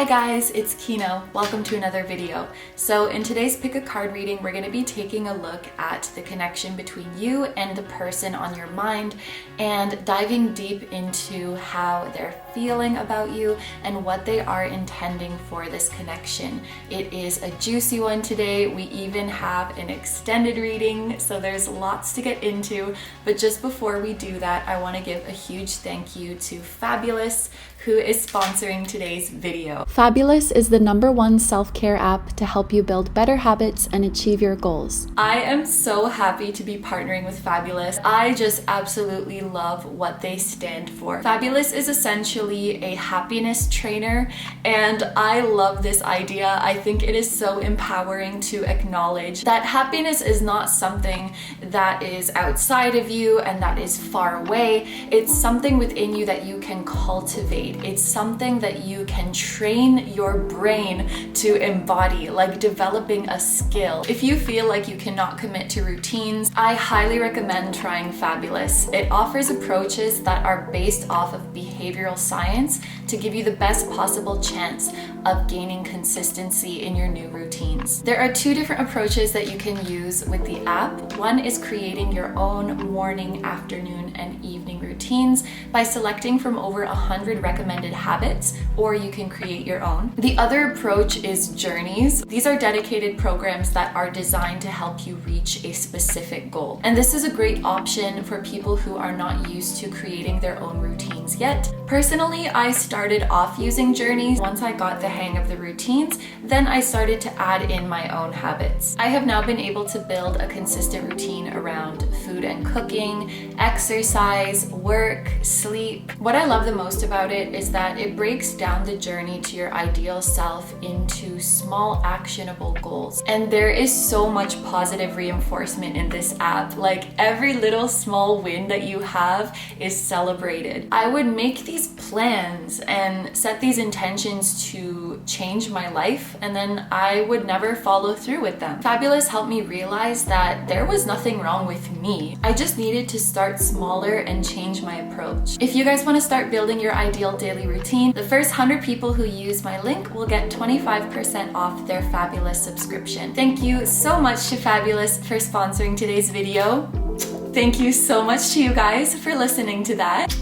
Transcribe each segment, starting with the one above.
guys, it's Kino. Welcome to another video. So in today's pick a card reading, we're going to be taking a look at the connection between you and the person on your mind and diving deep into how they're feeling about you and what they are intending for this connection. It is a juicy one today. We even have an extended reading, so there's lots to get into. But just before we do that, I want to give a huge thank you to Fabulous, who is sponsoring today's video. Fabulous is the #1 self-care app to help you build better habits and achieve your goals. I am so happy to be partnering with Fabulous. I just absolutely love what they stand for. Fabulous is essentially a happiness trainer, and I love this idea. I think it is so empowering to acknowledge that happiness is not something that is outside of you and that is far away. It's something within you that you can cultivate. It's something that you can train your brain to embody, like developing a skill. If you feel like you cannot commit to routines, I highly recommend trying Fabulous. It offers approaches that are based off of behavioral science to give you the best possible chance of gaining consistency in your new routines. There are 2 different approaches that you can use with the app. One is creating your own morning, afternoon, and evening routines by selecting from over 100 recommended habits, or you can create your own. The other approach is journeys. These are dedicated programs that are designed to help you reach a specific goal. And this is a great option for people who are not used to creating their own routines yet. Personally, I started off using journeys. Once I got the hang of the routines, then I started to add in my own habits. I have now been able to build a consistent routine around food and cooking, exercise, work, sleep. What I love the most about it is that it breaks down the journey to your ideal self into small actionable goals. And there is so much positive reinforcement in this app. Like every little small win that you have is celebrated. I would make these plans and set these intentions to change my life, and then I would never follow through with them. Fabulous helped me realize that there was nothing wrong with me. I just needed to start smaller and change my approach. If you guys want to start building your ideal daily routine, the first 100 people who use my link will get 25% off their Fabulous subscription. Thank you so much to Fabulous for sponsoring today's video. Thank you so much to you guys for listening to that.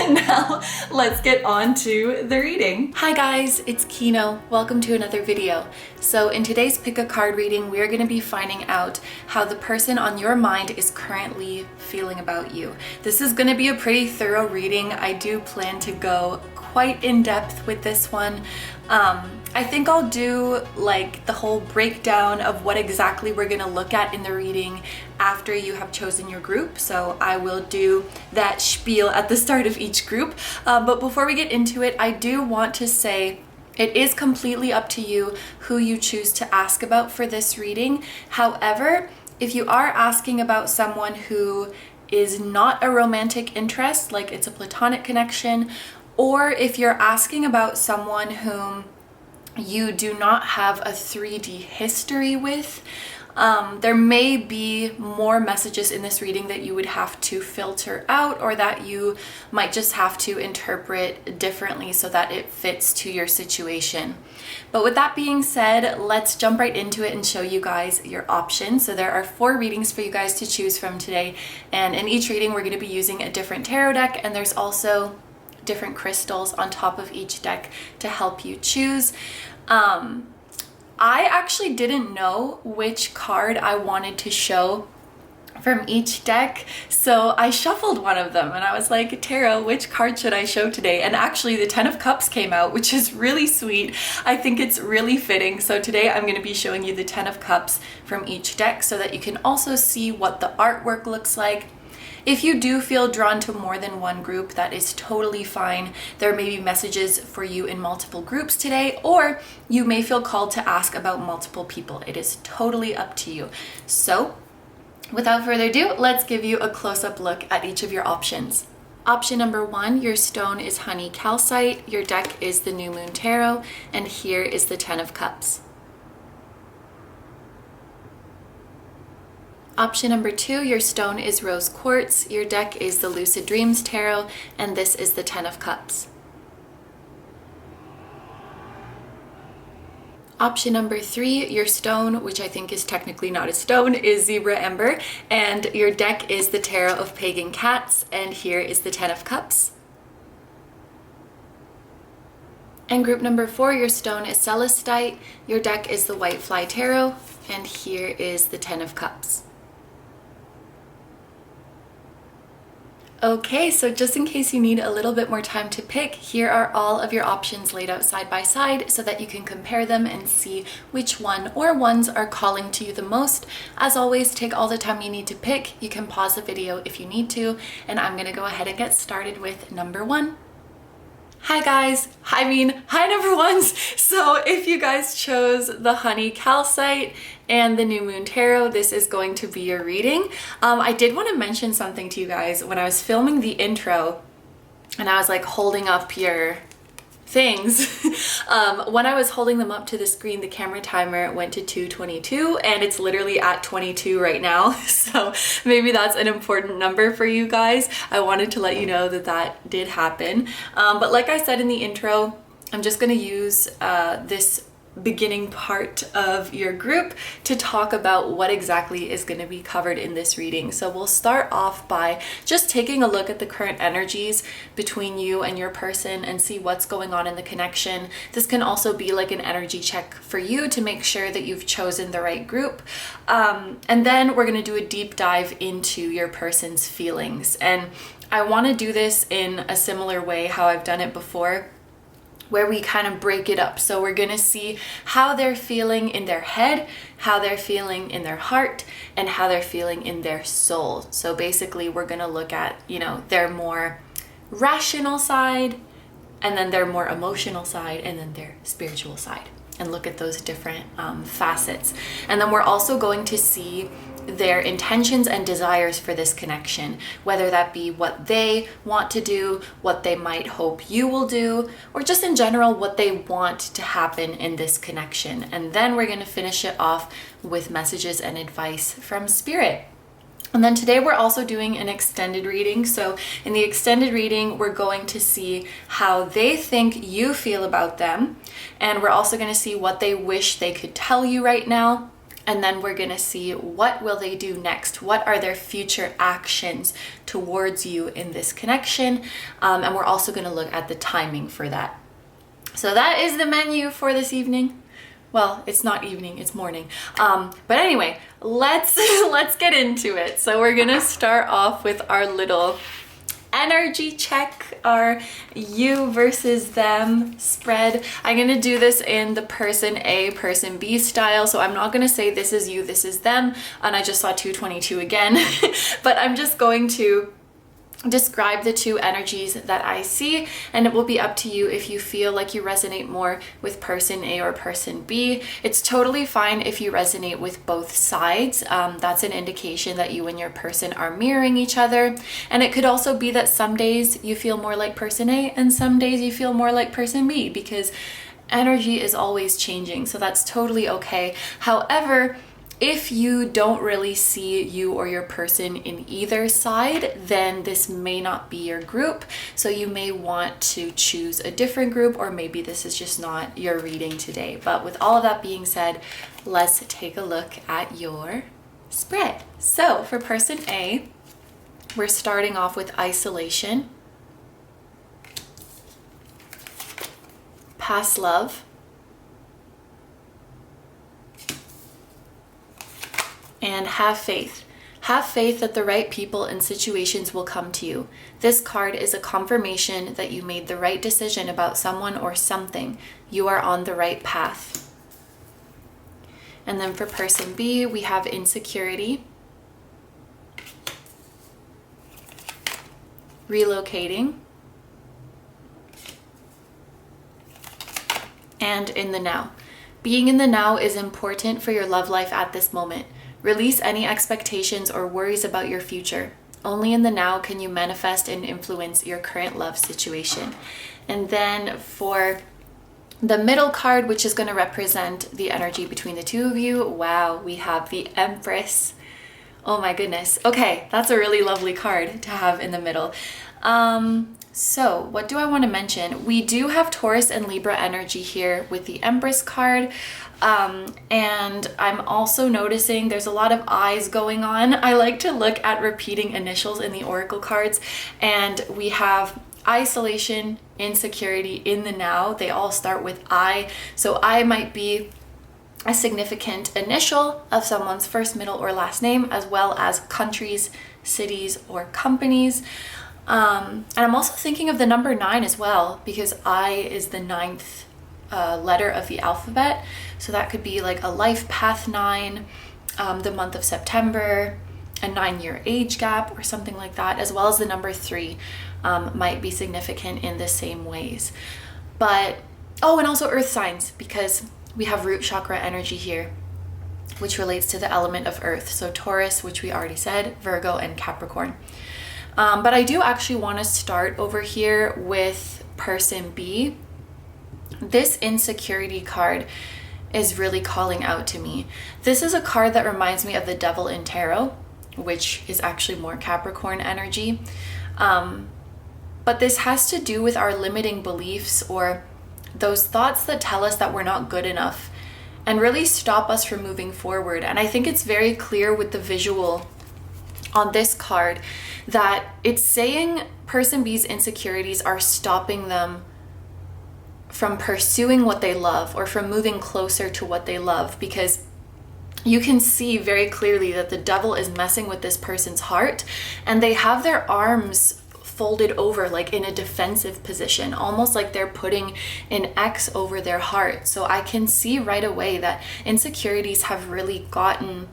Now, let's get on to the reading. Hi guys, it's Kino. Welcome to another video. So in today's pick a card reading, we're going to be finding out how the person on your mind is currently feeling about you. This is going to be a pretty thorough reading. I do plan to go quite in depth with this one. I think I'll do like the whole breakdown of what exactly we're gonna look at in the reading after you have chosen your group. So I will do that spiel at the start of each group. But before we get into it, I do want to say it is completely up to you who you choose to ask about for this reading. However, if you are asking about someone who is not a romantic interest, like it's a platonic connection, or if you're asking about someone whom you do not have a 3D history with, there may be more messages in this reading that you would have to filter out, or that you might just have to interpret differently so that it fits to your situation. But with that being said, let's jump right into it and show you guys your options. So there are 4 readings for you guys to choose from today, and in each reading we're going to be using a different tarot deck, and there's also different crystals on top of each deck to help you choose. I actually didn't know which card I wanted to show from each deck, so I shuffled one of them and I was like, Tarot, which card should I show today? And actually the 10 of Cups came out, which is really sweet. I think it's really fitting. So today I'm going to be showing you the 10 of Cups from each deck so that you can also see what the artwork looks like. If you do feel drawn to more than one group, that is totally fine. There may be messages for you in multiple groups today, or you may feel called to ask about multiple people. It is totally up to you. So, without further ado, let's give you a close-up look at each of your options. Option number 1, your stone is honey calcite, your deck is the New Moon Tarot, and here is the 10 of Cups. Option number 2, your stone is rose quartz, your deck is the Lucid Dreams Tarot, and this is the 10 of Cups. Option number 3, your stone, which I think is technically not a stone, is Zebra Ember, and your deck is the Tarot of Pagan Cats, and here is the 10 of Cups. And group number 4, your stone is Celestite, your deck is the White Fly Tarot, and here is the 10 of Cups. Okay, so just in case you need a little bit more time to pick, here are all of your options laid out side by side so that you can compare them and see which one or ones are calling to you the most. As always, take all the time you need to pick. You can pause the video if you need to, and I'm gonna go ahead and get started with number 1. Hi guys, hi number ones. So if you guys chose the Honey Calcite and the New Moon Tarot, this is going to be your reading. I did want to mention something to you guys when I was filming the intro and I was like holding up your things. When I was holding them up to the screen, the camera timer went to 2:22 and it's literally at 22 right now. So maybe that's an important number for you guys. I wanted to let you know that that did happen. But like I said in the intro, I'm just gonna use this beginning part of your group to talk about what exactly is going to be covered in this reading. So we'll start off by just taking a look at the current energies between you and your person and see what's going on in the connection. This can also be like an energy check for you to make sure that you've chosen the right group. And then we're going to do a deep dive into your person's feelings. And I want to do this in a similar way how I've done it before, where we kind of break it up. So we're gonna see how they're feeling in their head, how they're feeling in their heart, and how they're feeling in their soul. So basically we're gonna look at, their more rational side, and then their more emotional side, and then their spiritual side, and look at those different facets. And then we're also going to see their intentions and desires for this connection, whether that be what they want to do, what they might hope you will do, or just in general what they want to happen in this connection. And then we're going to finish it off with messages and advice from spirit. And then today we're also doing an extended reading. So in the extended reading, we're going to see how they think you feel about them, and we're also going to see what they wish they could tell you right now. And then we're gonna see what will they do next? What are their future actions towards you in this connection? And we're also gonna look at the timing for that. So that is the menu for this evening. Well, it's not evening, it's morning. But anyway, let's get into it. So we're gonna start off with our little energy check, our you versus them spread. I'm gonna do this in the person A, person B style. So I'm not gonna say this is you, this is them. And I just saw 222 again. But I'm just going to describe the two energies that I see, and it will be up to you if you feel like you resonate more with person A or person B. It's totally fine if you resonate with both sides. That's an indication that you and your person are mirroring each other. And it could also be that some days you feel more like person A and some days you feel more like person B, because energy is always changing. So that's totally okay. However, if you don't really see you or your person in either side, then this may not be your group. So you may want to choose a different group, or maybe this is just not your reading today. But with all of that being said, let's take a look at your spread. So for person A, we're starting off with isolation, past love, and have faith. Have faith that the right people and situations will come to you. This card is a confirmation that you made the right decision about someone or something. You are on the right path. And then for person B, we have insecurity, relocating, and in the now. Being in the now is important for your love life at this moment. Release any expectations or worries about your future. Only in the now can you manifest and influence your current love situation. And then for the middle card, which is going to represent the energy between the two of you, wow, we have the Empress. Oh my goodness. Okay, that's a really lovely card to have in the middle. So what do I want to mention? We do have Taurus and Libra energy here with the Empress card. And I'm also noticing there's a lot of I's going on. I like to look at repeating initials in the oracle cards, and we have isolation, insecurity, in the now. They all start with I. So I might be a significant initial of someone's first, middle, or last name, as well as countries, cities, or companies. And I'm also thinking of the number 9 as well, because I is the 9th letter of the alphabet. So that could be like a life path 9, the month of September, a 9-year age gap or something like that, as well as the number 3 might be significant in the same ways. But, oh, and also earth signs, because we have root chakra energy here, which relates to the element of earth. So Taurus, which we already said, Virgo, and Capricorn. But I do actually want to start over here with person B. This insecurity card is really calling out to me. This is a card that reminds me of the Devil in Tarot, which is actually more Capricorn energy. But this has to do with our limiting beliefs, or those thoughts that tell us that we're not good enough and really stop us from moving forward. And I think it's very clear with the visual on this card that it's saying person B's insecurities are stopping them from pursuing what they love, or from moving closer to what they love, because you can see very clearly that the devil is messing with this person's heart, and they have their arms folded over like in a defensive position, almost like they're putting an X over their heart. So I can see right away that insecurities have really gotten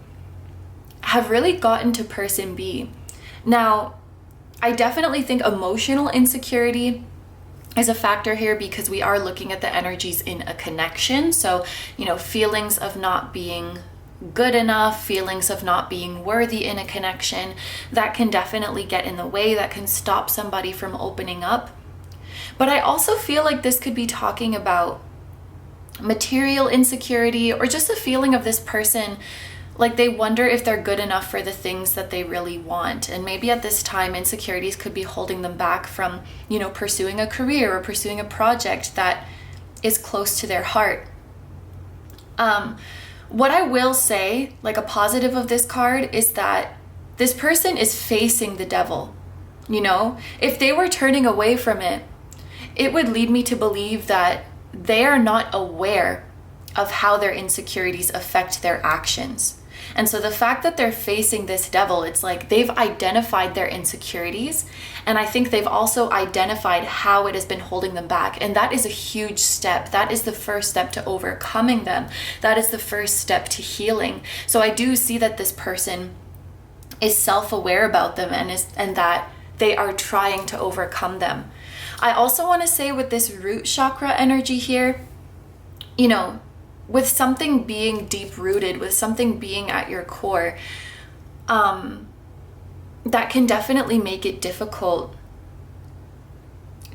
to person B. Now, I definitely think emotional insecurity is a factor here, because we are looking at the energies in a connection. So, feelings of not being good enough, feelings of not being worthy in a connection, that can definitely get in the way, that can stop somebody from opening up. But I also feel like this could be talking about material insecurity, or just a feeling of this person like they wonder if they're good enough for the things that they really want. And maybe at this time, insecurities could be holding them back from, pursuing a career or pursuing a project that is close to their heart. What I will say, like a positive of this card, is that this person is facing the devil. If they were turning away from it, it would lead me to believe that they are not aware of how their insecurities affect their actions. And so the fact that they're facing this devil, it's like they've identified their insecurities, and I think they've also identified how it has been holding them back. And that is a huge step. That is the first step to overcoming them. That is the first step to healing. So I do see that this person is self-aware about them, and that they are trying to overcome them. I also want to say with this root chakra energy here, with something being deep rooted, with something being at your core, that can definitely make it difficult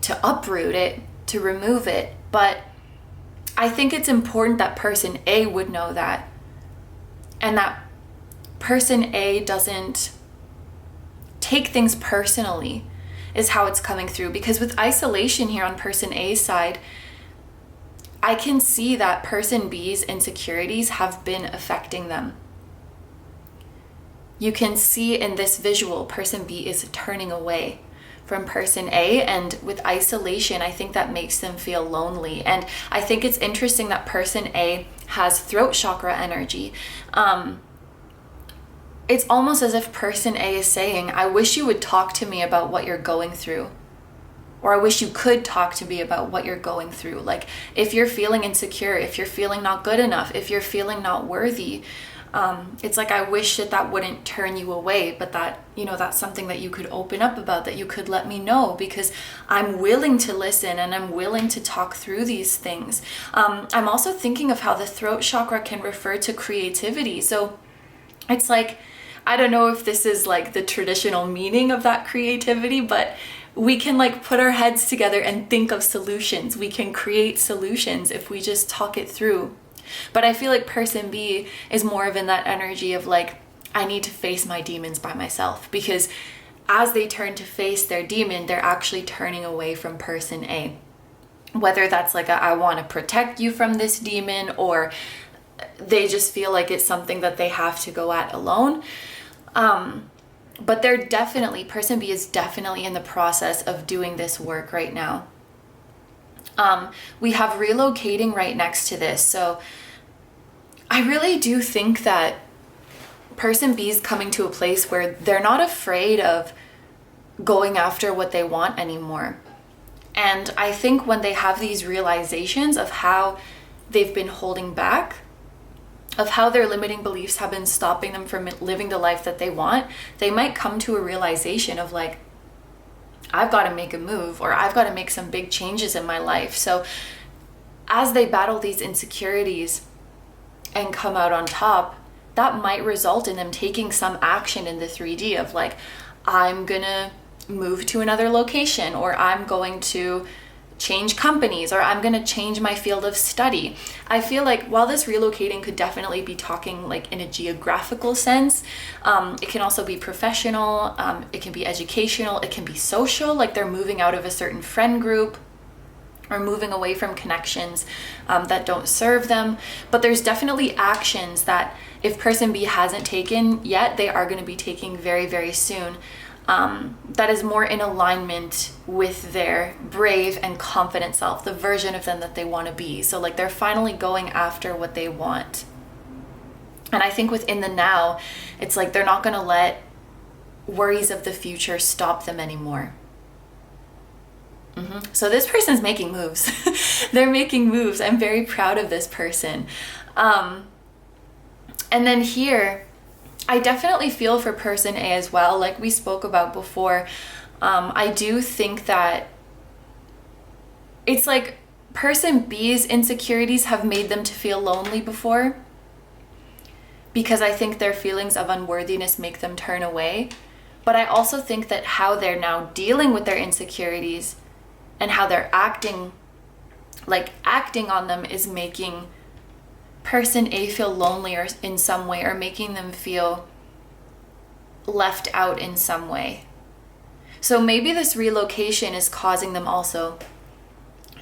to uproot it, to remove it. But I think it's important that person A would know that, and that person A doesn't take things personally, is how it's coming through. Because with isolation here on person A's side, I can see that person B's insecurities have been affecting them. You can see in this visual, person B is turning away from person A, and with isolation, I think that makes them feel lonely. And I think it's interesting that person A has throat chakra energy. It's almost as if person A is saying, I wish you would talk to me about what you're going through. Or I wish you could talk to me about what you're going through. Like, if you're feeling insecure, if you're feeling not good enough, if you're feeling not worthy, it's like, I wish that wouldn't turn you away, but that, that's something that you could open up about, that you could let me know, because I'm willing to listen and I'm willing to talk through these things. I'm also thinking of how the throat chakra can refer to creativity. So it's like, I don't know if this is like the traditional meaning of that creativity, but we can like put our heads together and think of solutions. We can create solutions if we just talk it through. But I feel like person B is more of in that energy of like, I need to face my demons by myself, because as they turn to face their demon, they're actually turning away from person A. Whether that's like I want to protect you from this demon, or they just feel like it's something that they have to go at alone. But they're definitely, person B is definitely in the process of doing this work right now. We have relocating right next to this. So I really do think that person B is coming to a place where they're not afraid of going after what they want anymore. And I think when they have these realizations of how they've been holding back, of how their limiting beliefs have been stopping them from living the life that they want, they might come to a realization of like, I've got to make a move, or I've got to make some big changes in my life. So as they battle these insecurities and come out on top, that might result in them taking some action in the 3D of like, I'm gonna move to another location, or I'm going to change companies, or I'm going to change my field of study. I feel like while this relocating could definitely be talking like in a geographical sense, it can also be professional, it can be educational, it can be social, like they're moving out of a certain friend group or moving away from connections that don't serve them. But there's definitely actions that if person B hasn't taken yet, they are going to be taking very, very soon. That is more in alignment with their brave and confident self, the version of them that they want to be. So like they're finally going after what they want. And I think within the now, it's like they're not going to let worries of the future stop them anymore. So this person's making moves. They're making moves. I'm very proud of this person. And then here, I definitely feel for person A as well, like we spoke about before. I do think that it's like person B's insecurities have made them to feel lonely before, because I think their feelings of unworthiness make them turn away. But I also think that how they're now dealing with their insecurities and how they're acting on them is making person A feel lonely or in some way, or making them feel left out in some way. So maybe this relocation is causing them also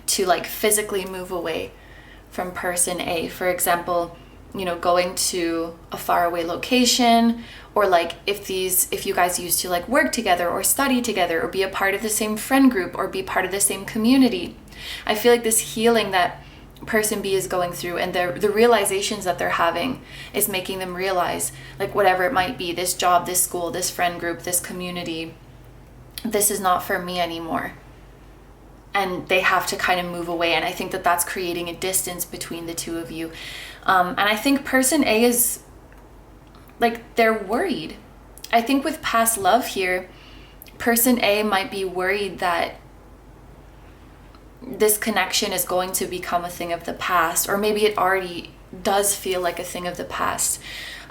to like physically move away from person A. For example, you know, going to a faraway location, or like if you guys used to like work together or study together or be a part of the same friend group or be part of the same community. I feel like this healing that person B is going through and the realizations that they're having is making them realize, like whatever it might be, this job, this school, this friend group, this community, this is not for me anymore. And they have to kind of move away. And I think that that's creating a distance between the two of you. And I think person A is like, they're worried. I think with past love here, person A might be worried that this connection is going to become a thing of the past, or maybe it already does feel like a thing of the past.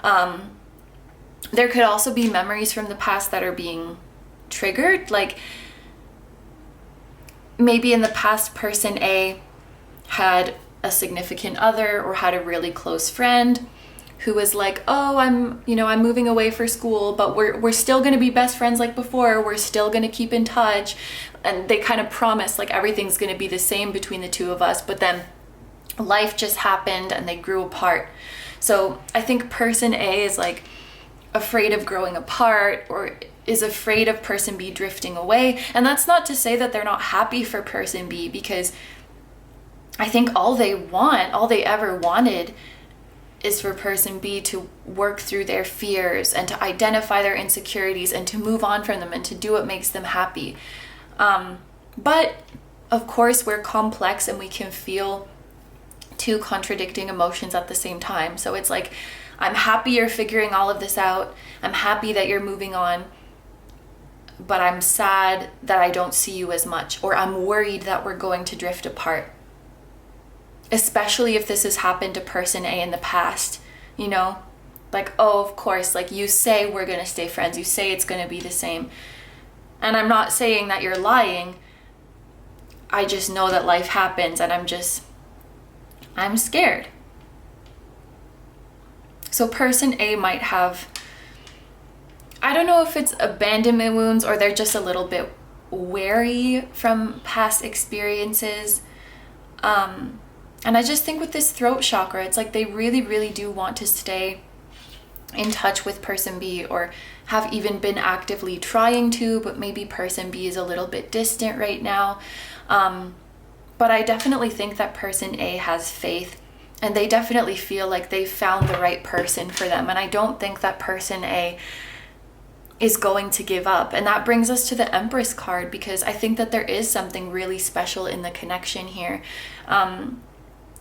There could also be memories from the past that are being triggered. Like maybe in the past, person A had a significant other or had a really close friend who was like, oh, I'm moving away for school, but we're still going to be best friends like before. We're still going to keep in touch. And they kind of promised like everything's going to be the same between the two of us. But then life just happened and they grew apart. So I think person A is like afraid of growing apart, or is afraid of person B drifting away. And that's not to say that they're not happy for person B, because I think all they ever wanted is for person B to work through their fears and to identify their insecurities and to move on from them and to do what makes them happy. But of course we're complex and we can feel two contradicting emotions at the same time. So it's like, I'm happy you're figuring all of this out. I'm happy that you're moving on, but I'm sad that I don't see you as much, or I'm worried that we're going to drift apart. Especially if this has happened to person A in the past, you know, like, oh, of course, like you say we're going to stay friends. You say it's going to be the same. And I'm not saying that you're lying. I just know that life happens and I'm scared. So person A might have, I don't know if it's abandonment wounds or they're just a little bit wary from past experiences. And I just think with this throat chakra, it's like they really, really do want to stay in touch with person B, or have even been actively trying to, but maybe person B is a little bit distant right now. But I definitely think that person A has faith, and they definitely feel like they found the right person for them. And I don't think that person A is going to give up. And that brings us to the Empress card, because I think that there is something really special in the connection here.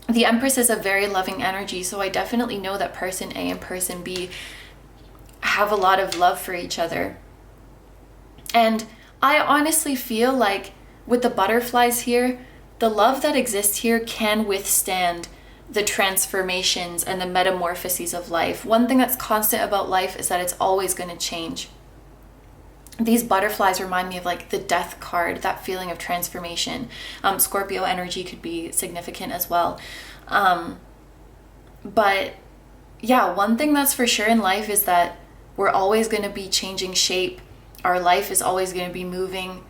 The Empress is a very loving energy, so I definitely know that person A and person B have a lot of love for each other. And I honestly feel like with the butterflies here, the love that exists here can withstand the transformations and the metamorphoses of life. One thing that's constant about life is that it's always going to change. These butterflies remind me of like the death card, that feeling of transformation. Scorpio energy could be significant as well. But yeah, one thing that's for sure in life is that we're always going to be changing shape. Our life is always going to be moving.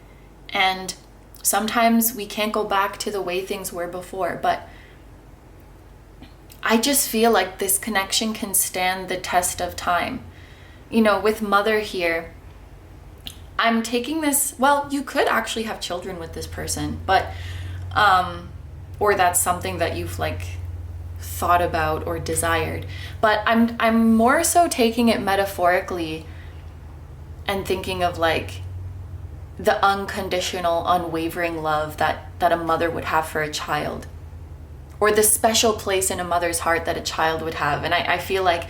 And sometimes we can't go back to the way things were before. But I just feel like this connection can stand the test of time. You know, with Mother here, I'm taking this, well, you could actually have children with this person, but, or that's something that you've like thought about or desired, but I'm more so taking it metaphorically and thinking of like the unconditional, unwavering love that a mother would have for a child, or the special place in a mother's heart that a child would have. And I feel like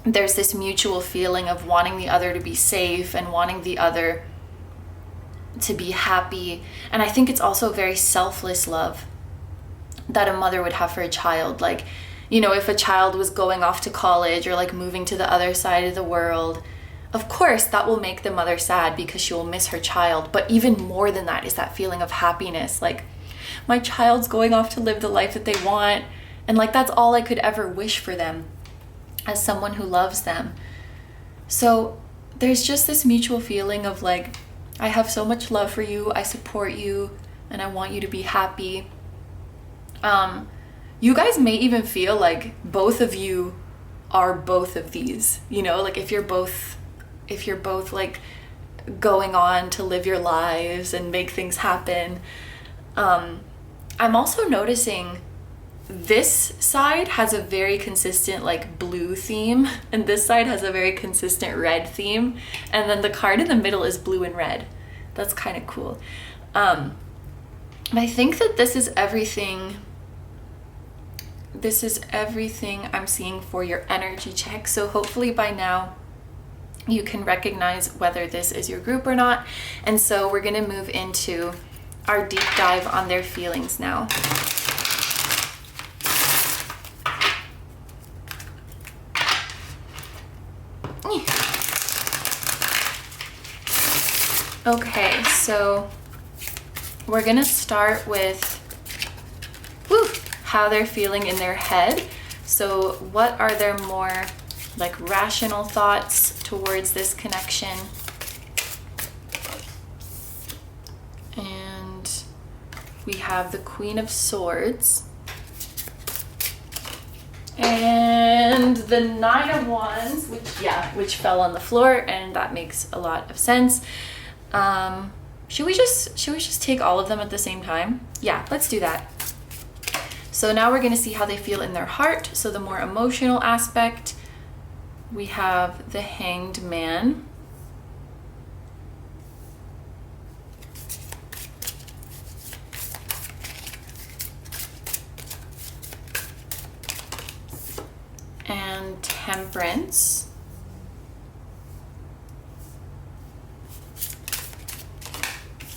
there's this mutual feeling of wanting the other to be safe and wanting the other to be happy. And I think it's also very selfless love that a mother would have for a child. Like, you know, if a child was going off to college or like moving to the other side of the world, of course that will make the mother sad because she will miss her child. But even more than that is that feeling of happiness. Like, my child's going off to live the life that they want. And like, that's all I could ever wish for them as someone who loves them. So there's just this mutual feeling of like, I have so much love for you, I support you, and I want you to be happy. You guys may even feel like both of you are both of these, you know, like if you're both like going on to live your lives and make things happen. I'm also noticing this side has a very consistent like blue theme, and this side has a very consistent red theme, and then the card in the middle is blue and red. That's kind of cool. I think that this is everything I'm seeing for your energy check. So hopefully by now you can recognize whether this is your group or not. And so we're gonna move into our deep dive on their feelings now. Okay, so we're gonna start with how they're feeling in their head. So what are their more like rational thoughts towards this connection? And we have the Queen of Swords and the Nine of Wands, which fell on the floor, and that makes a lot of sense. Should we just take all of them at the same time? Yeah, let's do that. So now we're going to see how they feel in their heart. So the more emotional aspect, we have the Hanged Man. And Temperance.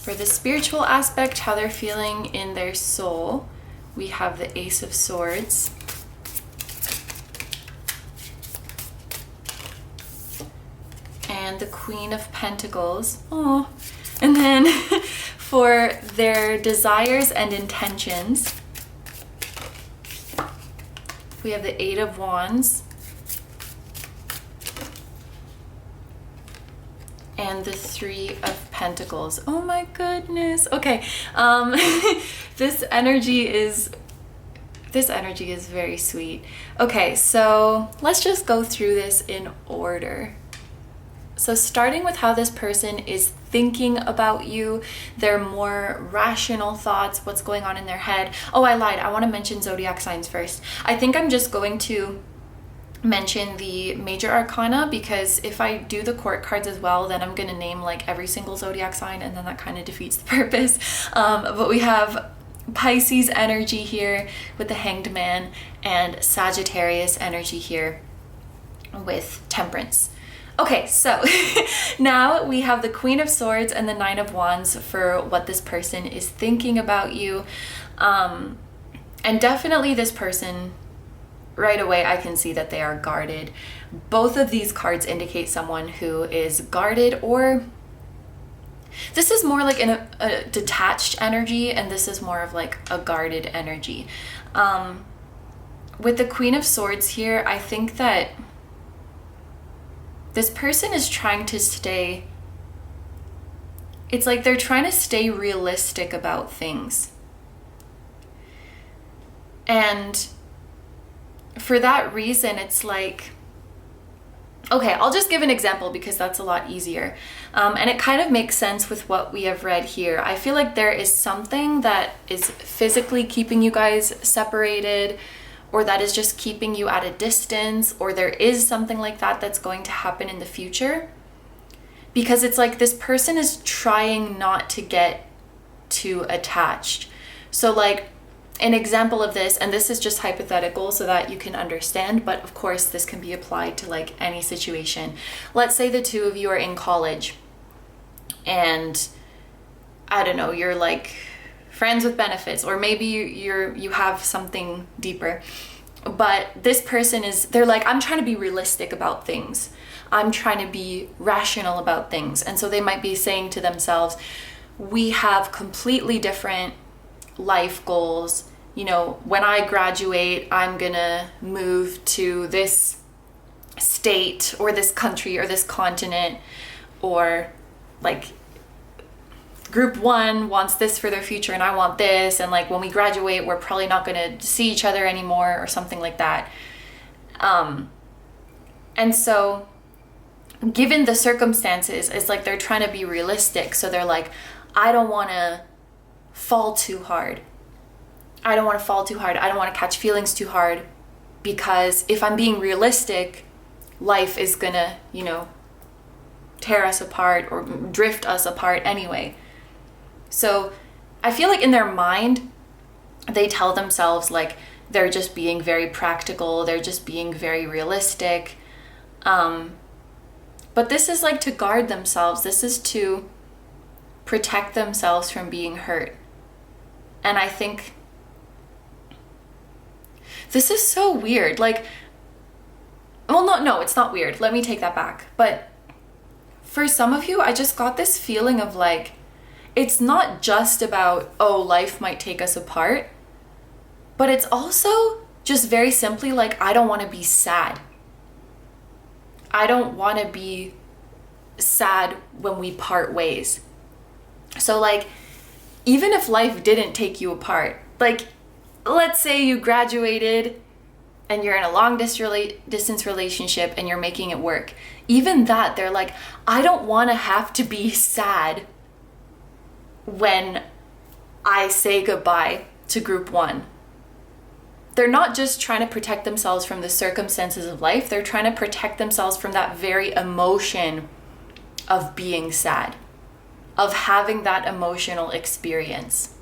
For the spiritual aspect, how they're feeling in their soul, we have the Ace of Swords. And the Queen of Pentacles. Oh, and then for their desires and intentions, we have the Eight of Wands and the Three of Pentacles. Oh my goodness. Okay. This energy is very sweet. Okay, so let's just go through this in order. So starting with how this person is thinking about you, their more rational thoughts, what's going on in their head. Oh, I lied. I want to mention zodiac signs first. I think I'm just going to mention the major arcana, because if I do the court cards as well, then I'm going to name like every single zodiac sign, and then that kind of defeats the purpose. But we have Pisces energy here with the Hanged Man, and Sagittarius energy here with Temperance. Okay, so now we have the Queen of Swords and the Nine of Wands for what this person is thinking about you. And definitely this person, right away, I can see that they are guarded. Both of these cards indicate someone who is guarded, or this is more like a detached energy, and this is more of like a guarded energy. With the Queen of Swords here, I think that this person is trying to stay, it's like they're trying to stay realistic about things. And for that reason, it's like, okay, I'll just give an example because that's a lot easier. And it kind of makes sense with what we have read here. I feel like there is something that is physically keeping you guys separated, or that is just keeping you at a distance, or there is something like that that's going to happen in the future. Because it's like this person is trying not to get too attached. So like an example of this, and this is just hypothetical so that you can understand, but of course this can be applied to like any situation. Let's say the two of you are in college, and I don't know, you're like friends with benefits, or maybe you have something deeper. But this person they're like, I'm trying to be realistic about things. I'm trying to be rational about things. And so they might be saying to themselves, we have completely different life goals. You know, when I graduate, I'm gonna move to this state or this country or this continent, or like group one wants this for their future and I want this, and like when we graduate we're probably not going to see each other anymore, or something like that. And so given the circumstances, it's like they're trying to be realistic. So they're like, I don't want to fall too hard. I don't want to catch feelings too hard, because if I'm being realistic, life is gonna, you know, tear us apart or drift us apart anyway. So I feel like in their mind, they tell themselves like they're just being very practical, they're just being very realistic. But this is like to guard themselves. This is to protect themselves from being hurt. And I think this is so weird. Like, well, no, it's not weird. Let me take that back. But for some of you, I just got this feeling of like, it's not just about, oh, life might take us apart, but it's also just very simply like, I don't want to be sad. I don't want to be sad when we part ways. So like, even if life didn't take you apart, like, let's say you graduated and you're in a long distance relationship and you're making it work. Even that, they're like, I don't want to have to be sad when I say goodbye to group one. They're not just trying to protect themselves from the circumstances of life, they're trying to protect themselves from that very emotion of being sad, of having that emotional experience.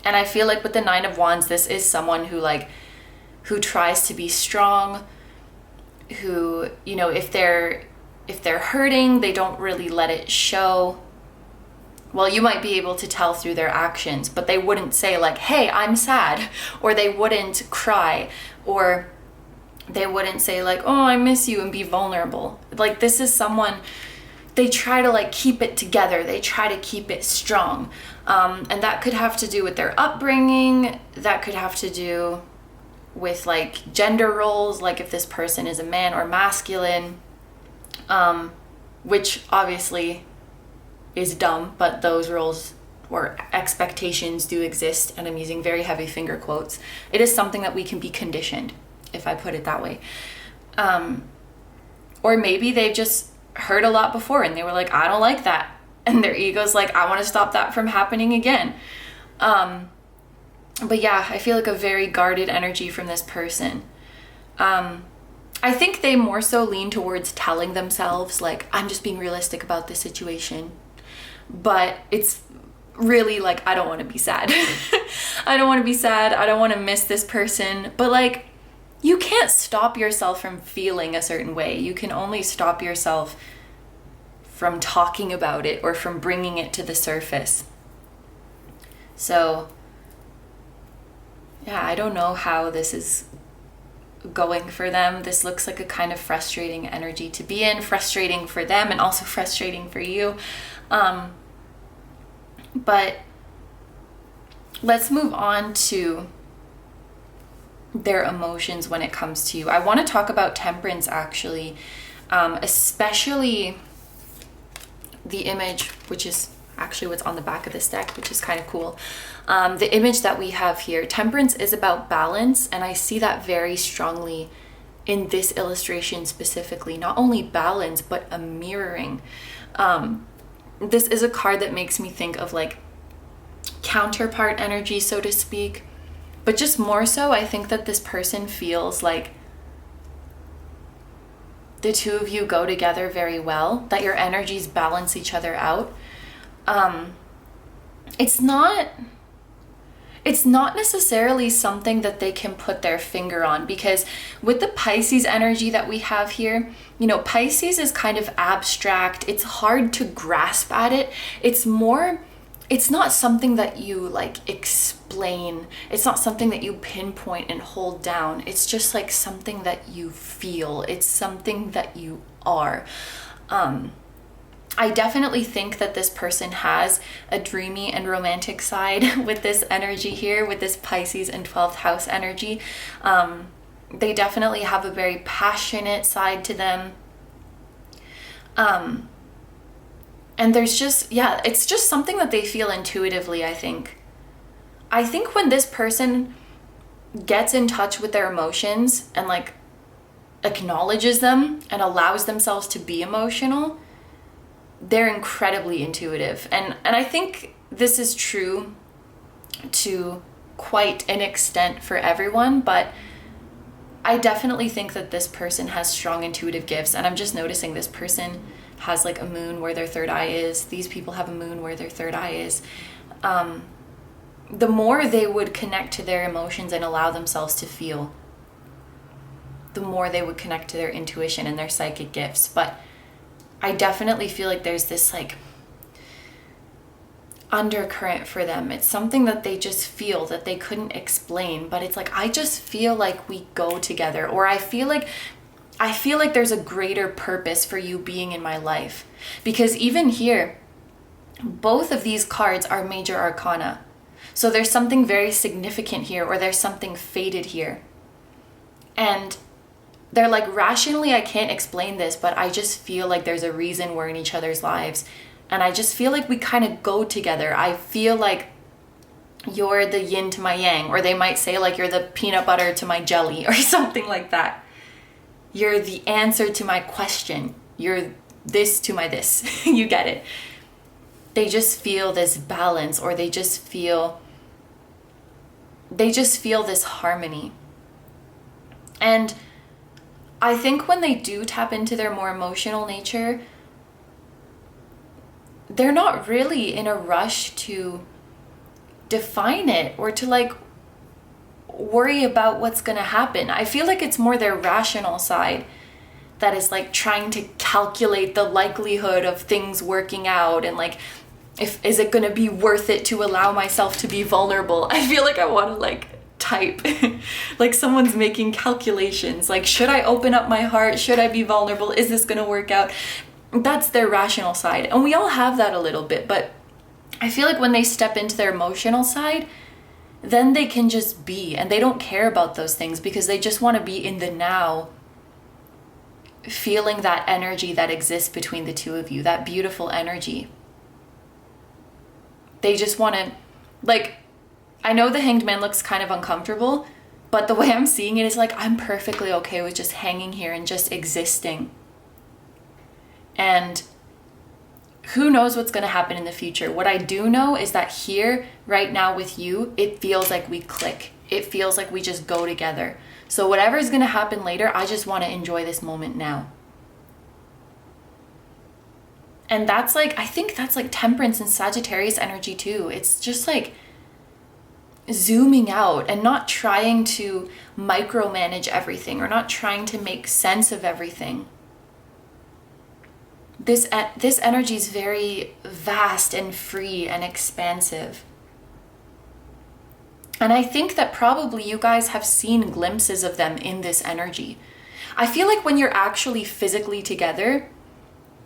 And I feel like with the Nine of Wands, this is someone who tries to be strong, who, you know, if they're hurting, they don't really let it show. Well, you might be able to tell through their actions, but they wouldn't say like, hey, I'm sad, or they wouldn't cry, or they wouldn't say like, oh, I miss you, and be vulnerable. Like, this is someone, they try to like keep it together. They try to keep it strong. And that could have to do with their upbringing. That could have to do with like gender roles, like if this person is a man or masculine. which obviously is dumb, but those roles or expectations do exist, and I'm using very heavy finger quotes. It is something that we can be conditioned, if I put it that way. Or maybe they've just heard a lot before and they were like, I don't like that. And their ego's like, I want to stop that from happening again. But yeah, I feel like a very guarded energy from this person. I think they more so lean towards telling themselves, like, I'm just being realistic about this situation. But it's really like, I don't want to be sad. I don't want to be sad. I don't want to miss this person. But like, you can't stop yourself from feeling a certain way. You can only stop yourself from talking about it or from bringing it to the surface. So, yeah, I don't know how this is going for them. This looks like a kind of frustrating energy to be in, frustrating for them and also frustrating for you. But let's move on to their emotions when it comes to you. I want to talk about temperance actually, especially the image, which is actually what's on the back of this deck, which is kind of cool. The image that we have here, temperance is about balance, and I see that very strongly in this illustration specifically. Not only balance, but a mirroring. This is a card that makes me think of like counterpart energy, so to speak. But just more so, I think that this person feels like the two of you go together very well, that your energies balance each other out. It's not necessarily something that they can put their finger on, because with the Pisces energy that we have here, you know, Pisces is kind of abstract. It's hard to grasp at it. It's not something that you like explain. It's not something that you pinpoint and hold down. It's just like something that you feel. It's something that you are. I definitely think that this person has a dreamy and romantic side with this energy here, with this Pisces and 12th house energy. They definitely have a very passionate side to them. And there's just, yeah, it's just something that they feel intuitively, I think. I think when this person gets in touch with their emotions and like acknowledges them and allows themselves to be emotional, they're incredibly intuitive. And I think this is true to quite an extent for everyone, but I definitely think that this person has strong intuitive gifts. And I'm just noticing this person has like a moon where their third eye is. These people have a moon where their third eye is. The more they would connect to their emotions and allow themselves to feel, the more they would connect to their intuition and their psychic gifts. But I definitely feel like there's this like undercurrent for them. It's something that they just feel that they couldn't explain, but it's like, I just feel like we go together, or I feel like there's a greater purpose for you being in my life. Because even here, both of these cards are major arcana. So there's something very significant here, or there's something fated here. And they're like, rationally, I can't explain this, but I just feel like there's a reason we're in each other's lives. And I just feel like we kind of go together. I feel like you're the yin to my yang, or they might say like you're the peanut butter to my jelly, or something like that. You're the answer to my question. You're this to my this. You get it. They just feel this balance, or they just feel this harmony. And I think when they do tap into their more emotional nature, they're not really in a rush to define it or to like worry about what's going to happen. I feel like it's more their rational side that is like trying to calculate the likelihood of things working out, and like, is it going to be worth it to allow myself to be vulnerable? I feel like I want to like type like someone's making calculations, like, should I open up my heart? Should I be vulnerable? Is this going to work out? That's their rational side, and we all have that a little bit. But I feel like when they step into their emotional side, then they can just be, and they don't care about those things because they just want to be in the now feeling that energy that exists between the two of you, that beautiful energy. They just want to, like, I know the Hanged Man looks kind of uncomfortable, but the way I'm seeing it is like, I'm perfectly okay with just hanging here and just existing. And who knows what's going to happen in the future? What I do know is that here, right now with you, it feels like we click. It feels like we just go together. So whatever is going to happen later, I just want to enjoy this moment now. And that's like, I think that's like Temperance and Sagittarius energy too. It's just like zooming out and not trying to micromanage everything or not trying to make sense of everything. This energy is very vast and free and expansive. And I think that probably you guys have seen glimpses of them in this energy. I feel like when you're actually physically together,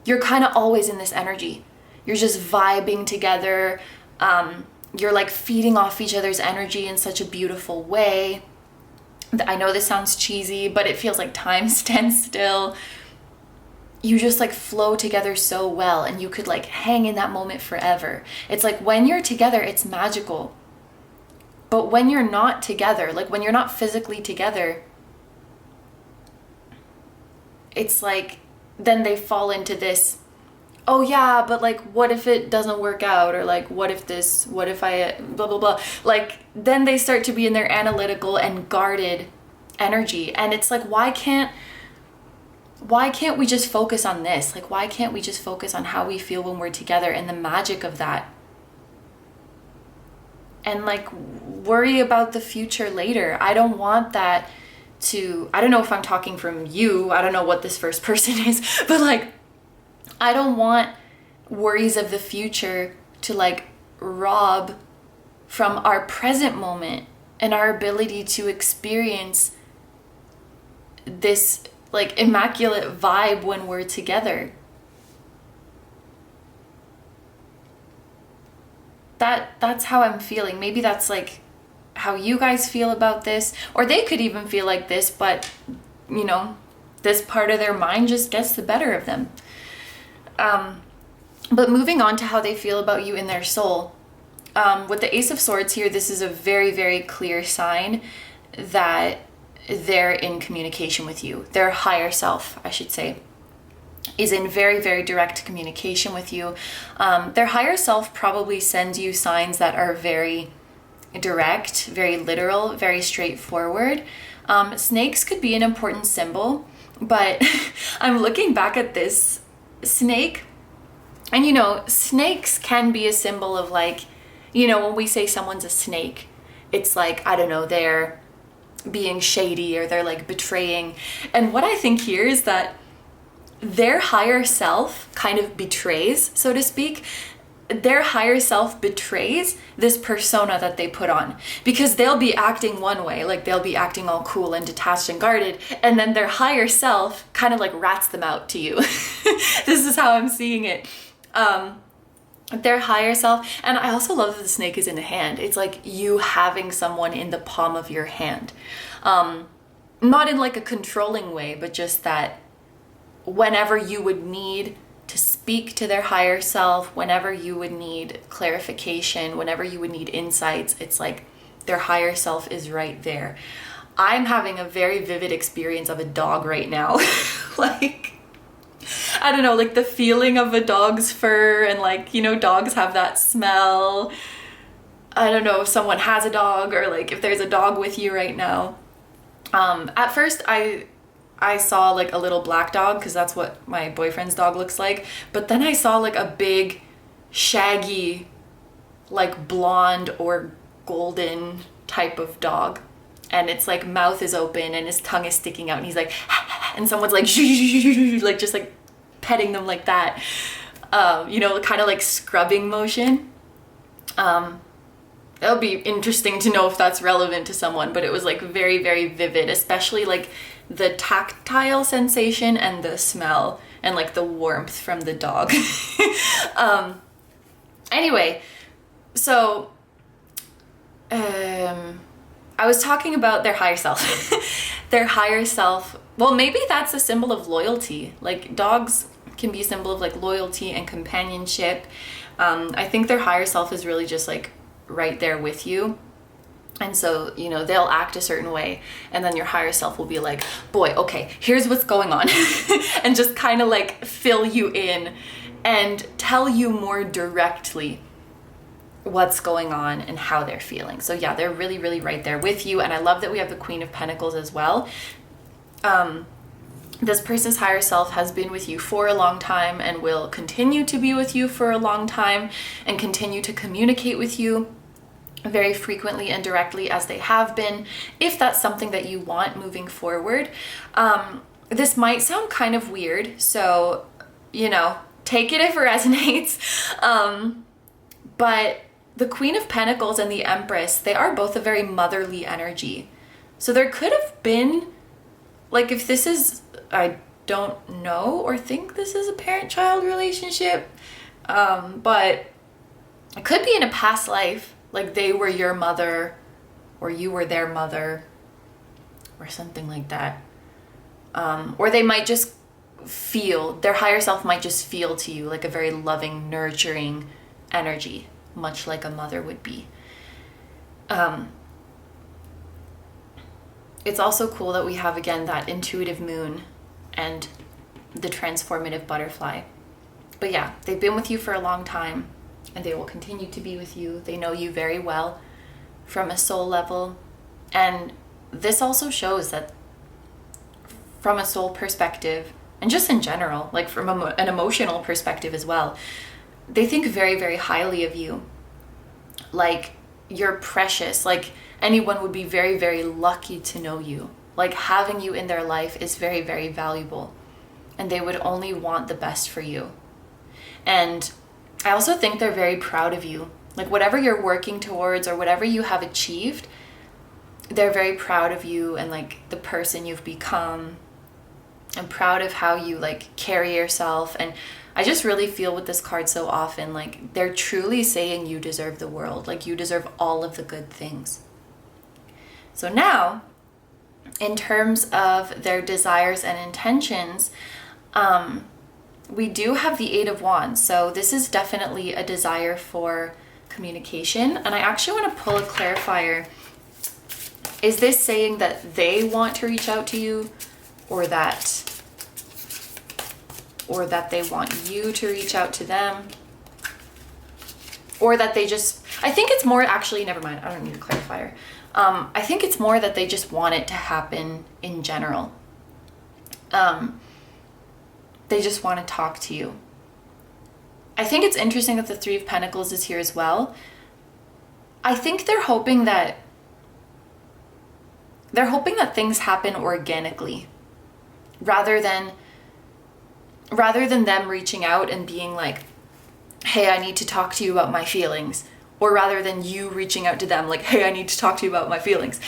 you're kind of always in this energy. You're just vibing together. You're like feeding off each other's energy in such a beautiful way. I know this sounds cheesy, but it feels like time stands still. You just like flow together so well, and you could like hang in that moment forever. It's like when you're together, it's magical. But when you're not together, like when you're not physically together, it's like, then they fall into this, oh yeah, but like, what if it doesn't work out? Or like, what if I, blah, blah, blah. Like, then they start to be in their analytical and guarded energy. And it's like, why can't we just focus on this? Like, why can't we just focus on how we feel when we're together and the magic of that? And like, worry about the future later. I don't want that to, I don't know if I'm talking from you, I don't know what this first person is, but like, I don't want worries of the future to like rob from our present moment and our ability to experience this like immaculate vibe when we're together. That's how I'm feeling. Maybe that's like how you guys feel about this, or they could even feel like this, but you know, this part of their mind just gets the better of them. But moving on to how they feel about you in their soul. With the Ace of Swords here, this is a very, very clear sign that they're in communication with you. Their higher self, I should say, is in very, very direct communication with you. Their higher self probably sends you signs that are very direct, very literal, very straightforward. Snakes could be an important symbol, but I'm looking back at this snake, and you know, snakes can be a symbol of like, you know, when we say someone's a snake, it's like, I don't know, they're being shady or they're like betraying. And what I think here is that their higher self kind of betrays, so to speak. Their higher self betrays this persona that they put on, because they'll be acting one way, like they'll be acting all cool and detached and guarded, and then their higher self kind of like rats them out to you. This is how I'm seeing it. Their higher self, and I also love that the snake is in the hand. It's like you having someone in the palm of your hand. Not in like a controlling way, but just that whenever you would need to speak to their higher self, whenever you would need clarification, whenever you would need insights, it's like their higher self is right there. I'm having a very vivid experience of a dog right now. Like, I don't know, like the feeling of a dog's fur, and like, you know, dogs have that smell. I don't know if someone has a dog, or like if there's a dog with you right now. At first I saw like a little black dog, because that's what my boyfriend's dog looks like. But then I saw like a big, shaggy, like blonde or golden type of dog. And its like mouth is open and his tongue is sticking out, and he's like, and someone's like, like just like petting them like that. You know, kind of like scrubbing motion. It'll be interesting to know if that's relevant to someone, but it was like very, very vivid, especially like the tactile sensation and the smell and like the warmth from the dog. Anyway, so I was talking about their higher self. Their higher self Well, maybe that's a symbol of loyalty. Like dogs can be a symbol of like loyalty and companionship. I think their higher self is really just like right there with you. And so, you know, they'll act a certain way, and then your higher self will be like, boy, okay, here's what's going on. And just kind of like fill you in and tell you more directly what's going on and how they're feeling. So yeah, they're really, really right there with you. And I love that we have the Queen of Pentacles as well. This person's higher self has been with you for a long time and will continue to be with you for a long time and continue to communicate with you very frequently and directly as they have been, if that's something that you want moving forward. This might sound kind of weird, so, you know, take it if it resonates. But the Queen of Pentacles and the Empress, they are both a very motherly energy. So there could have been, like, if this is, I don't know or think this is a parent-child relationship, but it could be in a past life. Like they were your mother or you were their mother or something like that. Or they might just feel, their higher self might just feel to you like a very loving, nurturing energy, much like a mother would be. It's also cool that we have, again, that intuitive moon and the transformative butterfly. But yeah, they've been with you for a long time. And they will continue to be with you. They know you very well from a soul level. And this also shows that from a soul perspective, and just in general, like from an emotional perspective as well, they think very, very highly of you. Like you're precious. Like anyone would be very, very lucky to know you. Like having you in their life is very, very valuable. And they would only want the best for you. And I also think they're very proud of you. Like whatever you're working towards or whatever you have achieved, they're very proud of you and like the person you've become. I'm proud of how you like carry yourself. And I just really feel with this card so often, like they're truly saying you deserve the world. Like you deserve all of the good things. So now, in terms of their desires and intentions, we do have the Eight of Wands. So this is definitely a desire for communication. And I actually want to pull a clarifier. Is this saying that they want to reach out to you, or that they want you to reach out to them, or that they just, I think it's more, actually, never mind, I don't need a clarifier. I think it's more that they just want it to happen in general. They just want to talk to you. I think it's interesting that the Three of Pentacles is here as well. I think they're hoping that things happen organically rather than them reaching out and being like, hey, I need to talk to you about my feelings, or rather than you reaching out to them like, hey, I need to talk to you about my feelings.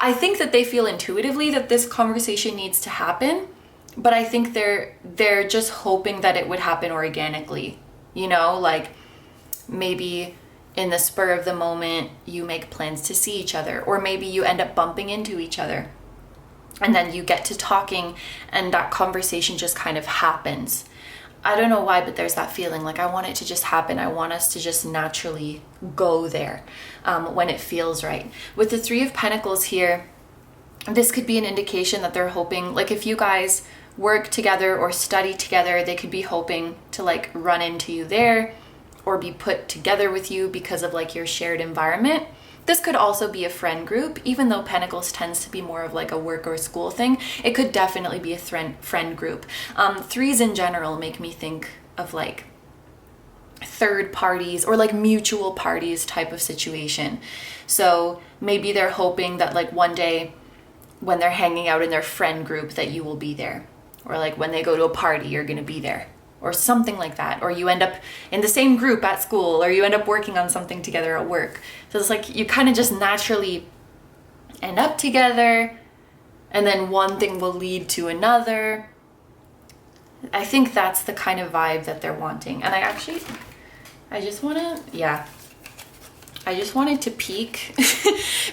I think that they feel intuitively that this conversation needs to happen. But I think they're just hoping that it would happen organically, you know, like maybe in the spur of the moment you make plans to see each other, or maybe you end up bumping into each other and then you get to talking and that conversation just kind of happens. I don't know why, but there's that feeling like I want it to just happen. I want us to just naturally go there when it feels right. With the Three of Pentacles here, this could be an indication that they're hoping, like if you guys work together or study together, they could be hoping to like run into you there or be put together with you because of like your shared environment. This could also be a friend group, even though Pentacles tends to be more of like a work or school thing. It could definitely be a friend group. Threes in general make me think of like third parties or like mutual parties type of situation. So maybe they're hoping that like one day when they're hanging out in their friend group that you will be there, or like when they go to a party you're going to be there, or something like that, or you end up in the same group at school, or you end up working on something together at work. So it's like you kind of just naturally end up together, and then one thing will lead to another. I think that's the kind of vibe that they're wanting. And I just wanted to peek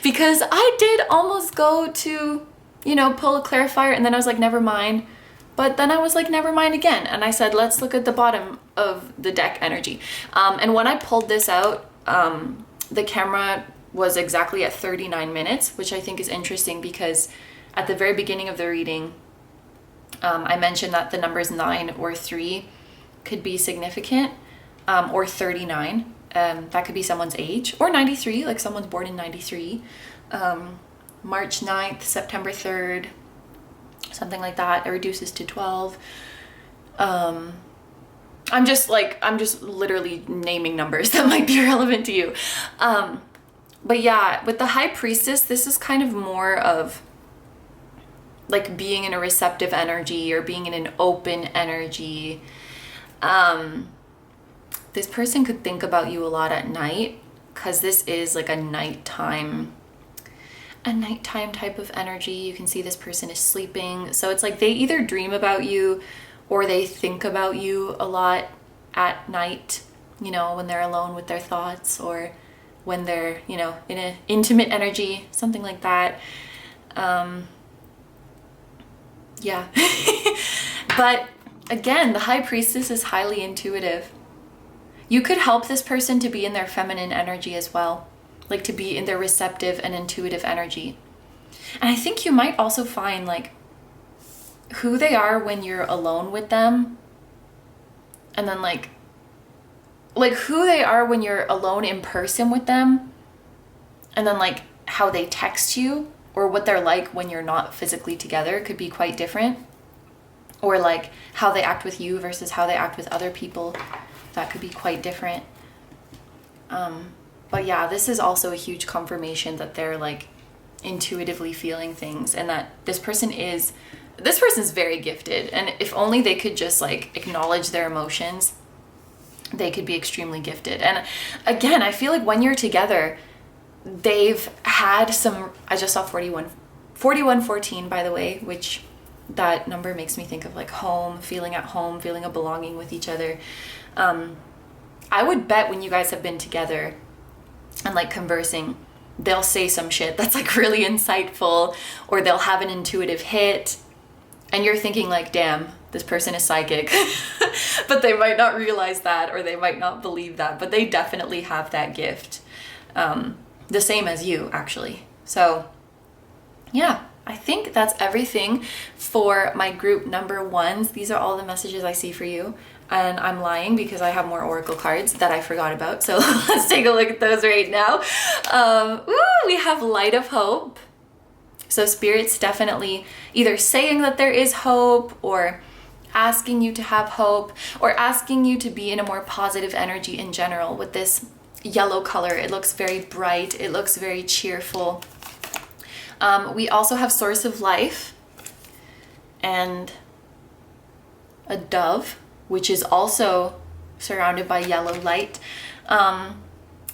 because I did almost go to pull a clarifier, and then I was like, never mind. But then I was like, never mind again. And I said, let's look at the bottom of the deck energy. And when I pulled this out, the camera was exactly at 39 minutes, which I think is interesting because at the very beginning of the reading, I mentioned that the numbers 9 or 3 could be significant, or 39. That could be someone's age, or 93, like someone's born in 93. March 9th, September 3rd, something like that. It reduces to 12. I'm just literally naming numbers that might be relevant to you. But yeah, with the High Priestess, this is kind of more of like being in a receptive energy or being in an open energy. This person could think about you a lot at night, because this is like a nighttime type of energy. You can see this person is sleeping. So it's like they either dream about you or they think about you a lot at night, when they're alone with their thoughts, or when they're, in an intimate energy, something like that. Yeah. But again, the High Priestess is highly intuitive. You could help this person to be in their feminine energy as well, like to be in their receptive and intuitive energy. And I think you might also find like who they are when you're alone with them, and then like who they are when you're alone in person with them, and then like how they text you, or what they're like when you're not physically together could be quite different. Or like how they act with you versus how they act with other people, that could be quite different. But yeah, this is also a huge confirmation that they're like intuitively feeling things, and that this person is very gifted, and if only they could just like acknowledge their emotions, they could be extremely gifted. And again, I feel like when you're together, they've had some, I just saw 4114, by the way, which that number makes me think of like home, feeling at home, feeling a belonging with each other. I would bet when you guys have been together and like conversing, they'll say some shit that's like really insightful, or they'll have an intuitive hit, and you're thinking like, damn, this person is psychic. But they might not realize that, or they might not believe that, but they definitely have that gift. The same as you, actually. So yeah, I think that's everything for my group number ones. These are all the messages I see for you. And I'm lying because I have more oracle cards that I forgot about. So let's take a look at those right now. We have Light of Hope. So Spirit's definitely either saying that there is hope, or asking you to have hope, or asking you to be in a more positive energy in general. With this yellow color, it looks very bright. It looks very cheerful. We also have Source of Life and a dove, which is also surrounded by yellow light.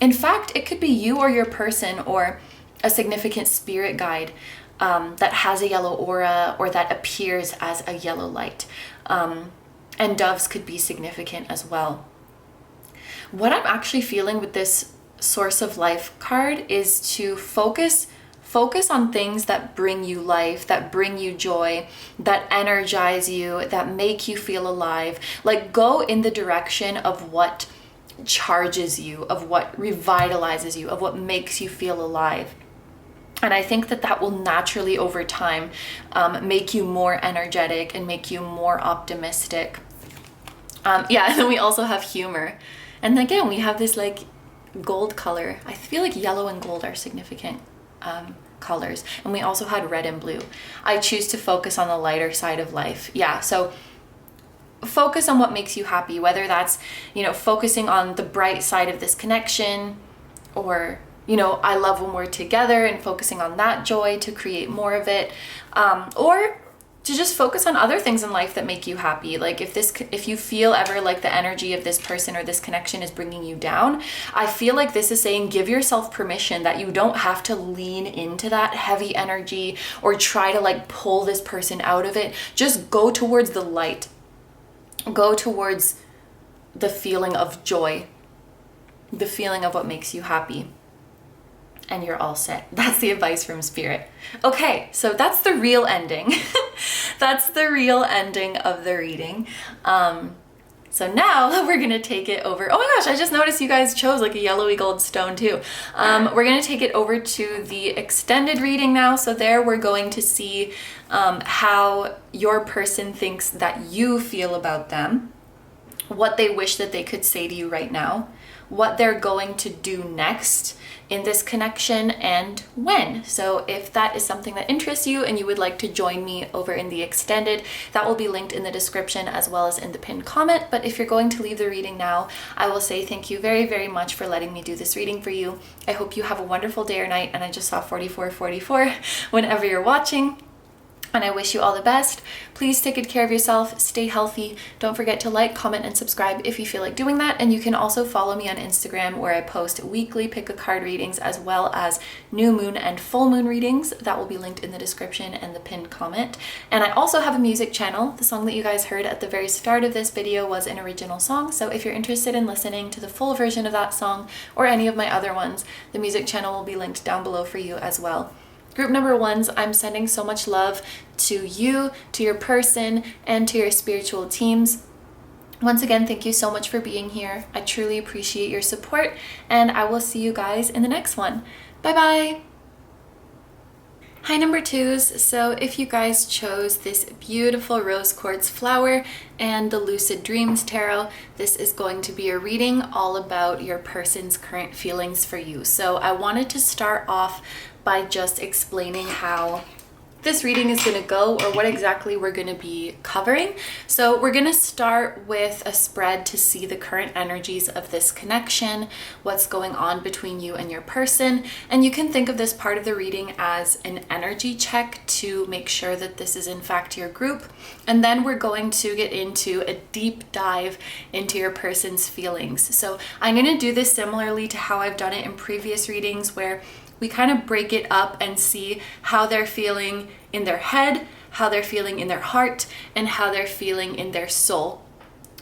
In fact, it could be you or your person, or a significant spirit guide that has a yellow aura, or that appears as a yellow light. And doves could be significant as well. What I'm actually feeling with this Source of Life card is to focus on things that bring you life, that bring you joy, that energize you, that make you feel alive. Like, go in the direction of what charges you, of what revitalizes you, of what makes you feel alive. And I think that will naturally, over time, make you more energetic and make you more optimistic. And then we also have humor. And again, we have this like gold color. I feel like yellow and gold are significant colors. And we also had red and blue. I choose to focus on the lighter side of life. Yeah, so focus on what makes you happy, whether that's, focusing on the bright side of this connection, or, I love when we're together, and focusing on that joy to create more of it, or to just focus on other things in life that make you happy. Like if you feel ever like the energy of this person or this connection is bringing you down, I feel like this is saying give yourself permission that you don't have to lean into that heavy energy or try to like pull this person out of it. Just go towards the light. Go towards the feeling of joy, the feeling of what makes you happy. and you're all set. That's the advice from Spirit. Okay, so that's the real ending. That's the real ending of the reading. So now we're gonna take it over. Oh my gosh, I just noticed you guys chose like a yellowy gold stone too. We're gonna take it over to the extended reading now. So there we're going to see how your person thinks that you feel about them, what they wish that they could say to you right now, what they're going to do next in this connection, and when. So if that is something that interests you and you would like to join me over in the extended, that will be linked in the description as well as in the pinned comment. But if you're going to leave the reading now, I will say thank you very, very much for letting me do this reading for you. I hope you have a wonderful day or night, and I just saw 4444 whenever you're watching. And I wish you all the best. Please take good care of yourself, stay healthy. Don't forget to like, comment, and subscribe if you feel like doing that. And you can also follow me on Instagram, where I post weekly pick a card readings as well as new moon and full moon readings. That will be linked in the description and the pinned comment. And I also have a music channel. The song that you guys heard at the very start of this video was an original song. So if you're interested in listening to the full version of that song or any of my other ones, the music channel will be linked down below for you as well. Group number ones, I'm sending so much love to you, to your person, and to your spiritual teams. Once again, thank you so much for being here. I truly appreciate your support, and I will see you guys in the next one. Bye-bye. Hi, number twos. So if you guys chose this beautiful rose quartz flower and the Lucid Dreams Tarot, this is going to be a reading all about your person's current feelings for you. So I wanted to start off by just explaining how this reading is going to go, or what exactly we're going to be covering. So we're going to start with a spread to see the current energies of this connection, what's going on between you and your person. And you can think of this part of the reading as an energy check to make sure that this is in fact your group. And then we're going to get into a deep dive into your person's feelings. So I'm going to do this similarly to how I've done it in previous readings, where we kind of break it up and see how they're feeling in their head, how they're feeling in their heart, and how they're feeling in their soul.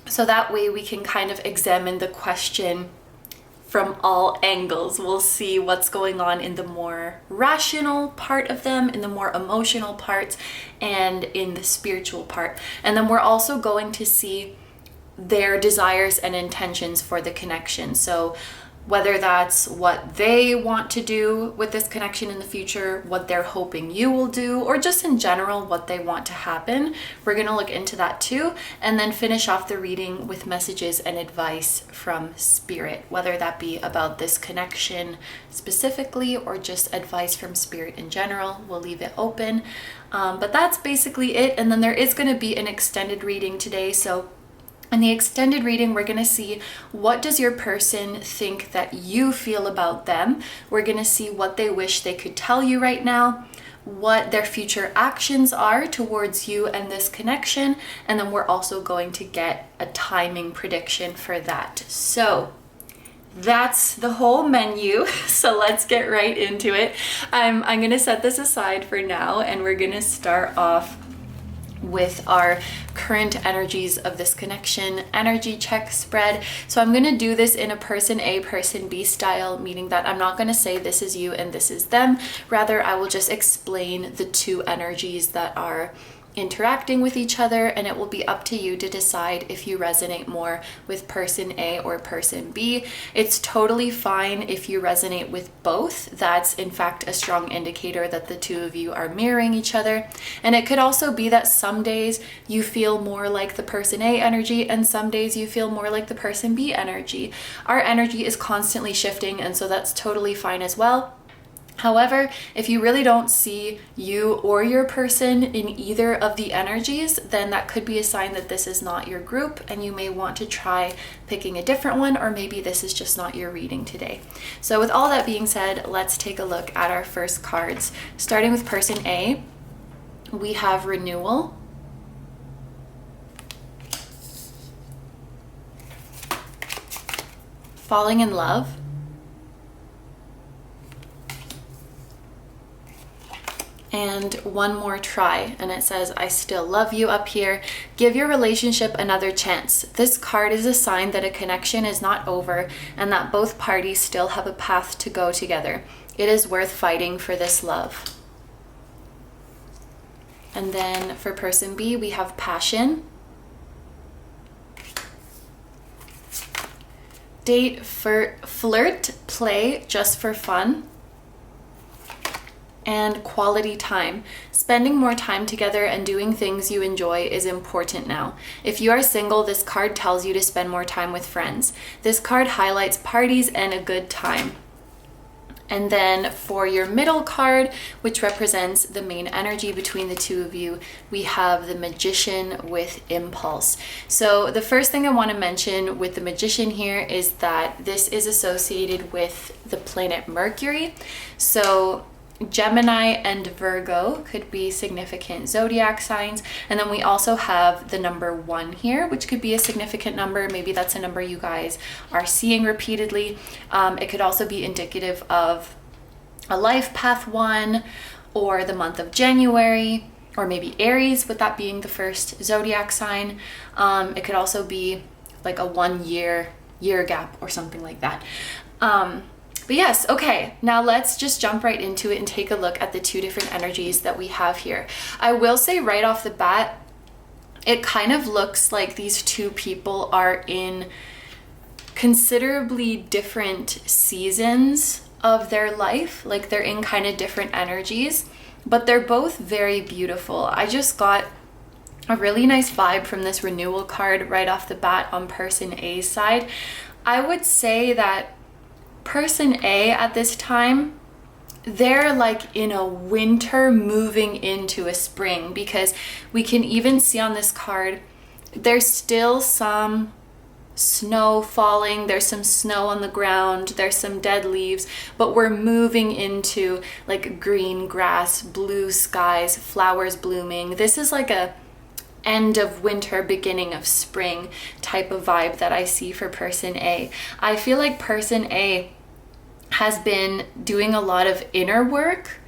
So that way we can kind of examine the question from all angles. We'll see what's going on in the more rational part of them, in the more emotional part, and in the spiritual part. And then we're also going to see their desires and intentions for the connection. So whether that's what they want to do with this connection in the future, what they're hoping you will do, or just in general what they want to happen. We're going to look into that too, and then finish off the reading with messages and advice from Spirit, whether that be about this connection specifically or just advice from Spirit in general. We'll leave it open, but that's basically it. And then there is going to be an extended reading today. So in the extended reading, we're going to see what does your person think that you feel about them. We're going to see what they wish they could tell you right now, what their future actions are towards you and this connection, and then we're also going to get a timing prediction for that. So that's the whole menu. So let's get right into it. I'm going to set this aside for now, and we're going to start off with our current energies of this connection energy check spread. So I'm going to do this in a person A, person B style, meaning that I'm not going to say this is you and this is them. Rather, I will just explain the two energies that are interacting with each other, and it will be up to you to decide if you resonate more with person A or person B. It's totally fine if you resonate with both. That's in fact a strong indicator that the two of you are mirroring each other. And it could also be that some days you feel more like the person A energy and some days you feel more like the person B energy. Our energy is constantly shifting, and so that's totally fine as well. However, if you really don't see you or your person in either of the energies, then that could be a sign that this is not your group, and you may want to try picking a different one, or maybe this is just not your reading today. So with all that being said, let's take a look at our first cards. Starting with person A, we have renewal, falling in love, And one more try, and it says, I still love you up here. Give your relationship another chance. This card is a sign that a connection is not over and that both parties still have a path to go together. It is worth fighting for this love. And then for person B, we have passion. Date, flirt, play just for fun. And quality time. Spending more time together and doing things you enjoy is important now. If you are single, this card tells you to spend more time with friends. This card highlights parties and a good time. And then for your middle card, which represents the main energy between the two of you, we have the Magician with Impulse. So the first thing I want to mention with the Magician here is that this is associated with the planet Mercury. So Gemini and Virgo could be significant zodiac signs. And then we also have the number 1 here, which could be a significant number. Maybe that's a number you guys are seeing repeatedly. It could also be indicative of a life path 1 or the month of January, or maybe Aries, with that being the first zodiac sign. It could also be like a 1 year gap or something like that. But yes, okay, now let's just jump right into it and take a look at the 2 different energies that we have here. I will say right off the bat, it kind of looks like these 2 people are in considerably different seasons of their life. Like they're in kind of different energies, but they're both very beautiful. I just got a really nice vibe from this renewal card right off the bat on person A's side. I would say that person A at this time, they're like in a winter moving into a spring, because we can even see on this card there's still some snow falling, there's some snow on the ground, there's some dead leaves, but we're moving into like green grass, blue skies, flowers blooming. This is like a end of winter, beginning of spring type of vibe that I see for person A. I feel like person A has been doing a lot of inner work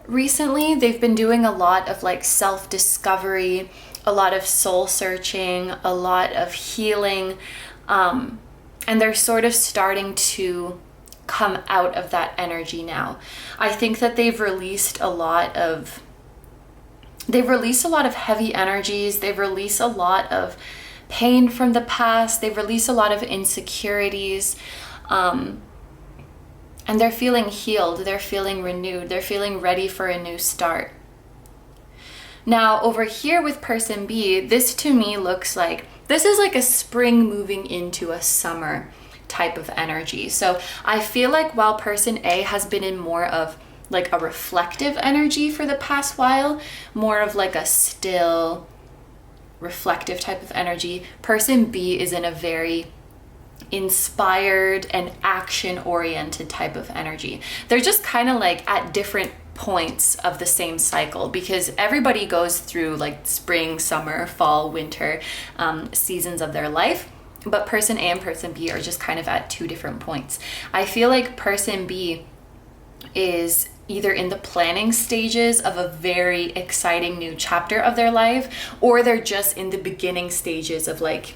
recently. They've been doing a lot of like self-discovery, a lot of soul searching, a lot of healing, and they're sort of starting to come out of that energy now. I think that they've released a lot of heavy energies. They've released a lot of pain from the past. They've released a lot of insecurities. And they're feeling healed. They're feeling renewed. They're feeling ready for a new start. Now, over here with person B, this to me looks like, this is like a spring moving into a summer type of energy. So I feel like while person A has been in more of like a reflective energy for the past while, more of like a still reflective type of energy, person B is in a very inspired and action oriented type of energy. They're just kind of like at different points of the same cycle, because everybody goes through like spring, summer, fall, winter seasons of their life, but person A and person B are just kind of at 2 different points. I feel like person B is either in the planning stages of a very exciting new chapter of their life, or they're just in the beginning stages of like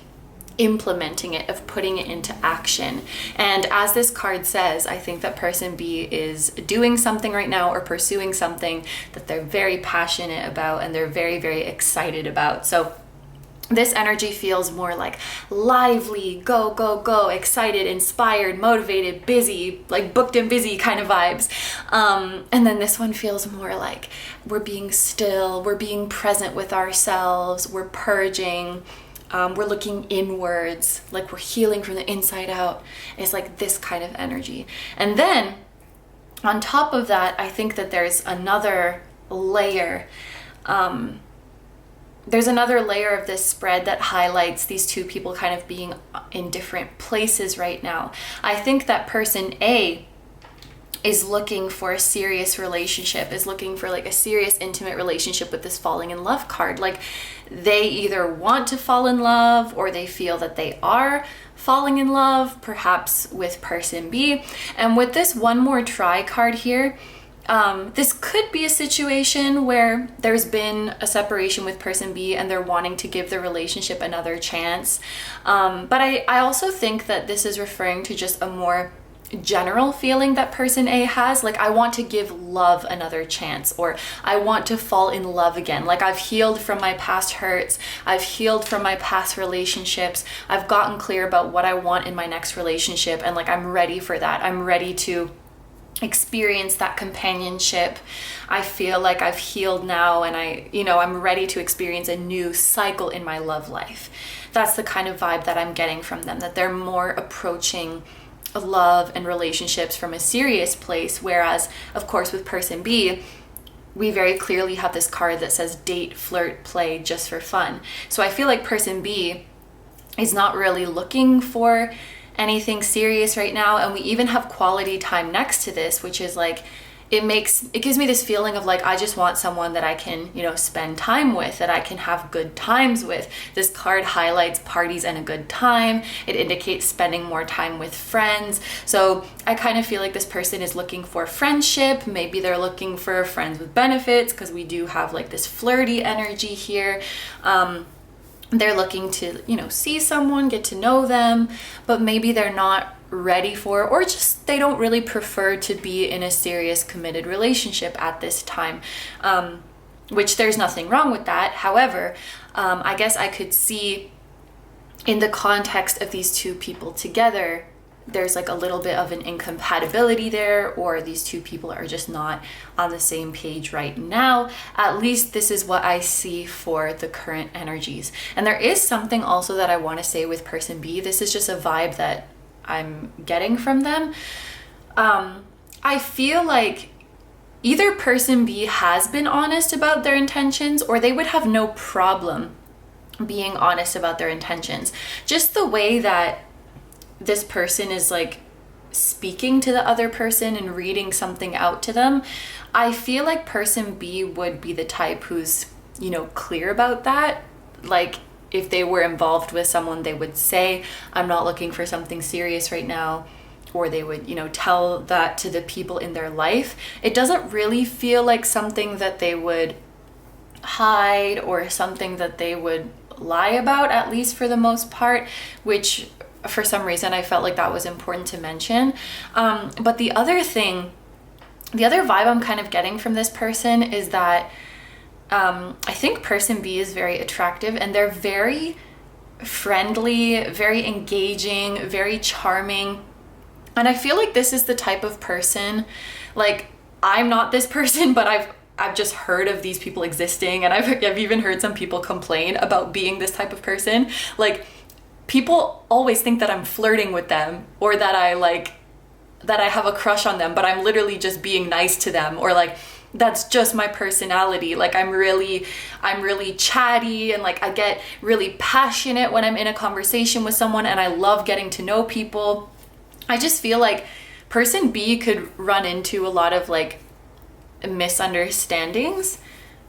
implementing it, of putting it into action. And as this card says, I think that person B is doing something right now or pursuing something that they're very passionate about and they're very, very excited about. So this energy feels more like lively, go, go, go, excited, inspired, motivated, busy, like booked and busy kind of vibes. And then this one feels more like we're being still, we're being present with ourselves, we're purging, we're looking inwards, like we're healing from the inside out. It's like this kind of energy. And then on top of that, I think that there's another layer. There's another layer of this spread that highlights these 2 people kind of being in different places right now. I think that person A is looking for a serious relationship, is looking for like a serious intimate relationship with this falling in love card. Like they either want to fall in love or they feel that they are falling in love, perhaps with person B. And with this one more try card here, This could be a situation where there's been a separation with person B and they're wanting to give the relationship another chance. But I also think that this is referring to just a more general feeling that person A has, like I want to give love another chance, or I want to fall in love again. Like I've healed from my past hurts, I've healed from my past relationships, I've gotten clear about what I want in my next relationship, and like I'm ready for that. I'm ready to experience that companionship. I feel like I've healed now, and I'm ready to experience a new cycle in my love life. That's the kind of vibe that I'm getting from them, that they're more approaching love and relationships from a serious place, whereas of course with person B, we very clearly have this card that says date, flirt, play, just for fun. So I feel like person B is not really looking for anything serious right now, and we even have quality time next to this, which is like it gives me this feeling of like I just want someone that I can, spend time with, that I can have good times with. This card highlights parties and a good time. It indicates spending more time with friends. So I kind of feel like this person is looking for friendship. Maybe they're looking for friends with benefits, because we do have like this flirty energy here. They're looking to, see someone, get to know them, but maybe they're not ready for, or just they don't really prefer to be in a serious committed relationship at this time, which there's nothing wrong with that. However, I guess I could see in the context of these two people together, there's like a little bit of an incompatibility there, or these two people are just not on the same page right now. At least this is what I see for the current energies. And there is something also that I want to say with person B. This is just a vibe that I'm getting from them. I feel like either person B has been honest about their intentions, or they would have no problem being honest about their intentions. Just the way that this person is like speaking to the other person and reading something out to them, I feel like person B would be the type who's, clear about that. Like if they were involved with someone, they would say, I'm not looking for something serious right now, or they would, tell that to the people in their life. It doesn't really feel like something that they would hide or something that they would lie about, at least for the most part, which for some reason I felt like that was important to mention. But the other vibe I'm kind of getting from this person is that I think person B is very attractive, and they're very friendly, very engaging, very charming. And I feel like this is the type of person, like I'm not this person, but I've just heard of these people existing, and I've even heard some people complain about being this type of person. Like people always think that I'm flirting with them, or that I have a crush on them, but I'm literally just being nice to them, or like that's just my personality. Like I'm really chatty, and like I get really passionate when I'm in a conversation with someone, and I love getting to know people. I just feel like person B could run into a lot of like misunderstandings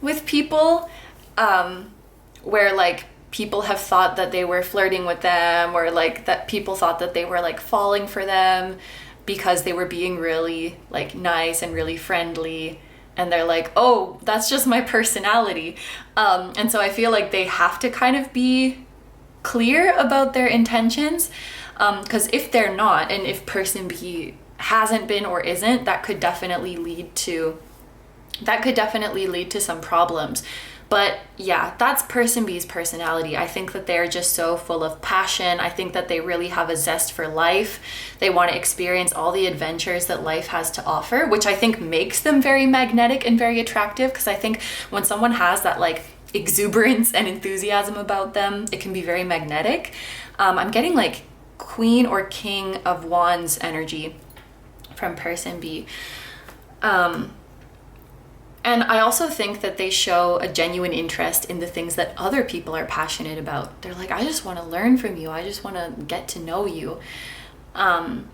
with people, where like people have thought that they were flirting with them, or like that people thought that they were like falling for them because they were being really like nice and really friendly, and they're like, oh, that's just my personality. And so I feel like they have to kind of be clear about their intentions, because if they're not, and if person B hasn't been or isn't, that could definitely lead to some problems. But yeah, that's person B's personality. I think that they're just so full of passion. I think that they really have a zest for life. They want to experience all the adventures that life has to offer, which I think makes them very magnetic and very attractive, because I think when someone has that like exuberance and enthusiasm about them, it can be very magnetic. I'm getting like Queen or King of Wands energy from person B. And I also think that they show a genuine interest in the things that other people are passionate about. They're like, I just want to learn from you. I just want to get to know you. And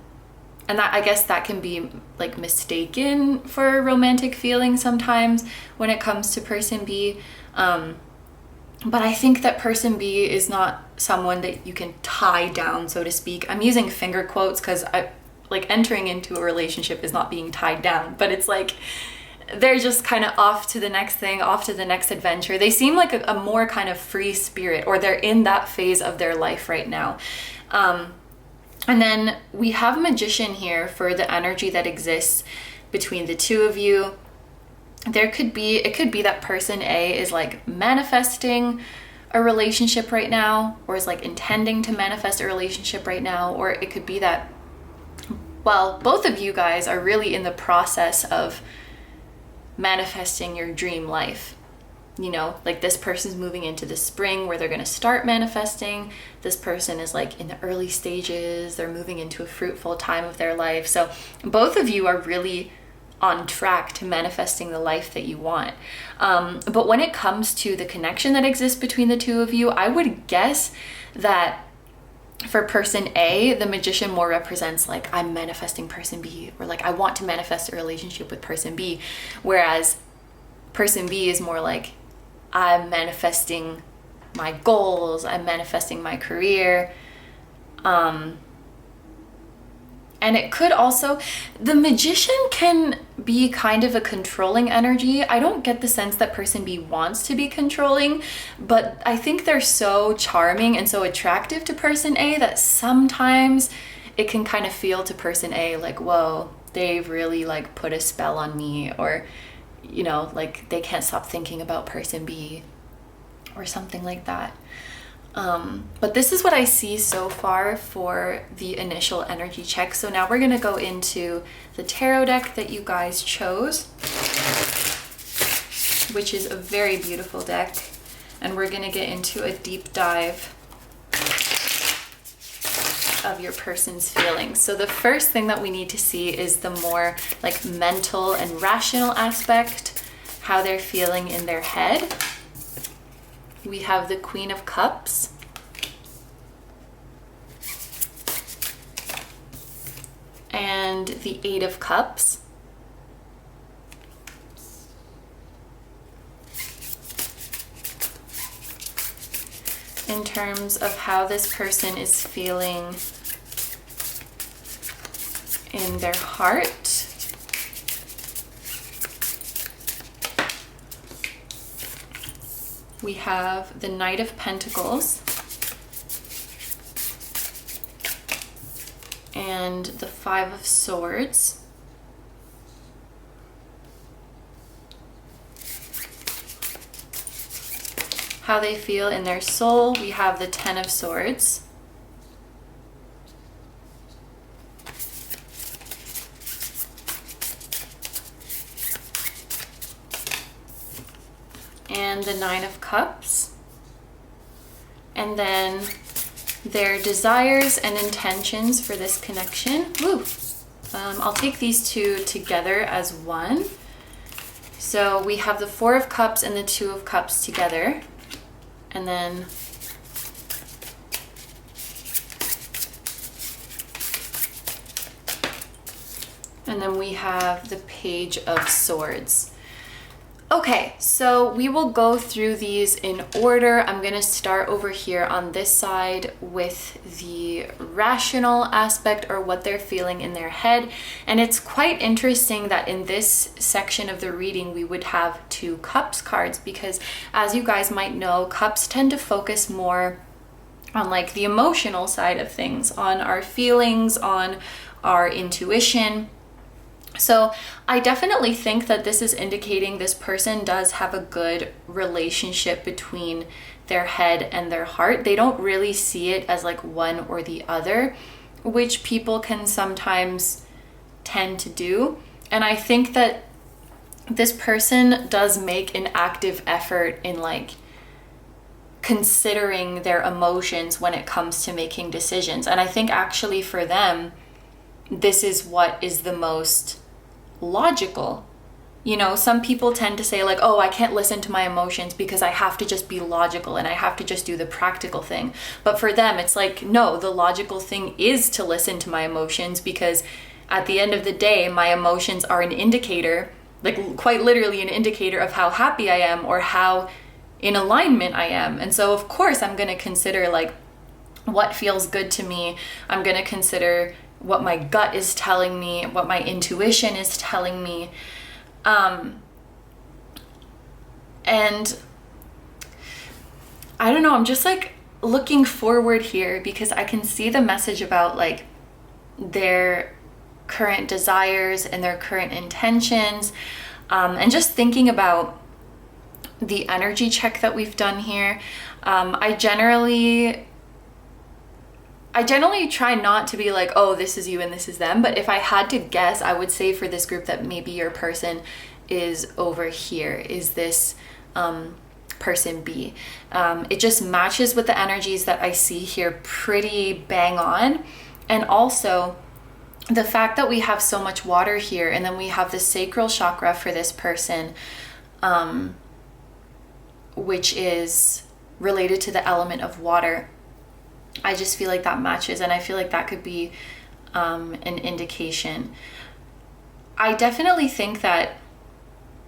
that, I guess that can be like mistaken for romantic feelings sometimes when it comes to person B. But I think that person B is not someone that you can tie down, so to speak. I'm using finger quotes because like entering into a relationship is not being tied down, but it's like they're just kind of off to the next thing, off to the next adventure. They seem like a more kind of free spirit, or they're in that phase of their life right now. And then we have Magician here for the energy that exists between the two of you. It could be that person A is like manifesting a relationship right now, or is like intending to manifest a relationship right now, or it could be that, well, both of you guys are really in the process of manifesting your dream life. You know, like this person's moving into the spring where they're going to start manifesting. This person is like in the early stages. They're moving into a fruitful time of their life. So both of you are really on track to manifesting the life that you want. But when it comes to the connection that exists between the two of you, I would guess that for person A, the Magician more represents like, I'm manifesting person B, or like I want to manifest a relationship with person B, whereas person B is more like, I'm manifesting my goals, I'm manifesting my career. And it could also, the Magician can be kind of a controlling energy. I don't get the sense that person B wants to be controlling, but I think they're so charming and so attractive to person A that sometimes it can kind of feel to person A like, whoa, they've really like put a spell on me, or, you know, like they can't stop thinking about person B or something like that. But this is what I see so far for the initial energy check. So now we're going to go into the tarot deck that you guys chose, which is a very beautiful deck. And we're going to get into a deep dive of your person's feelings. So the first thing that we need to see is the more like mental and rational aspect, how they're feeling in their head. We have the Queen of Cups. And the Eight of Cups. In terms of how this person is feeling in their heart. We have the Knight of Pentacles and the Five of Swords. How they feel in their soul, we have the Ten of Swords. And the Nine of Cups. And then their desires and intentions for this connection. Woo! I'll take these two together as one. So we have the Four of Cups and the Two of Cups together. And then we have the Page of Swords. Okay, so we will go through these in order. I'm going to start over here on this side with the rational aspect, or what they're feeling in their head. And it's quite interesting that in this section of the reading we would have two Cups cards, because as you guys might know, Cups tend to focus more on like the emotional side of things, on our feelings, on our intuition. So I definitely think that this is indicating this person does have a good relationship between their head and their heart. They don't really see it as like one or the other, which people can sometimes tend to do. And I think that this person does make an active effort in like considering their emotions when it comes to making decisions. And I think actually for them, this is what is the most logical. You know, some people tend to say like, oh, I can't listen to my emotions because I have to just be logical and I have to just do the practical thing. But for them, it's like, no, the logical thing is to listen to my emotions, because at the end of the day, my emotions are an indicator, like quite literally an indicator of how happy I am or how in alignment I am. And so of course I'm going to consider like what feels good to me. I'm going to consider, what my gut is telling me, what my intuition is telling me. And I don't know, I'm just like looking forward here because I can see the message about like their current desires and their current intentions, and just thinking about the energy check that we've done here. I generally try not to be like, oh, this is you and this is them, but if I had to guess, I would say for this group that maybe your person is over here, is this person B. It just matches with the energies that I see here pretty bang on. And also the fact that we have so much water here, and then we have the sacral chakra for this person, which is related to the element of water. I just feel like that matches, and I feel like that could be an indication. I definitely think that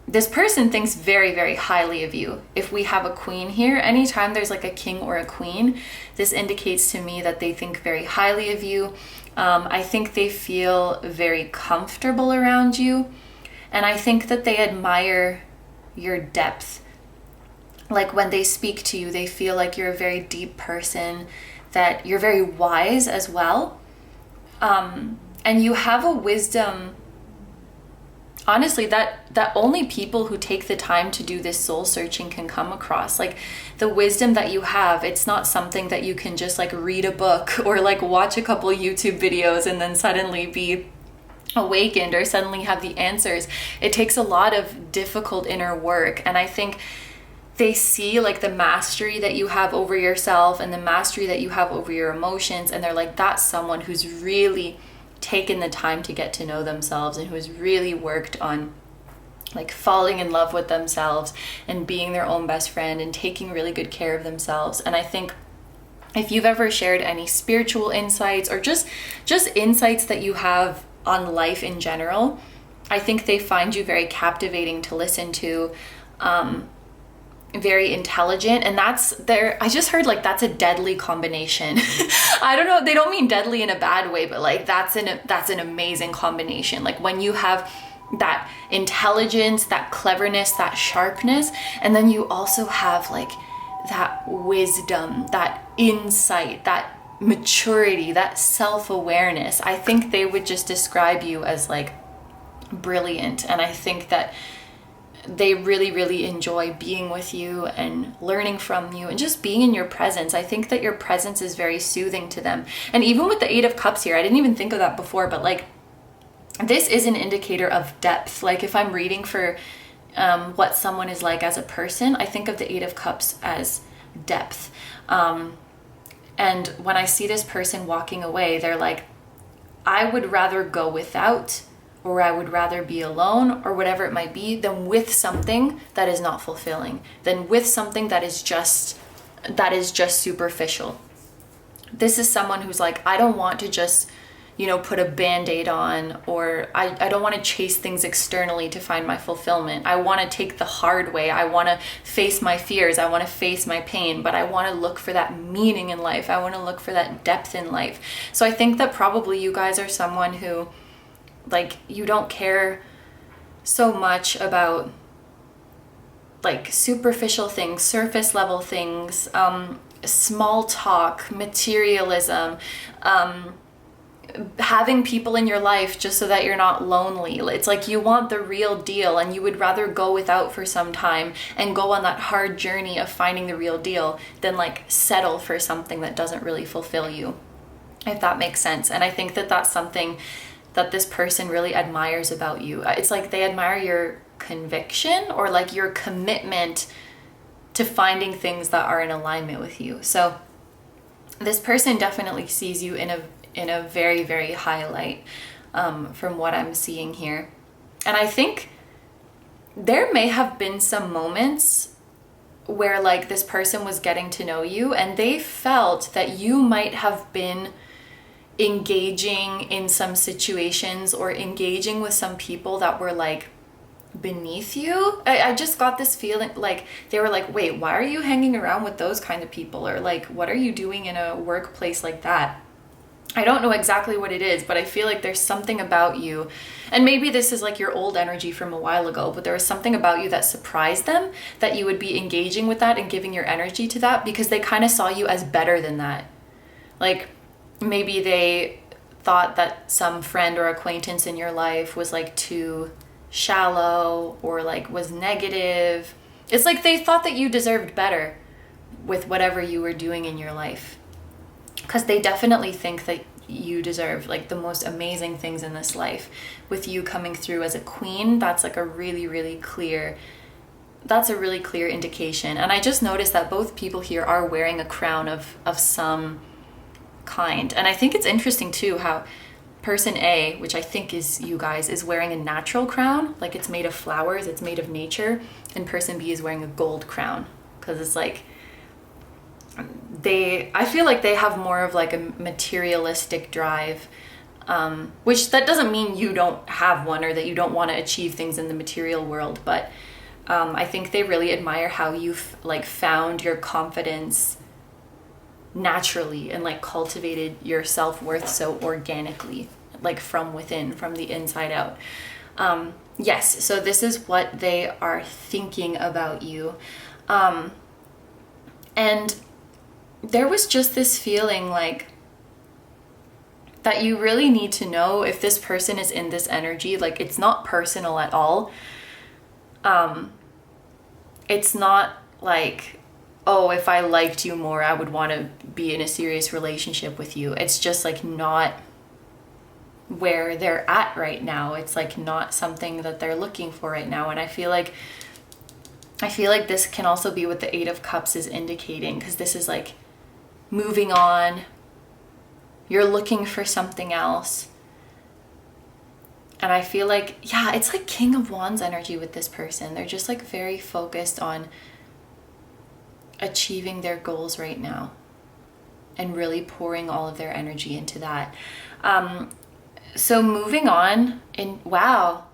this person thinks very, very highly of you. If we have a queen here, anytime there's like a king or a queen, this indicates to me that they think very highly of you. I think they feel very comfortable around you, and I think that they admire your depth. Like when they speak to you, they feel like you're a very deep person, that you're very wise as well. And you have a wisdom, honestly, that only people who take the time to do this soul searching can come across. Like the wisdom that you have, it's not something that you can just like read a book or like watch a couple YouTube videos and then suddenly be awakened or suddenly have the answers. It takes a lot of difficult inner work, and I think they see like the mastery that you have over yourself and the mastery that you have over your emotions, and they're like, that's someone who's really taken the time to get to know themselves and who's really worked on like falling in love with themselves and being their own best friend and taking really good care of themselves. And I think if you've ever shared any spiritual insights or just insights that you have on life in general, I think they find you very captivating to listen to, very intelligent, and I just heard like that's a deadly combination. I don't know, they don't mean deadly in a bad way, but like that's an amazing combination. Like when you have that intelligence, that cleverness, that sharpness, and then you also have like that wisdom, that insight, that maturity, that self-awareness. I think they would just describe you as like brilliant, and I think that they really, really enjoy being with you and learning from you and just being in your presence. I think that your presence is very soothing to them. And even with the 8 of Cups here, I didn't even think of that before, but like this is an indicator of depth. Like if I'm reading for what someone is like as a person, I think of the 8 of Cups as depth. And when I see this person walking away, they're like, I would rather go without, or I would rather be alone, or whatever it might be, than with something that is not fulfilling, than with something that is just superficial. This is someone who's like, I don't want to just, put a band-aid on, or I don't want to chase things externally to find my fulfillment. I want to take the hard way. I want to face my fears. I want to face my pain, but I want to look for that meaning in life. I want to look for that depth in life. So I think that probably you guys are someone who, like, you don't care so much about like superficial things, surface level things, small talk, materialism, having people in your life just so that you're not lonely. It's like you want the real deal, and you would rather go without for some time and go on that hard journey of finding the real deal than like settle for something that doesn't really fulfill you, if that makes sense. And I think that that's something that this person really admires about you. It's like they admire your conviction, or like your commitment to finding things that are in alignment with you. So this person definitely sees you in a very, very high light, from what I'm seeing here. And I think there may have been some moments where like this person was getting to know you and they felt that you might have been engaging in some situations or engaging with some people that were like beneath you. I just got this feeling like they were like, wait, why are you hanging around with those kind of people? Or like, what are you doing in a workplace like that? I don't know exactly what it is, but I feel like there's something about you, and maybe this is like your old energy from a while ago, but there was something about you that surprised them, that you would be engaging with that and giving your energy to that, because they kind of saw you as better than that. Like maybe they thought that some friend or acquaintance in your life was like too shallow or like was negative. It's like they thought that you deserved better with whatever you were doing in your life. Because they definitely think that you deserve like the most amazing things in this life. With you coming through as a queen, that's like a really clear indication. And I just noticed that both people here are wearing a crown of some kind. And I think it's interesting too how person A, which I think is you guys, is wearing a natural crown, like it's made of flowers, it's made of nature, and person B is wearing a gold crown, because it's like I feel like they have more of like a materialistic drive, which that doesn't mean you don't have one or that you don't want to achieve things in the material world, but I think they really admire how you've like found your confidence naturally and like cultivated your self-worth so organically, like from within, from the inside out. Yes, so this is what they are thinking about you. And there was just this feeling like that you really need to know if this person is in this energy. Like it's not personal at all. It's not like, oh, if I liked you more, I would want to be in a serious relationship with you. It's just like not where they're at right now. It's like not something that they're looking for right now. And I feel like this can also be what the Eight of Cups is indicating, because this is like moving on. You're looking for something else. And I feel like, yeah, it's like King of Wands energy with this person. They're just like very focused on achieving their goals right now and really pouring all of their energy into that. So moving on in, wow.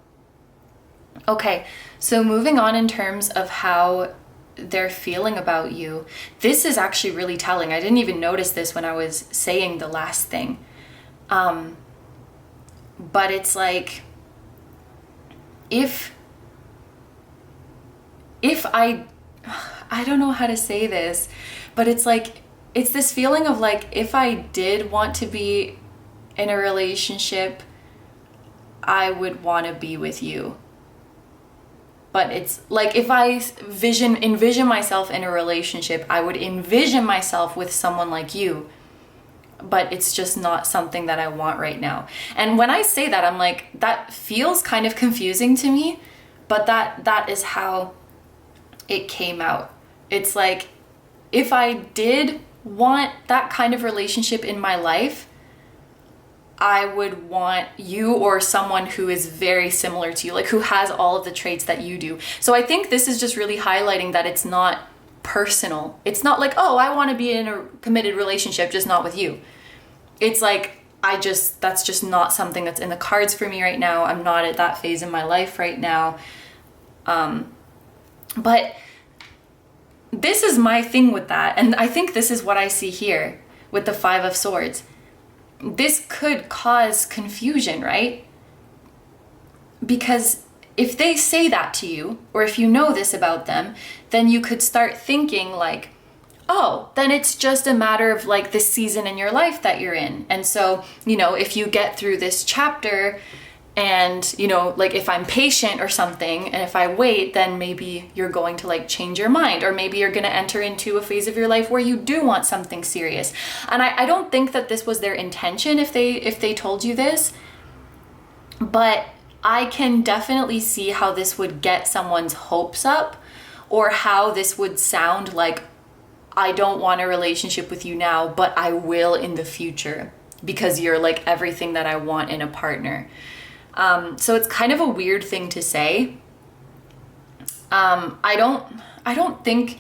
Okay, so moving on in terms of how they're feeling about you, this is actually really telling. I didn't even notice this when I was saying the last thing. But it's like, if I don't know how to say this, but it's like, it's this feeling of like, if I did want to be in a relationship, I would want to be with you. But it's like, if I envision myself in a relationship, I would envision myself with someone like you. But it's just not something that I want right now. And when I say that, I'm like, that feels kind of confusing to me, but that is how it came out. It's like, if I did want that kind of relationship in my life, I would want you or someone who is very similar to you, like who has all of the traits that you do. So I think this is just really highlighting that it's not personal. It's not like, oh, I want to be in a committed relationship, just not with you. It's like, that's just not something that's in the cards for me right now. I'm not at that phase in my life right now. But this is my thing with that. And I think this is what I see here with the Five of Swords. This could cause confusion, right? Because if they say that to you, or if you know this about them, then you could start thinking like, oh, then it's just a matter of like this season in your life that you're in. And so, you know, if you get through this chapter and, you know, like if I'm patient or something, and if I wait, then maybe you're going to like change your mind, or maybe you're going to enter into a phase of your life where you do want something serious. And I don't think that this was their intention if they told you this, but I can definitely see how this would get someone's hopes up, or how this would sound like, I don't want a relationship with you now, but I will in the future, because you're like everything that I want in a partner. So it's kind of a weird thing to say. I don't think,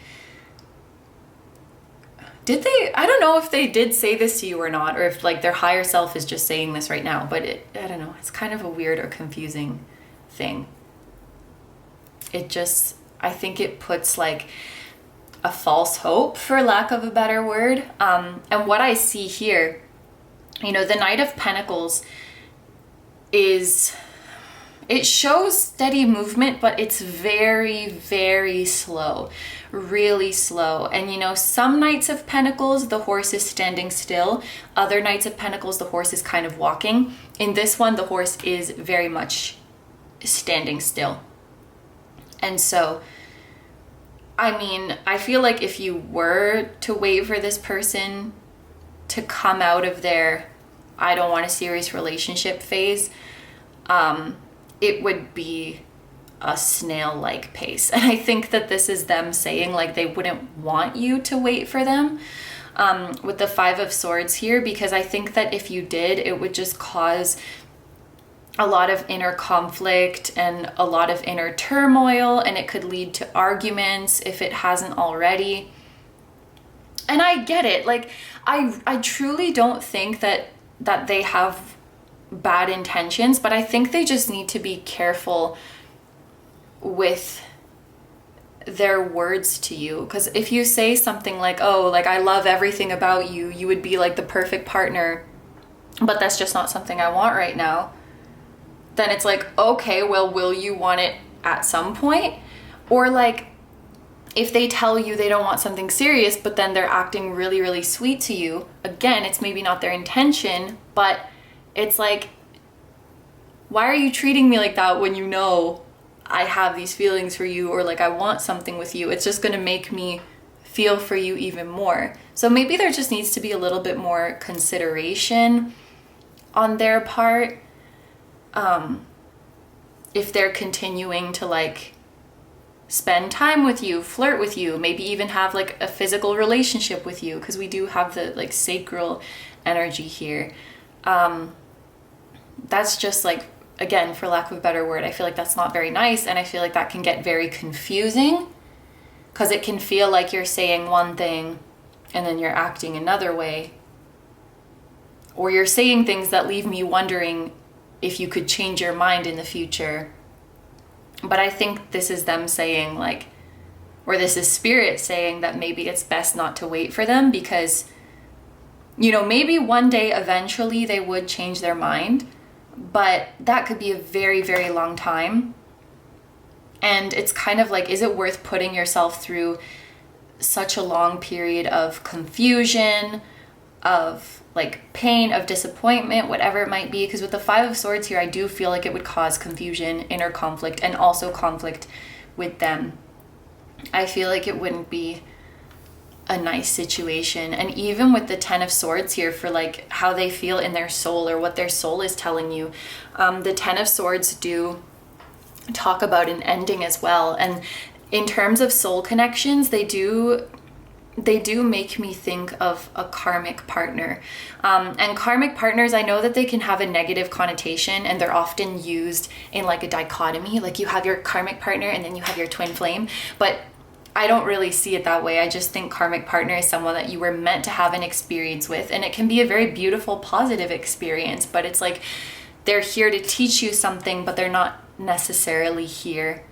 did they? I don't know if they did say this to you or not, or if like their higher self is just saying this right now, but I don't know. It's kind of a weird or confusing thing. I think it puts like a false hope, for lack of a better word. And what I see here You know, the Knight of Pentacles it shows steady movement, but it's very, very slow, really slow. And you know, some Knights of Pentacles, the horse is standing still. Other Knights of Pentacles, the horse is kind of walking. In this one, the horse is very much standing still. And so, I mean, I feel like if you were to wait for this person to come out of their I don't want a serious relationship phase, it would be a snail-like pace. And I think that this is them saying like they wouldn't want you to wait for them with the Five of Swords here, because I think that if you did, it would just cause a lot of inner conflict and a lot of inner turmoil, and it could lead to arguments if it hasn't already. And I get it. Like, I truly don't think that they have bad intentions, but I think they just need to be careful with their words to you. Because if you say something like, oh, like, I love everything about you, you would be like the perfect partner, but that's just not something I want right now, then it's like, okay, well, will you want it at some point? Or like, if they tell you they don't want something serious, but then they're acting really, really sweet to you, again, it's maybe not their intention, but it's like, why are you treating me like that when you know I have these feelings for you, or like I want something with you? It's just going to make me feel for you even more. So maybe there just needs to be a little bit more consideration on their part. If they're continuing to like spend time with you, flirt with you, maybe even have like a physical relationship with you, because we do have the like sacral energy here. That's just like, again, for lack of a better word, I feel like that's not very nice, and I feel like that can get very confusing, because it can feel like you're saying one thing and then you're acting another way, or you're saying things that leave me wondering if you could change your mind in the future. But I think this is them saying like, or this is spirit saying that maybe it's best not to wait for them, because, you know, maybe one day eventually they would change their mind, but that could be a very, very long time. And it's kind of like, is it worth putting yourself through such a long period of confusion, of like pain, of disappointment, whatever it might be? Because with the Five of Swords here, I do feel like it would cause confusion, inner conflict, and also conflict with them. I feel like it wouldn't be a nice situation. And even with the Ten of Swords here, for like how they feel in their soul, or what their soul is telling you, the Ten of Swords do talk about an ending as well. And in terms of soul connections, they do make me think of a karmic partner. And karmic partners, I know that they can have a negative connotation, and they're often used in like a dichotomy, like you have your karmic partner and then you have your twin flame. But I don't really see it that way. I just think karmic partner is someone that you were meant to have an experience with, and it can be a very beautiful, positive experience, but it's like they're here to teach you something, but they're not necessarily here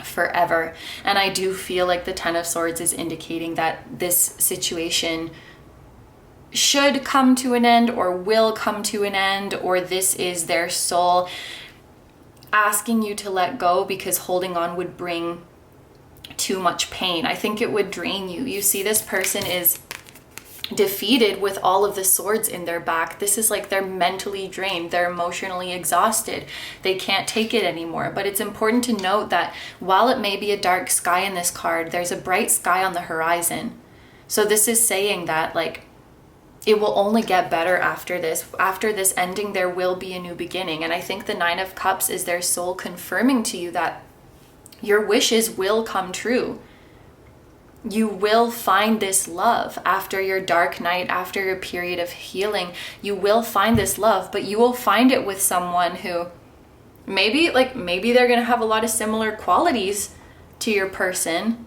forever. And I do feel like the Ten of Swords is indicating that this situation should come to an end, or will come to an end, or this is their soul asking you to let go, because holding on would bring too much pain. I think it would drain you. You see, this person is defeated with all of the swords in their back. This is like they're mentally drained, they're emotionally exhausted, they can't take it anymore. But it's important to note that while it may be a dark sky in this card, there's a bright sky on the horizon. So this is saying that like it will only get better after this. After this ending, there will be a new beginning. And I think the Nine of Cups is their soul confirming to you that your wishes will come true. You will find this love after your dark night, after your period of healing. You will find this love, but you will find it with someone who maybe they're going to have a lot of similar qualities to your person,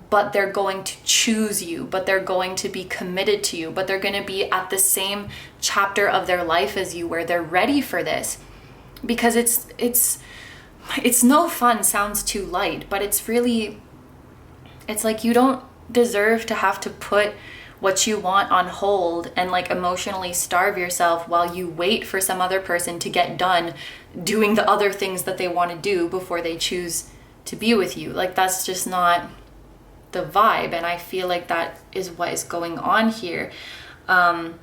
but they're going to choose you, but they're going to be committed to you, but they're going to be at the same chapter of their life as you, where they're ready for this. Because it's no fun, sounds too light, but it's like you don't deserve to have to put what you want on hold and like emotionally starve yourself while you wait for some other person to get done doing the other things that they want to do before they choose to be with you. Like, that's just not the vibe. And I feel like that is what is going on here. And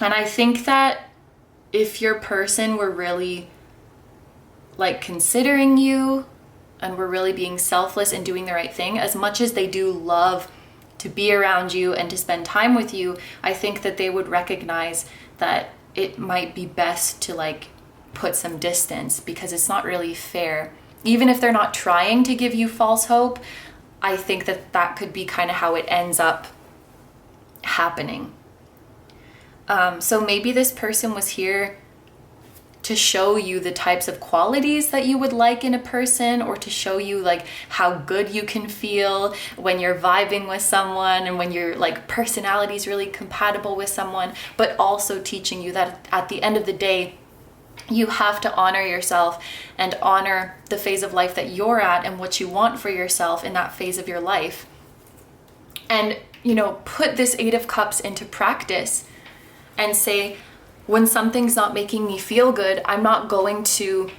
I think that if your person were really like considering you and were really being selfless and doing the right thing, as much as they do love to be around you and to spend time with you, I think that they would recognize that it might be best to like put some distance, because it's not really fair. Even if they're not trying to give you false hope, I think that that could be kind of how it ends up happening. So maybe this person was here to show you the types of qualities that you would like in a person, or to show you like how good you can feel when you're vibing with someone and when your like personality is really compatible with someone, but also teaching you that at the end of the day, you have to honor yourself and honor the phase of life that you're at and what you want for yourself in that phase of your life. And, you know, put this 8 of Cups into practice and say, when something's not making me feel good, I'm not going to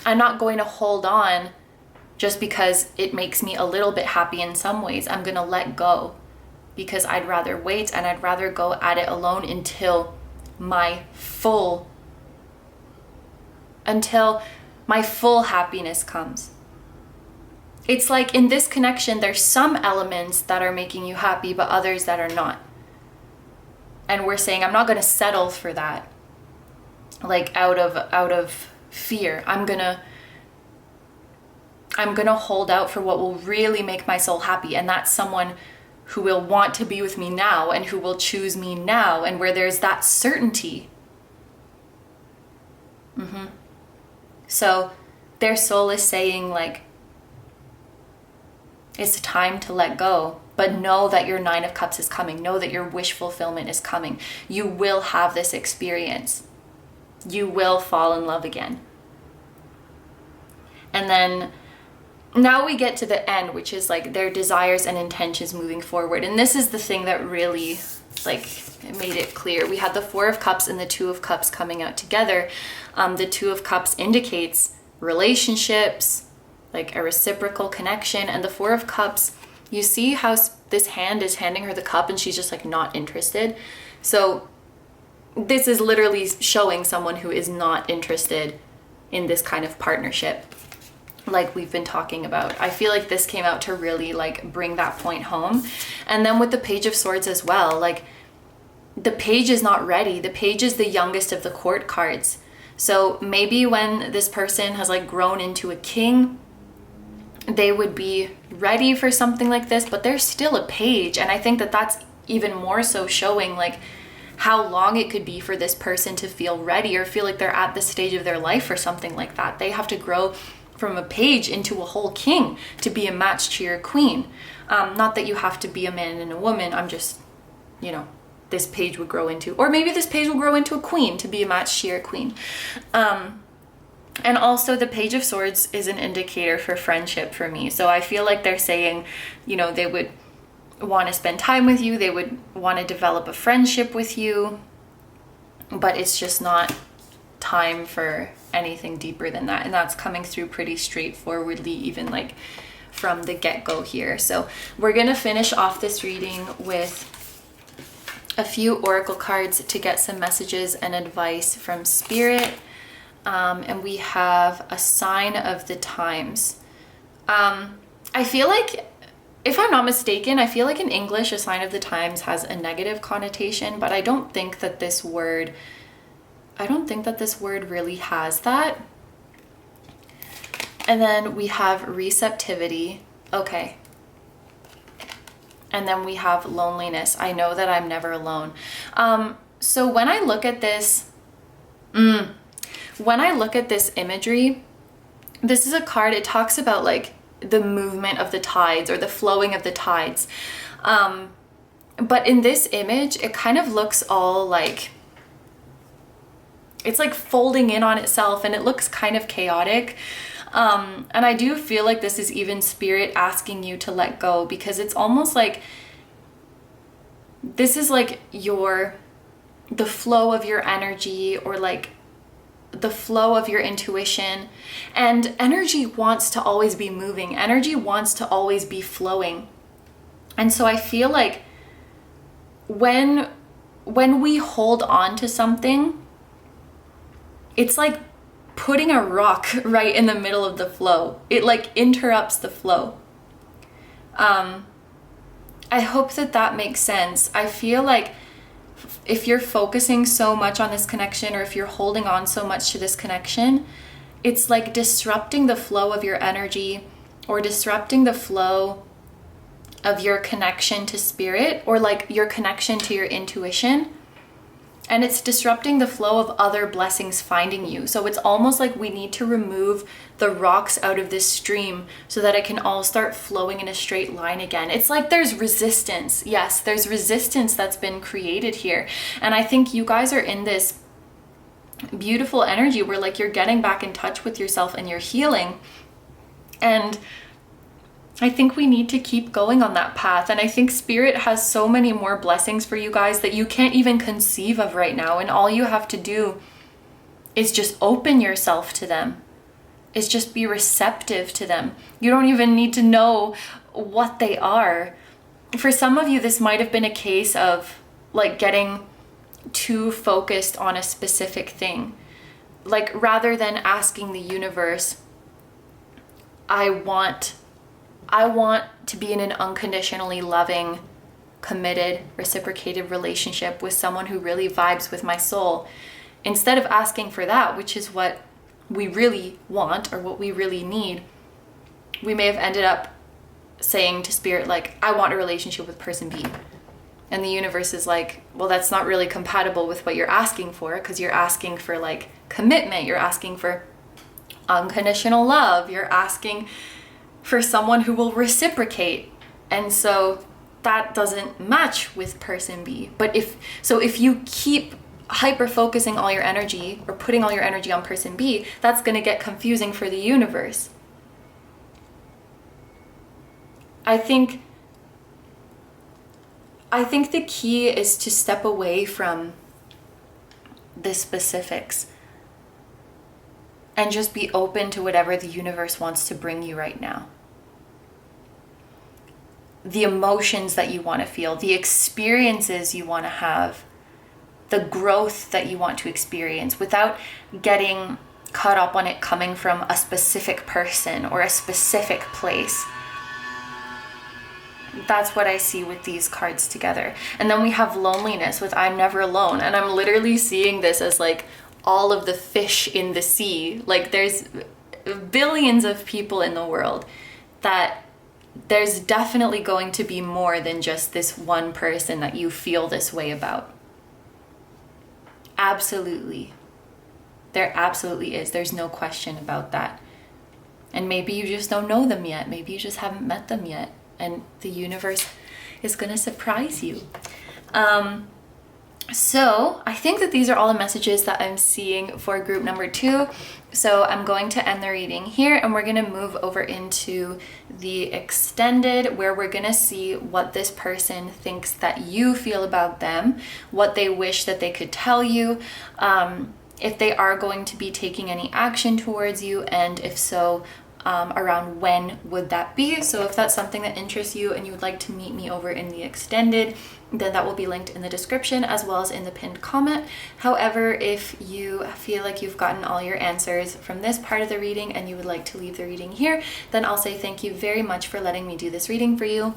hold on just because it makes me a little bit happy in some ways. I'm going to let go, because I'd rather wait and I'd rather go at it alone until my full happiness comes. It's like in this connection, there's some elements that are making you happy, but others that are not. And we're saying, I'm not going to settle for that. Like out of fear. I'm going to hold out for what will really make my soul happy. And that's someone who will want to be with me now and who will choose me now, and where there's that certainty. So their soul is saying like, it's time to let go, but know that your 9 of Cups is coming. Know that your wish fulfillment is coming. You will have this experience. You will fall in love again. And then now we get to the end, which is like their desires and intentions moving forward. And this is the thing that really like made it clear. We had the 4 of Cups and the 2 of Cups coming out together. The 2 of Cups indicates relationships, like a reciprocal connection. And the 4 of Cups, you see how this hand is handing her the cup and she's just like not interested. So this is literally showing someone who is not interested in this kind of partnership like we've been talking about. I feel like this came out to really like bring that point home. And then with the Page of Swords as well, like the page is not ready. The page is the youngest of the court cards. So maybe when this person has like grown into a king, they would be ready for something like this, but they're still a page. And I think that that's even more so showing like how long it could be for this person to feel ready or feel like they're at this stage of their life for something like that. They have to grow from a page into a whole king to be a match to your queen. Not that you have to be a man and a woman. I'm just, you know, this page would grow into, or maybe this page will grow into a queen to be a match to your queen. And also the Page of Swords is an indicator for friendship for me. So I feel like they're saying, you know, they would want to spend time with you. They would want to develop a friendship with you, but it's just not time for anything deeper than that. And that's coming through pretty straightforwardly, even like from the get-go here. So we're going to finish off this reading with a few oracle cards to get some messages and advice from Spirit. And we have a sign of the times. I feel like, if I'm not mistaken, I feel like in English, a sign of the times has a negative connotation, but I don't think that this word really has that. And then we have receptivity. Okay. And then we have loneliness. I know that I'm never alone. So when I look at this, imagery, this is a card, it talks about like the movement of the tides or the flowing of the tides. But in this image, it kind of looks all like, it's like folding in on itself and it looks kind of chaotic. And I do feel like this is even Spirit asking you to let go, because it's almost like this is like the flow of your energy, or like the flow of your intuition. And energy wants to always be moving. Energy wants to always be flowing. And so I feel like when we hold on to something, it's like putting a rock right in the middle of the flow. It like interrupts the flow. I hope that makes sense. I feel like if you're focusing so much on this connection, or if you're holding on so much to this connection, it's like disrupting the flow of your energy, or disrupting the flow of your connection to spirit, or like your connection to your intuition. And it's disrupting the flow of other blessings finding you. So it's almost like we need to remove the rocks out of this stream so that it can all start flowing in a straight line again. It's like there's resistance. Yes, there's resistance that's been created here. And I think you guys are in this beautiful energy where like you're getting back in touch with yourself and you're healing. And I think we need to keep going on that path. And I think spirit has so many more blessings for you guys that you can't even conceive of right now. And all you have to do is just open yourself to them. Is just be receptive to them. You don't even need to know what they are. For some of you, this might have been a case of like getting too focused on a specific thing. Like rather than asking the universe, I want to be in an unconditionally loving, committed, reciprocated relationship with someone who really vibes with my soul. Instead of asking for that, which is what we really want or what we really need, we may have ended up saying to spirit, like, I want a relationship with person B. And the universe is like, well, that's not really compatible with what you're asking for, because you're asking for like commitment, you're asking for unconditional love, you're asking for someone who will reciprocate. And so that doesn't match with person B. But if you keep hyper focusing all your energy or putting all your energy on person B, that's going to get confusing for the universe. I think the key is to step away from the specifics and just be open to whatever the universe wants to bring you right now. The emotions that you want to feel, the experiences you want to have, the growth that you want to experience, without getting caught up on it coming from a specific person or a specific place. That's what I see with these cards together. And then we have loneliness with I'm never alone. And I'm literally seeing this as like all of the fish in the sea. Like there's billions of people in the world, that there's definitely going to be more than just this one person that you feel this way about. Absolutely. There absolutely is. There's no question about that. And maybe you just don't know them yet. Maybe you just haven't met them yet. And the universe is going to surprise you. So I think that these are all the messages that I'm seeing for group number 2. So I'm going to end the reading here, and we're going to move over into the extended, where we're going to see what this person thinks that you feel about them, what they wish that they could tell you, if they are going to be taking any action towards you, and if so, around when would that be. So if that's something that interests you and you would like to meet me over in the extended, then that will be linked in the description as well as in the pinned comment. However, if you feel like you've gotten all your answers from this part of the reading and you would like to leave the reading here, then I'll say thank you very much for letting me do this reading for you.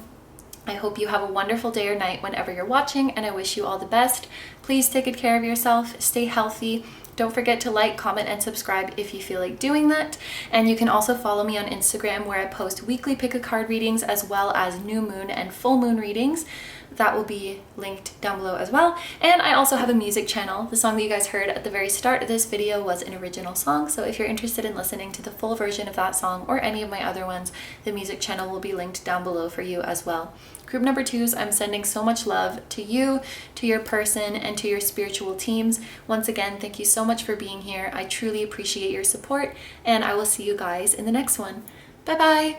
I hope you have a wonderful day or night whenever you're watching, and I wish you all the best. Please take good care of yourself, stay healthy. Don't forget to like, comment, and subscribe if you feel like doing that. And you can also follow me on Instagram, where I post weekly pick-a-card readings as well as new moon and full moon readings. That will be linked down below as well. And I also have a music channel. The song that you guys heard at the very start of this video was an original song. So if you're interested in listening to the full version of that song or any of my other ones, the music channel will be linked down below for you as well. Group number 2s, I'm sending so much love to you, to your person, and to your spiritual teams. Once again, thank you so much for being here. I truly appreciate your support, and I will see you guys in the next one. Bye-bye!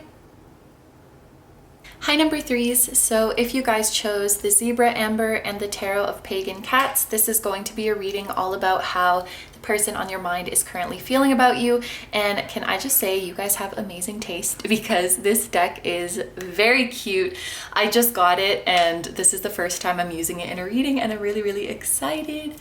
Hi number threes. So if you guys chose the Zebra Amber and the Tarot of Pagan Cats, this is going to be a reading all about how the person on your mind is currently feeling about you. And can I just say, you guys have amazing taste because this deck is very cute. I just got it and this is the first time I'm using it in a reading and I'm really excited.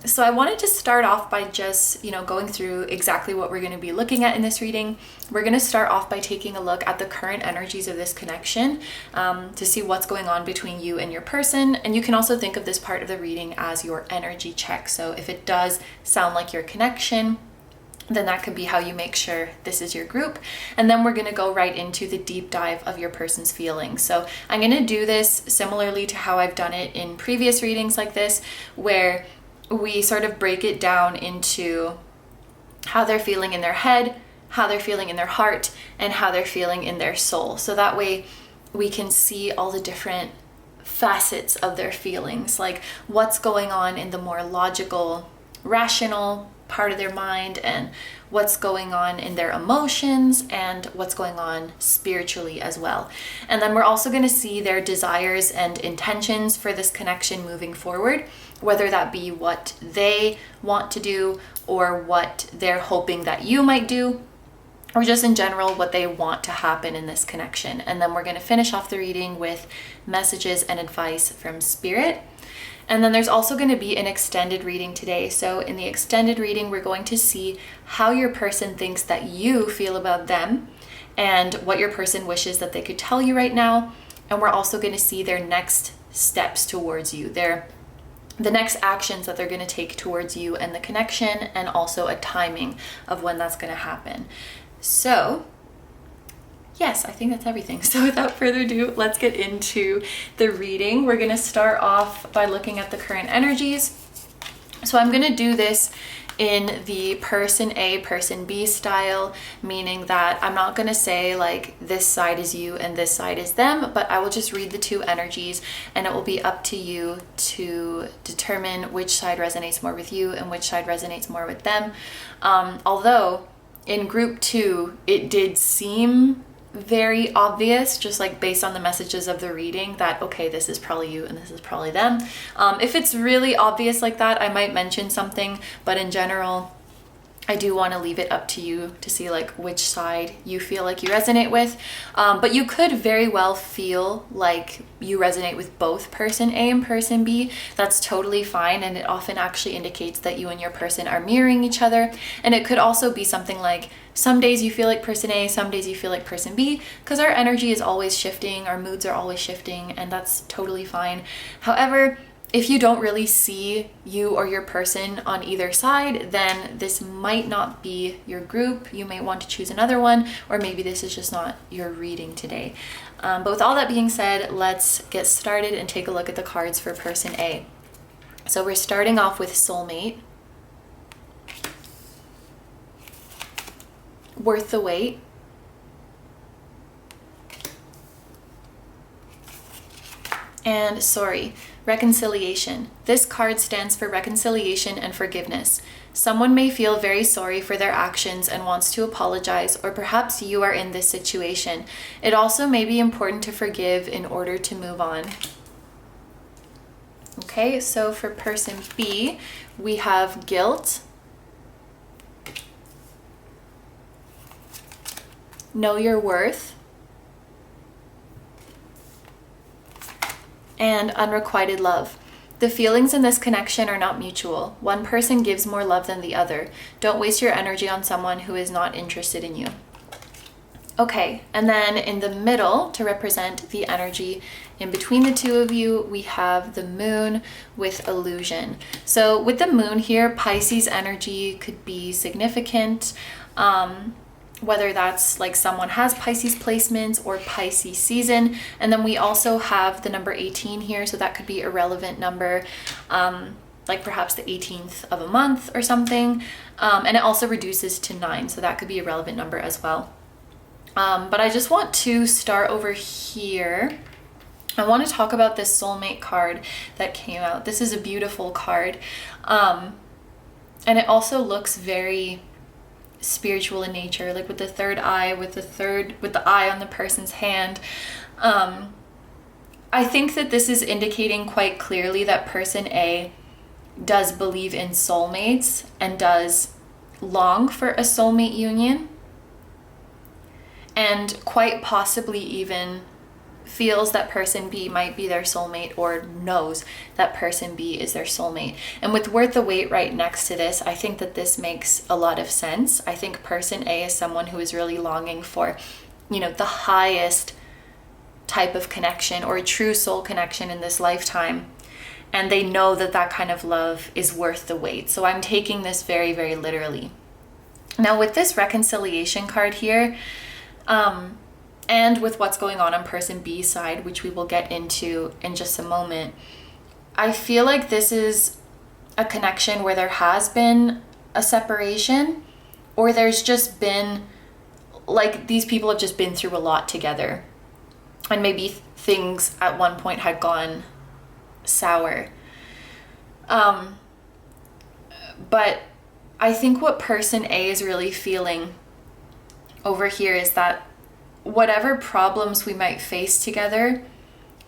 So I wanted to start off by just, going through exactly what we're going to be looking at in this reading. We're going to start off by taking a look at the current energies of this connection to see what's going on between you and your person. And you can also think of this part of the reading as your energy check. So if it does sound like your connection, then that could be how you make sure this is your group. And then we're going to go right into the deep dive of your person's feelings. So I'm going to do this similarly to how I've done it in previous readings like this, where we sort of break it down into how they're feeling in their head, how they're feeling in their heart, and how they're feeling in their soul. So that way we can see all the different facets of their feelings, like what's going on in the more logical, rational part of their mind, and what's going on in their emotions, and what's going on spiritually as well. And then we're also going to see their desires and intentions for this connection moving forward, whether that be what they want to do or what they're hoping that you might do, or just in general what they want to happen in this connection. And then we're going to finish off the reading with messages and advice from Spirit. And then there's also going to be an extended reading today. So in the extended reading, we're going to see how your person thinks that you feel about them and what your person wishes that they could tell you right now. And we're also going to see their next steps towards you, the next actions that they're going to take towards you and the connection, and also a timing of when that's going to happen. So yes, I think that's everything. So without further ado, let's get into the reading. We're going to start off by looking at the current energies. So I'm going to do this in the person A, person B style, meaning that I'm not going to say like this side is you and this side is them, but I will just read the two energies and it will be up to you to determine which side resonates more with you and which side resonates more with them. Although in group 2, it did seem very obvious, just like based on the messages of the reading, that okay, this is probably you and this is probably them. If it's really obvious like that, I might mention something, but in general I do want to leave it up to you to see like which side you feel like you resonate with. But you could very well feel like you resonate with both person A and person B. That's totally fine, and it often actually indicates that you and your person are mirroring each other. And it could also be something like some days you feel like person A, some days you feel like person B, because our energy is always shifting, our moods are always shifting, and that's totally fine. However, if you don't really see you or your person on either side, then this might not be your group. You may want to choose another one, or maybe this is just not your reading today. But with all that being said, let's get started and take a look at the cards for person A. So we're starting off with soulmate, worth the wait, and sorry. Reconciliation. This card stands for reconciliation and forgiveness. Someone may feel very sorry for their actions and wants to apologize, or perhaps you are in this situation. It also may be important to forgive in order to move on. Okay, so for person B, we have guilt, know your worth, and unrequited love. The feelings in this connection are not mutual. One person gives more love than the other. Don't waste your energy on someone who is not interested in you. Okay, and then in the middle, to represent the energy in between the two of you, we have the moon with illusion. So with the moon here, Pisces energy could be significant. Whether that's like someone has Pisces placements or Pisces season. And then we also have the number 18 here, so that could be a relevant number, like perhaps the 18th of a month or something. And it also reduces to 9, so that could be a relevant number as well. But I just want to start over here. I want to talk about this soulmate card that came out. This is a beautiful card. And it also looks very spiritual in nature, like with the third eye, with the eye on the person's hand. I think that this is indicating quite clearly that person A does believe in soulmates and does long for a soulmate union, and quite possibly even feels that person B might be their soulmate, or knows that person B is their soulmate. And with worth the wait right next to this, I think that this makes a lot of sense. I think person A is someone who is really longing for, the highest type of connection, or a true soul connection in this lifetime. And they know that that kind of love is worth the wait. So I'm taking this very, very literally. Now with this reconciliation card here, and with what's going on person B's side, which we will get into in just a moment, I feel like this is a connection where there has been a separation, or there's just been, like, these people have just been through a lot together, and maybe things at one point had gone sour. But I think what person A is really feeling over here is that whatever problems we might face together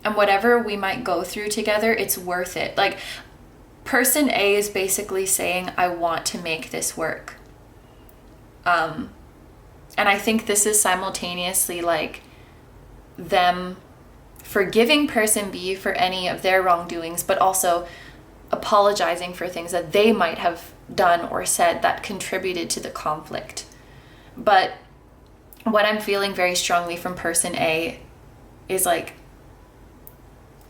and whatever we might go through together, it's worth it. Like, person A is basically saying, I want to make this work. And I think this is simultaneously like them forgiving person B for any of their wrongdoings, but also apologizing for things that they might have done or said that contributed to the conflict. But what I'm feeling very strongly from person A is like,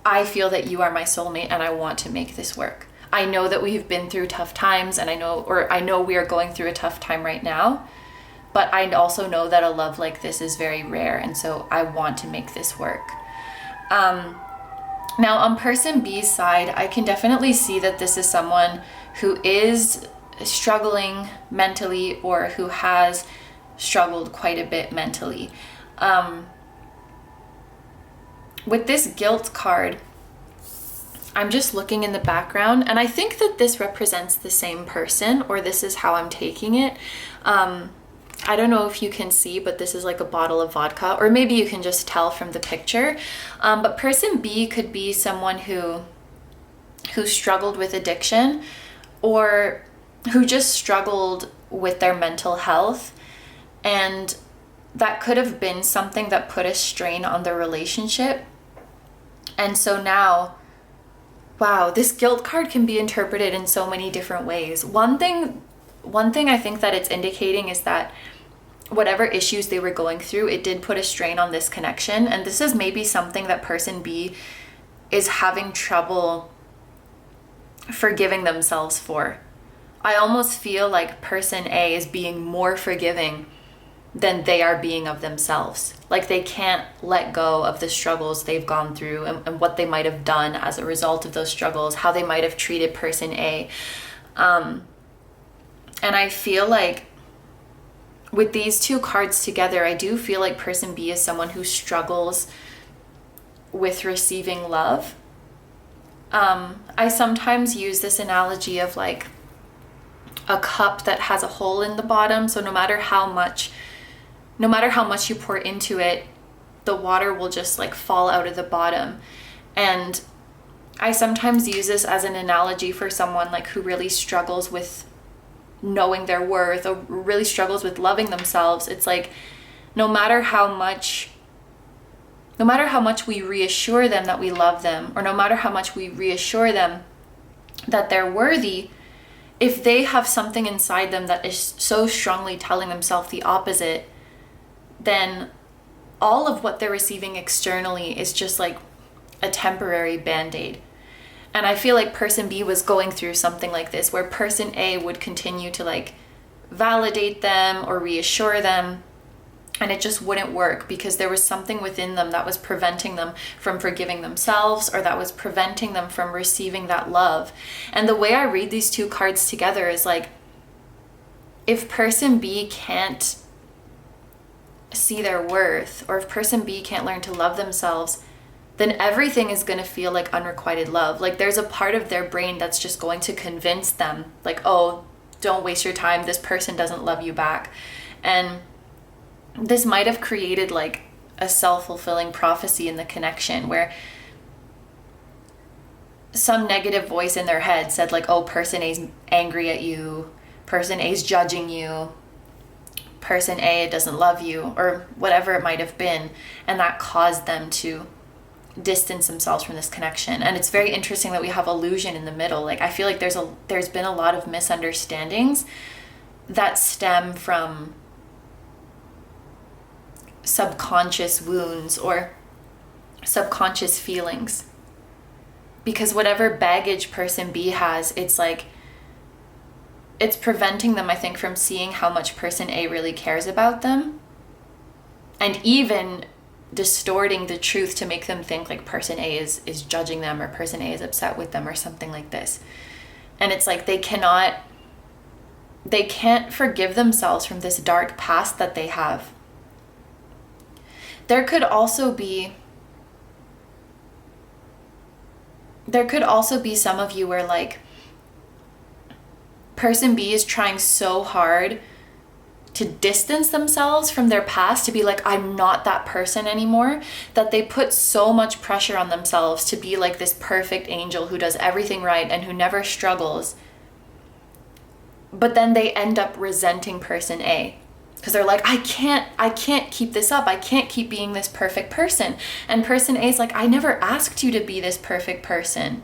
I feel that you are my soulmate and I want to make this work. I know that we've been through tough times, and I know we are going through a tough time right now, but I also know that a love like this is very rare, and so I want to make this work. Now on person B's side, I can definitely see that this is someone who is struggling mentally, or who has struggled quite a bit mentally. With this guilt card, I'm just looking in the background, and I think that this represents the same person, or this is how I'm taking it. I don't know if you can see, but this is like a bottle of vodka, or maybe you can just tell from the picture. But person B could be someone who struggled with addiction, or who just struggled with their mental health. And that could have been something that put a strain on their relationship. And so now, wow, this guilt card can be interpreted in so many different ways. One thing I think that it's indicating is that whatever issues they were going through, it did put a strain on this connection. And this is maybe something that person B is having trouble forgiving themselves for. I almost feel like person A is being more forgiving than they are being of themselves. Like, they can't let go of the struggles they've gone through, and what they might have done as a result of those struggles, how they might have treated person A. And I feel like with these two cards together, I do feel like person B is someone who struggles with receiving love. I sometimes use this analogy of like a cup that has a hole in the bottom. So no matter how much you pour into it, the water will just like fall out of the bottom. And I sometimes use this as an analogy for someone like who really struggles with knowing their worth, or really struggles with loving themselves. It's like no matter how much we reassure them that we love them, or no matter how much we reassure them that they're worthy, if they have something inside them that is so strongly telling themselves the opposite, then all of what they're receiving externally is just like a temporary band-aid. And I feel like person B was going through something like this, where person A would continue to like validate them or reassure them, and it just wouldn't work because there was something within them that was preventing them from forgiving themselves, or that was preventing them from receiving that love. And the way I read these two cards together is like, if person B can't see their worth, or if person B can't learn to love themselves, then everything is going to feel like unrequited love. Like there's a part of their brain that's just going to convince them like, oh, don't waste your time. This person doesn't love you back. And this might have created like a self-fulfilling prophecy in the connection where some negative voice in their head said like, oh, person A's angry at you, person A's judging you, person A doesn't love you, or whatever it might have been. And that caused them to distance themselves from this connection. And it's very interesting that we have illusion in the middle. Like, I feel like there's been a lot of misunderstandings that stem from subconscious wounds or subconscious feelings. Because whatever baggage person B has, it's like, it's preventing them, I think, from seeing how much person A really cares about them. And even distorting the truth to make them think like person A is judging them, or person A is upset with them, or something like this. And it's like they can't forgive themselves from this dark past that they have. There could also be some of you where like person B is trying so hard to distance themselves from their past, to be like, I'm not that person anymore, that they put so much pressure on themselves to be like this perfect angel who does everything right and who never struggles. But then they end up resenting person A because they're like, I can't keep this up. I can't keep being this perfect person. And person A is like, I never asked you to be this perfect person.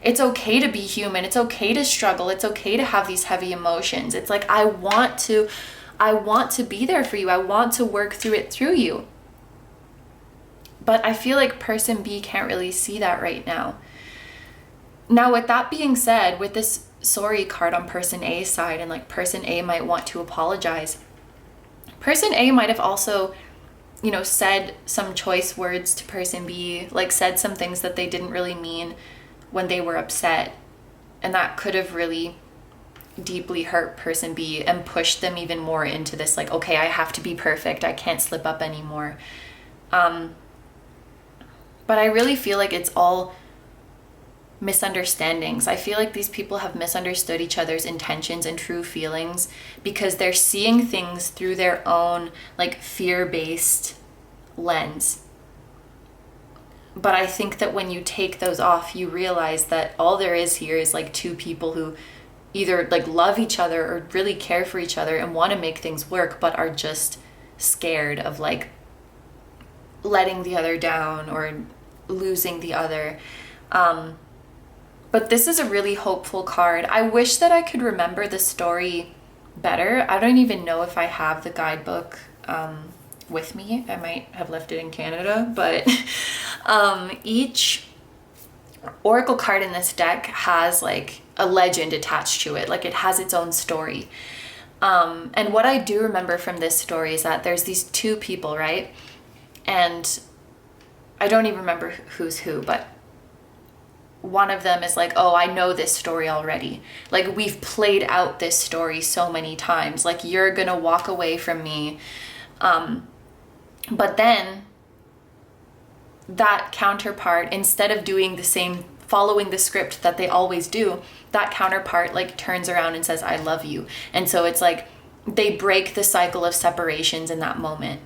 It's okay to be human. It's okay to struggle. It's okay to have these heavy emotions. It's like, I want to be there for you. I want to work through it through you. But I feel like person B can't really see that right now. Now, with that being said, with this sorry card on person A's side, and like person A might want to apologize, person A might have also, said some choice words to person B, like said some things that they didn't really mean when they were upset. And that could have really deeply hurt person B and pushed them even more into this like, okay, I have to be perfect. I can't slip up anymore. But I really feel like it's all misunderstandings. I feel like these people have misunderstood each other's intentions and true feelings because they're seeing things through their own like fear-based lens. But I think that when you take those off, you realize that all there is here is like two people who either like love each other or really care for each other and want to make things work, but are just scared of like letting the other down or losing the other. But this is a really hopeful card. I wish that I could remember the story better. I don't even know if I have the guidebook with me. I might have left it in Canada, but each oracle card in this deck has like a legend attached to it. Like it has its own story. And what I do remember from this story is that there's these two people, right? And I don't even remember who's who, but one of them is like, oh, I know this story already. Like we've played out this story so many times. Like you're gonna walk away from me. But then that counterpart, instead of doing the same, following the script that they always do, that counterpart like turns around and says, I love you. And so it's like they break the cycle of separations in that moment.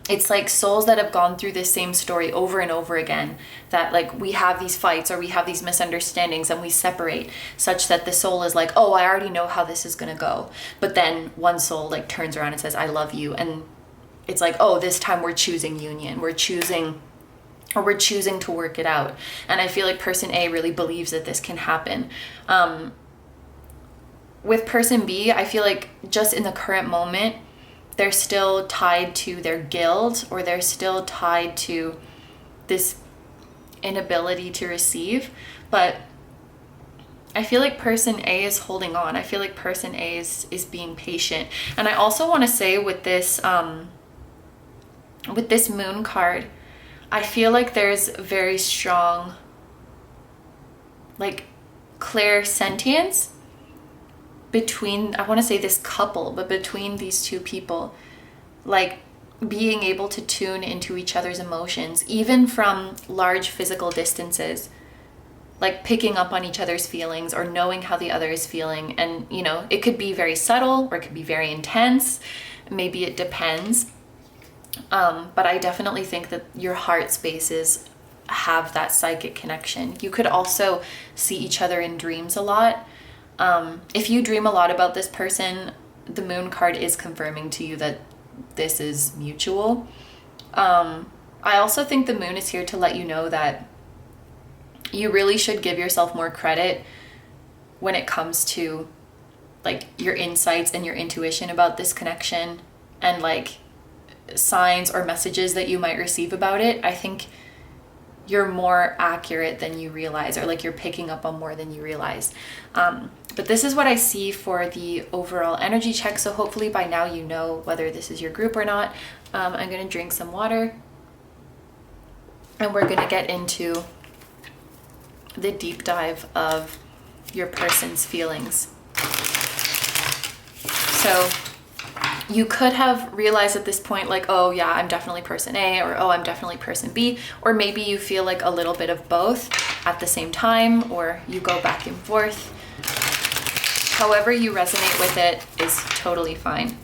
It's like souls that have gone through this same story over and over again, that like we have these fights or we have these misunderstandings and we separate such that the soul is like, oh, I already know how this is going to go. But then one soul like turns around and says, I love you. And it's like, oh, this time we're choosing union. We're choosing to work it out. And I feel like person A really believes that this can happen. With person B, I feel like just in the current moment, they're still tied to their guilt, or they're still tied to this inability to receive. But I feel like person A is holding on. I feel like person A is being patient. And I also want to say with this moon card, I feel like there's very strong, like, clairsentience between, I want to say this couple, but between these two people, like being able to tune into each other's emotions, even from large physical distances. like picking up on each other's feelings or knowing how the other is feeling. And, you know, it could be very subtle or it could be very intense. Maybe it depends. But I definitely think that your heart spaces have that psychic connection. You could also see each other in dreams a lot. If you dream a lot about this person, the moon card is confirming to you that this is mutual. I also think the moon is here to let you know that you really should give yourself more credit when it comes to like your insights and your intuition about this connection and like signs or messages that you might receive about it. I think you're more accurate than you realize, or like you're picking up on more than you realize. But this is what I see for the overall energy check. So hopefully by now you know whether this is your group or not. I'm gonna drink some water and we're gonna get into the deep dive of your person's feelings. So you could have realized at this point, like, oh yeah, I'm definitely person A, or oh, I'm definitely person B, or maybe you feel like a little bit of both at the same time, or you go back and forth. However you resonate with it is totally fine.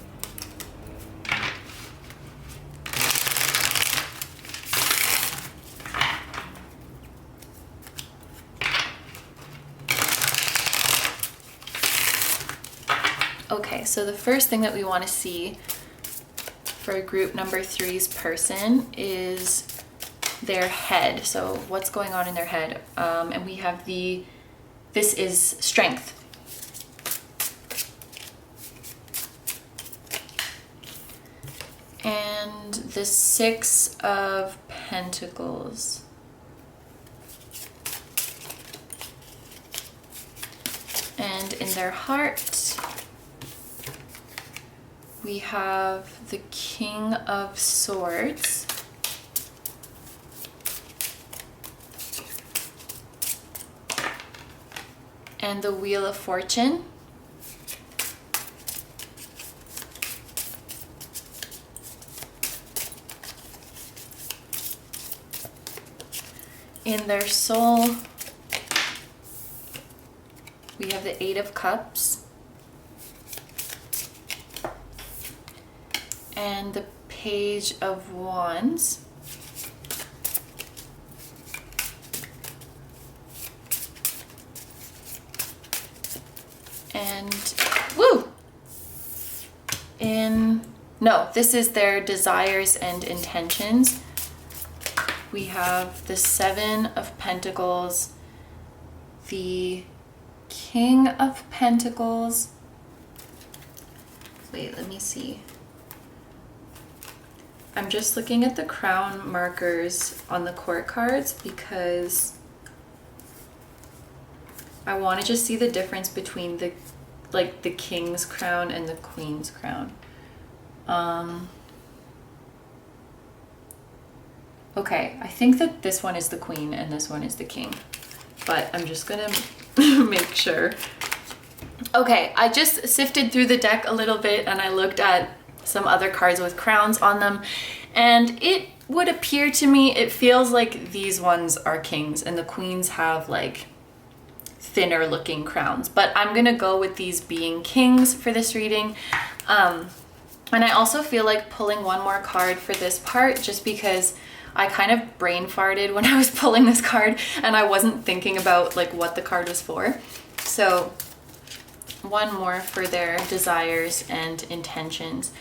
Okay, so the first thing that we want to see for group number 3's person is their head. So what's going on in their head? And we have this is strength. And the 6 of Pentacles. And in their heart, we have the King of Swords. And the Wheel of Fortune. In their soul, we have the 8 of Cups. And the Page of Wands. And, no, this is their desires and intentions. We have the 7 of Pentacles, the King of Pentacles. Wait, let me see. I'm just looking at the crown markers on the court cards because I want to just see the difference between the king's crown and the queen's crown. Okay, I think that this one is the queen and this one is the king, but I'm just gonna make sure. Okay, I just sifted through the deck a little bit and I looked at some other cards with crowns on them, and it would appear to me, it feels like these ones are kings and the queens have like thinner looking crowns, but I'm gonna go with these being kings for this reading. And I also feel like pulling one more card for this part just because I kind of brain farted when I was pulling this card and I wasn't thinking about like what the card was for. So one more for their desires and intentions.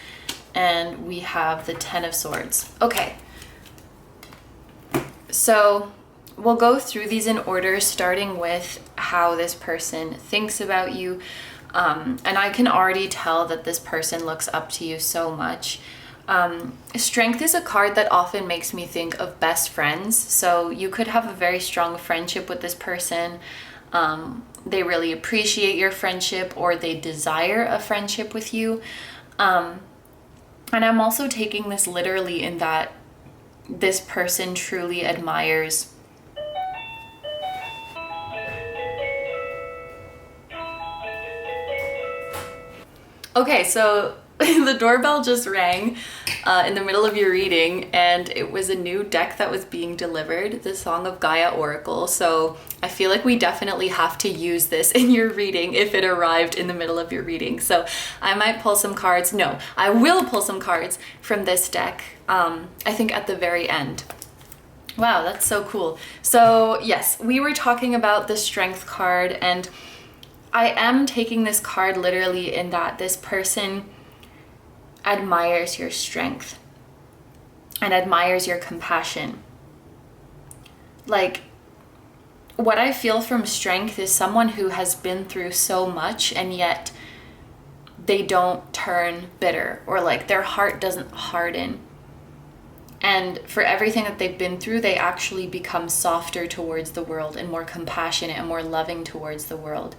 And we have the 10 of Swords. Okay. So we'll go through these in order, starting with how this person thinks about you. And I can already tell that this person looks up to you so much. Strength is a card that often makes me think of best friends. So you could have a very strong friendship with this person. They really appreciate your friendship, or they desire a friendship with you. And I'm also taking this literally in that this person truly admires Okay, so the doorbell just rang in the middle of your reading, and it was a new deck that was being delivered, the Song of Gaia Oracle. So I feel like we definitely have to use this in your reading if it arrived in the middle of your reading. So I might pull some cards. No, I will pull some cards from this deck, I think at the very end. Wow, that's so cool. So yes, we were talking about the Strength card, and I am taking this card literally in that this person admires your strength and admires your compassion. Like, what I feel from Strength is someone who has been through so much, and yet they don't turn bitter, or like their heart doesn't harden. And for everything that they've been through, they actually become softer towards the world and more compassionate and more loving towards the world.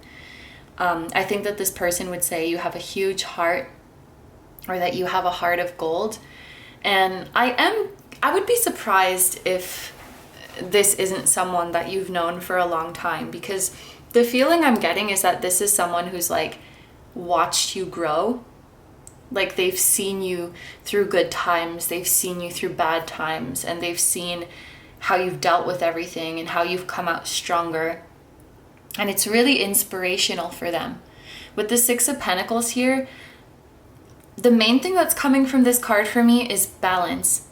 I think that this person would say you have a huge heart, or that you have a heart of gold. And I would be surprised if this isn't someone that you've known for a long time, because the feeling I'm getting is that this is someone who's like watched you grow. Like, they've seen you through good times, they've seen you through bad times, and they've seen how you've dealt with everything and how you've come out stronger. And it's really inspirational for them. With the Six of Pentacles here, the main thing that's coming from this card for me is balance.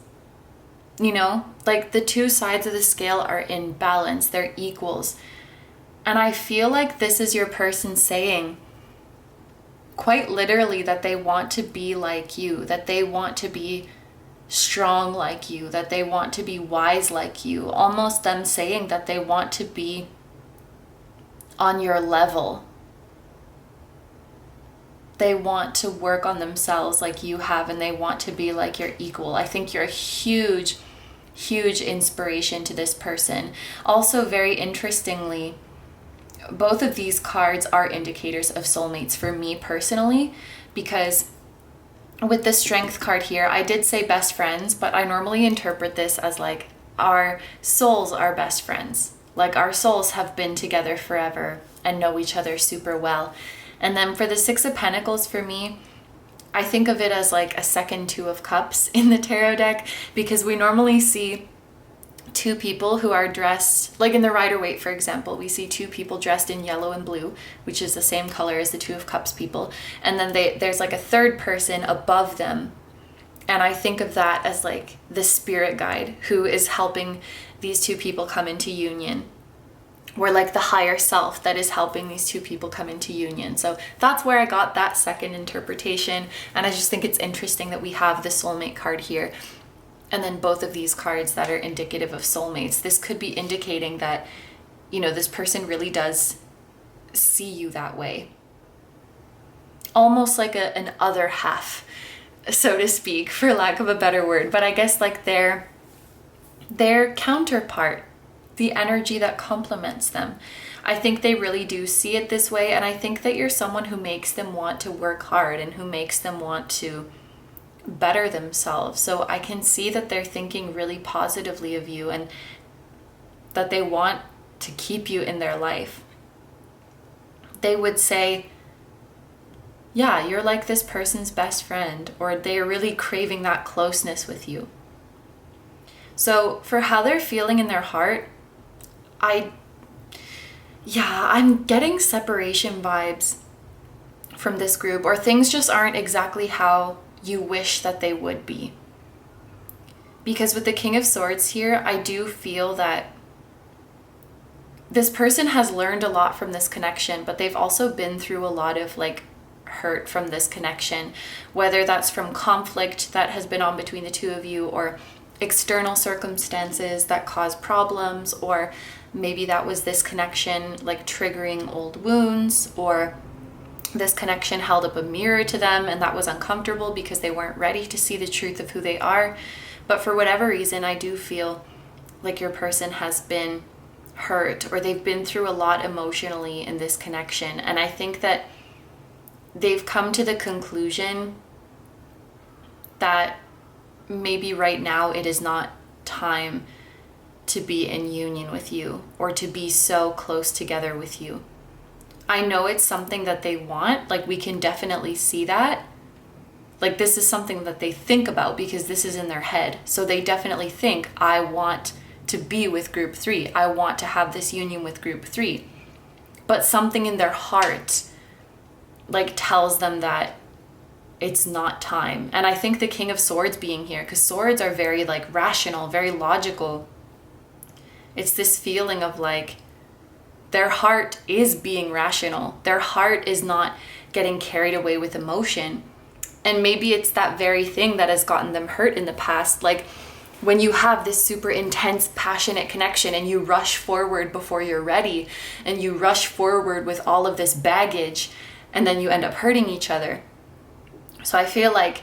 You know, like the two sides of the scale are in balance, they're equals. And I feel like this is your person saying, quite literally, that they want to be like you, that they want to be strong like you, that they want to be wise like you. Almost them saying that they want to be on your level. They want to work on themselves like you have, and they want to be like your equal. I think you're a huge, huge inspiration to this person. Also, very interestingly, both of these cards are indicators of soulmates for me personally, because with the Strength card here, I did say best friends, but I normally interpret this as like our souls are best friends. Like, our souls have been together forever and know each other super well. And then for the Six of Pentacles, for me, I think of it as like a second Two of Cups in the tarot deck, because we normally see two people who are dressed, like in the Rider-Waite, for example, we see two people dressed in yellow and blue, which is the same color as the Two of Cups people. And then there's like a third person above them. And I think of that as like the spirit guide who is helping these two people come into union. Or like the higher self that is helping these two people come into union. So that's where I got that second interpretation. And I just think it's interesting that we have the soulmate card here, and then both of these cards that are indicative of soulmates. This could be indicating that, you know, this person really does see you that way. Almost like an other half, so to speak, for lack of a better word. But I guess like their counterpart, the energy that complements them. I think they really do see it this way, and I think that you're someone who makes them want to work hard and who makes them want to better themselves. So I can see that they're thinking really positively of you, and that they want to keep you in their life. They would say, yeah, you're like this person's best friend, or they're really craving that closeness with you. So for how they're feeling in their heart, I'm getting separation vibes from this group, or things just aren't exactly how you wish that they would be. Because with the King of Swords here, I do feel that this person has learned a lot from this connection, but they've also been through a lot of like hurt from this connection, whether that's from conflict that has been on between the two of you, or external circumstances that cause problems, or maybe that was this connection like triggering old wounds, or this connection held up a mirror to them and that was uncomfortable because they weren't ready to see the truth of who they are. But for whatever reason, I do feel like your person has been hurt, or they've been through a lot emotionally in this connection. And I think that they've come to the conclusion that maybe right now it is not time to be in union with you, or to be so close together with you. I know it's something that they want, like we can definitely see that, Like, this is something that they think about because this is in their head. So they definitely think, I want to be with group 3. I want to have this union with group 3. But something in their heart, like, tells them that it's not time. And I think the King of Swords being here, because swords are very, like, rational, very logical. It's this feeling of, like, their heart is being rational. Their heart is not getting carried away with emotion. And maybe it's that very thing that has gotten them hurt in the past. Like, when you have this super intense, passionate connection and you rush forward before you're ready, and you rush forward with all of this baggage, and then you end up hurting each other. So I feel like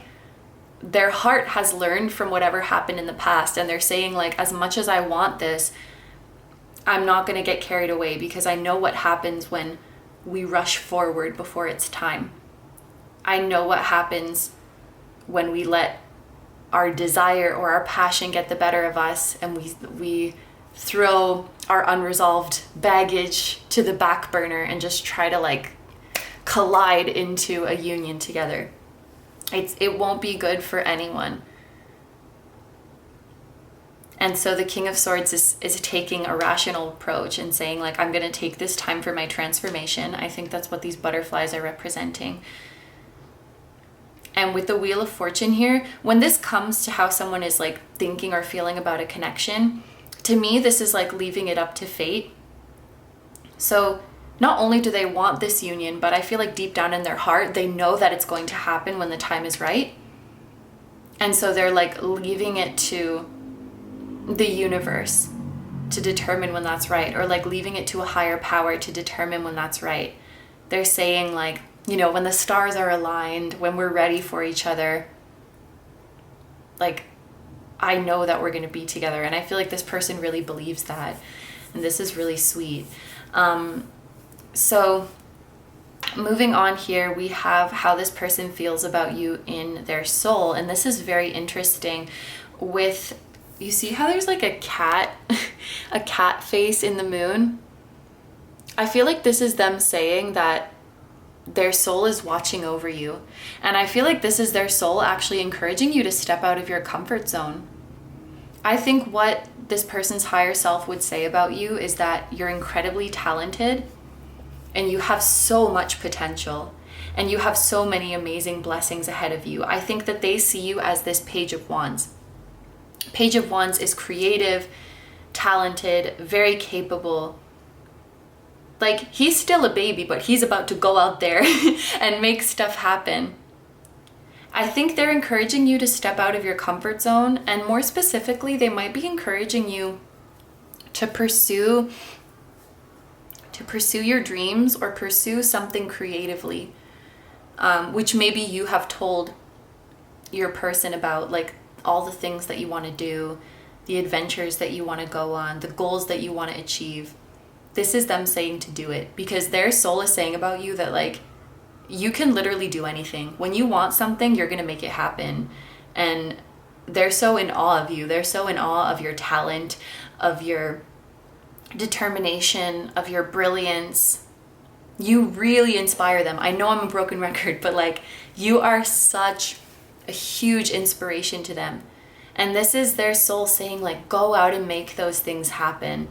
their heart has learned from whatever happened in the past, and they're saying, like, as much as I want this, I'm not going to get carried away, because I know what happens when we rush forward before it's time. I know what happens when we let our desire or our passion get the better of us, and we throw our unresolved baggage to the back burner and just try to, like, collide into a union together. It won't be good for anyone. And so the King of Swords is taking a rational approach and saying, like, I'm going to take this time for my transformation. I think that's what these butterflies are representing. And with the Wheel of Fortune here, when this comes to how someone is, like, thinking or feeling about a connection, to me, this is like leaving it up to fate. So not only do they want this union, but I feel like deep down in their heart, they know that it's going to happen when the time is right. And so they're, like, leaving it to the universe to determine when that's right, or, like, leaving it to a higher power to determine when that's right. They're saying, like, you know, when the stars are aligned, when we're ready for each other, like, I know that we're going to be together. And I feel like this person really believes that. And this is really sweet. So moving on here, we have how this person feels about you in their soul. And this is very interesting with, you see how there's, like, a cat face in the moon? I feel like this is them saying that their soul is watching over you. And I feel like this is their soul actually encouraging you to step out of your comfort zone. I think what this person's higher self would say about you is that you're incredibly talented and you have so much potential and you have so many amazing blessings ahead of you. I think that they see you as this Page of Wands. Page of Wands is creative, talented, very capable. Like, he's still a baby, but he's about to go out there and make stuff happen. I think they're encouraging you to step out of your comfort zone, and more specifically, they might be encouraging you to pursue your dreams or pursue something creatively, which maybe you have told your person about, like, all the things that you want to do, the adventures that you want to go on, the goals that you want to achieve. This is them saying to do it, because their soul is saying about you that, like, you can literally do anything. When you want something, you're going to make it happen. And they're so in awe of you. They're so in awe of your talent, of your determination, of your brilliance. You really inspire them. I know I'm a broken record, but, like, you are such a huge inspiration to them. And this is their soul saying, like, go out and make those things happen.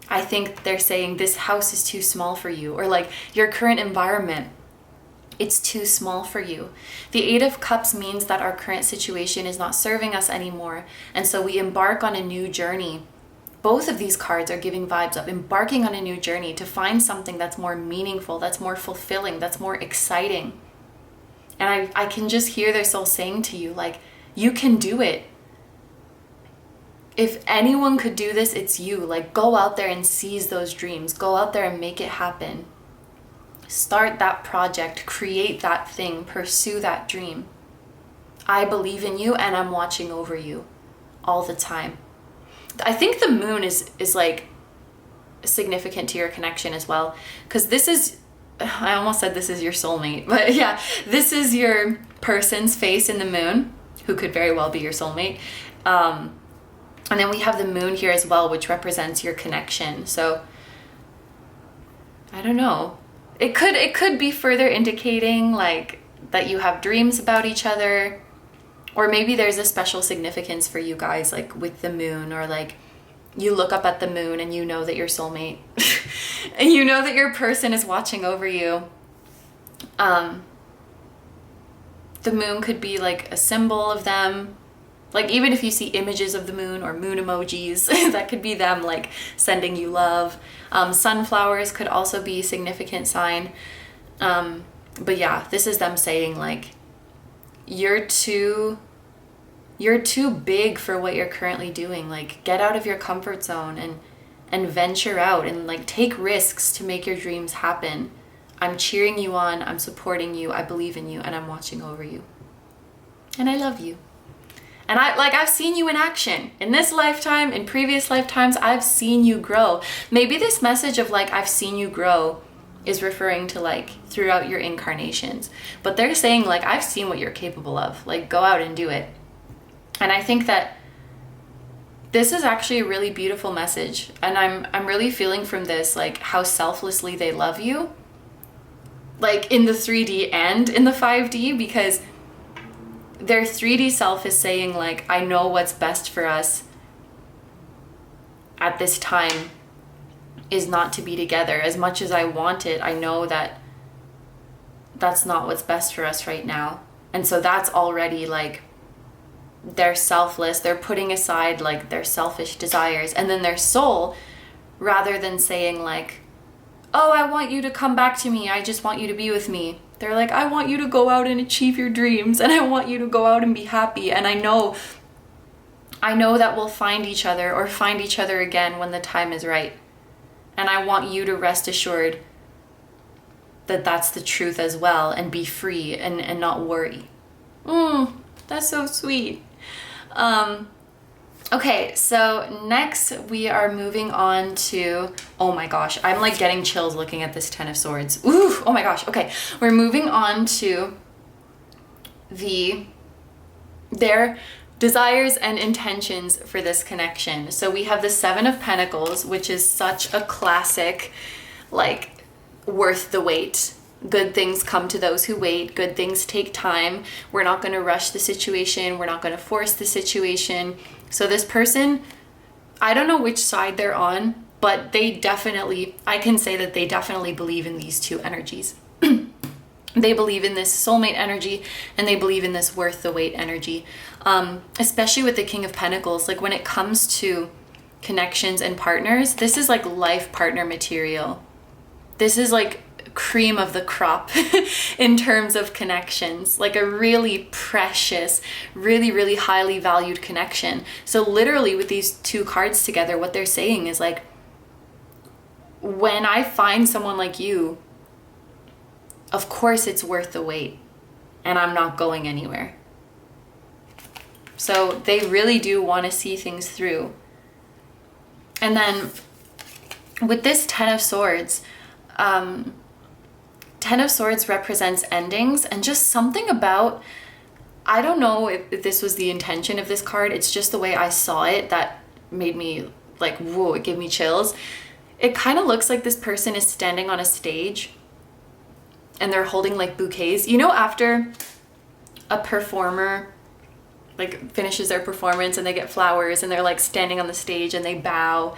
I think they're saying this house is too small for you, or, like, your current environment, it's too small for you. The Eight of Cups means that our current situation is not serving us anymore, and so we embark on a new journey. Both of these cards are giving vibes of embarking on a new journey to find something that's more meaningful, that's more fulfilling, that's more exciting. And I can just hear their soul saying to you, like, you can do it. If anyone could do this, it's you. Like, go out there and seize those dreams. Go out there and make it happen. Start that project, create that thing, pursue that dream. I believe in you and I'm watching over you all the time. I think the moon is like significant to your connection as well, because this is, I almost said this is your soulmate, but yeah, this is your person's face in the moon, who could very well be your soulmate. And then we have the moon here as well, which represents your connection. So I don't know. It could be further indicating, like, that you have dreams about each other, or maybe there's a special significance for you guys, like with the moon, or like you look up at the moon and you know that your soulmate and you know that your person is watching over you. The moon could be like a symbol of them. Like even if you see images of the moon or moon emojis, that could be them like sending you love. Sunflowers could also be a significant sign. But yeah, this is them saying like, you're too big for what you're currently doing. Like get out of your comfort zone and venture out and like take risks to make your dreams happen. I'm cheering you on, I'm supporting you, I believe in you, and I'm watching over you. And I love you. And I've seen you in action. In this lifetime, in previous lifetimes, I've seen you grow. Maybe this message of like, I've seen you grow is referring to like throughout your incarnations. But they're saying like, I've seen what you're capable of. Like go out and do it. And I think that this is actually a really beautiful message. And I'm really feeling from this like how selflessly they love you. Like in the 3D and in the 5D, because their 3D self is saying like, I know what's best for us at this time is not to be together. As much as I want it, I know that that's not what's best for us right now. And so that's already like, they're selfless. They're putting aside like their selfish desires. And then their soul, rather than saying like, oh, I want you to come back to me, I just want you to be with me, they're like, I want you to go out and achieve your dreams, and I want you to go out and be happy. And I know that we'll find each other or find each other again when the time is right. And I want you to rest assured that that's the truth as well, and be free and not worry. That's so sweet. Okay, so next we are moving on to, oh my gosh, I'm like getting chills looking at this Ten of Swords. Ooh, oh my gosh. Okay, we're moving on to their desires and intentions for this connection. So we have the Seven of Pentacles, which is such a classic, like worth the wait. Good things come to those who wait. Good things take time. We're not going to rush the situation. We're not going to force the situation. So this person, I don't know which side they're on, but I can say that they definitely believe in these two energies. They believe in this soulmate energy, and they believe in this worth the wait energy. Especially with the King of Pentacles, like when it comes to connections and partners, this is like life partner material. This is like cream of the crop in terms of connections, like a really precious, really, really highly valued connection. So literally with these two cards together, what they're saying is like, when I find someone like you, of course it's worth the wait, and I'm not going anywhere. So they really do want to see things through. And then with this Ten of Swords, Ten of Swords represents endings, and just something about, I don't know if this was the intention of this card, it's just the way I saw it that made me like, whoa, it gave me chills. It kind of looks like this person is standing on a stage and they're holding like bouquets. You know, after a performer like finishes their performance and they get flowers and they're like standing on the stage and they bow.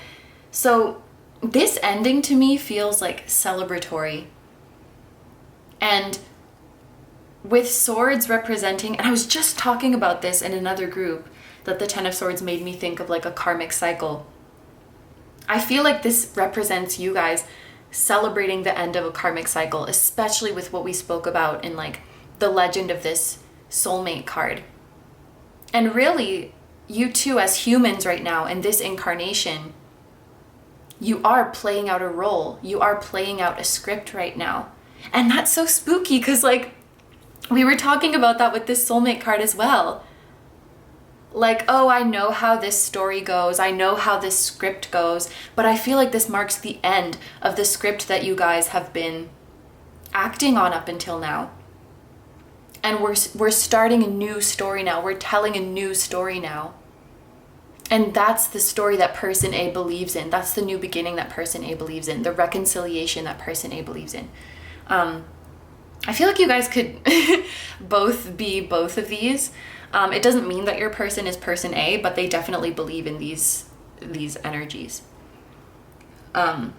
So this ending to me feels like celebratory. And with swords representing, and I was just talking about this in another group, that the Ten of Swords made me think of like a karmic cycle. I feel like this represents you guys celebrating the end of a karmic cycle, especially with what we spoke about in like the legend of this soulmate card. And really, you two as humans right now in this incarnation, you are playing out a role. You are playing out a script right now. And that's so spooky because like we were talking about that with this soulmate card as well. Like, oh, I know how this story goes. I know how this script goes. But I feel like this marks the end of the script that you guys have been acting on up until now. And we're starting a new story now. We're telling a new story now. And that's the story that person A believes in. That's the new beginning that person A believes in. The reconciliation that person A believes in. I feel like you guys could both be both of these. It doesn't mean that your person is person A, but they definitely believe in these energies. And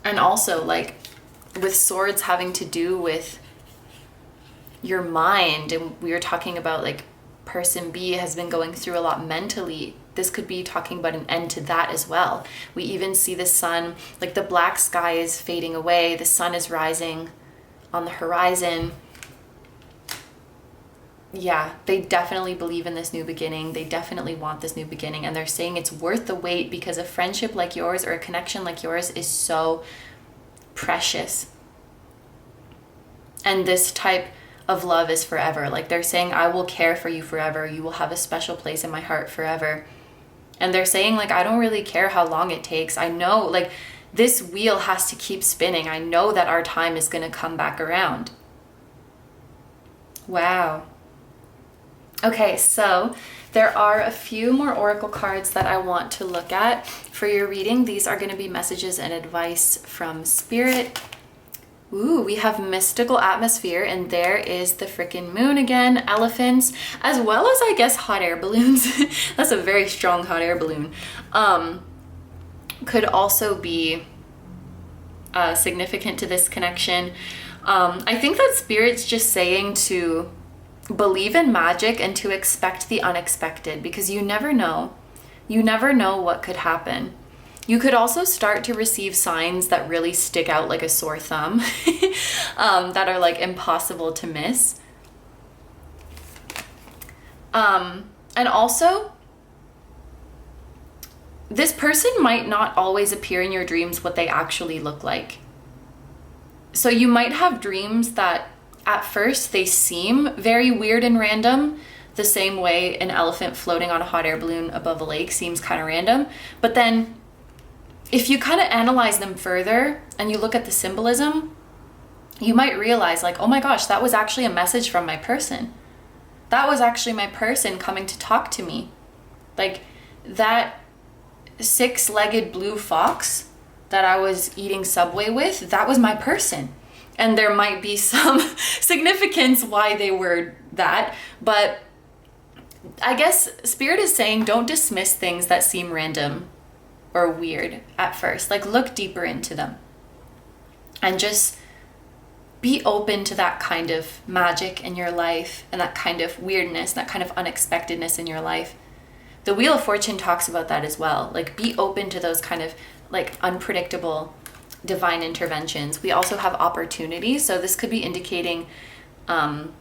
also, like, with swords having to do with your mind, and we were talking about, like, person B has been going through a lot mentally. This could be talking about an end to that as well. We even see the sun, like the black sky is fading away, the sun is rising on the horizon. Yeah, they definitely believe in this new beginning. They definitely want this new beginning, and they're saying it's worth the wait because a friendship like yours or a connection like yours is so precious. And this type of love is forever. Like, they're saying, I will care for you forever. You will have a special place in my heart forever. And they're saying, like, I don't really care how long it takes. I know, like, this wheel has to keep spinning. I know that our time is going to come back around. Wow. Okay, so there are a few more oracle cards that I want to look at for your reading. These are going to be messages and advice from Spirit. Ooh, we have mystical atmosphere, and there is the freaking moon again, elephants, as well as, I guess, hot air balloons. That's a very strong hot air balloon. Could also be significant to this connection. I think that Spirit's just saying to believe in magic and to expect the unexpected, because you never know. You never know what could happen. You could also start to receive signs that really stick out like a sore thumb, that are like impossible to miss. And also, this person might not always appear in your dreams what they actually look like. So you might have dreams that at first they seem very weird and random, the same way an elephant floating on a hot air balloon above a lake seems kind of random. But then if you kind of analyze them further and you look at the symbolism, you might realize, like, oh my gosh, that was actually a message from my person. That was actually my person coming to talk to me. Like, that 6-legged blue fox that I was eating Subway with, that was my person. And there might be some significance why they were that, but I guess Spirit is saying don't dismiss things that seem random or weird at first. Like, look deeper into them and just be open to that kind of magic in your life and that kind of weirdness, that kind of unexpectedness in your life. The Wheel of Fortune talks about that as well. Like, be open to those kind of like unpredictable divine interventions. We also have opportunities, so this could be indicating an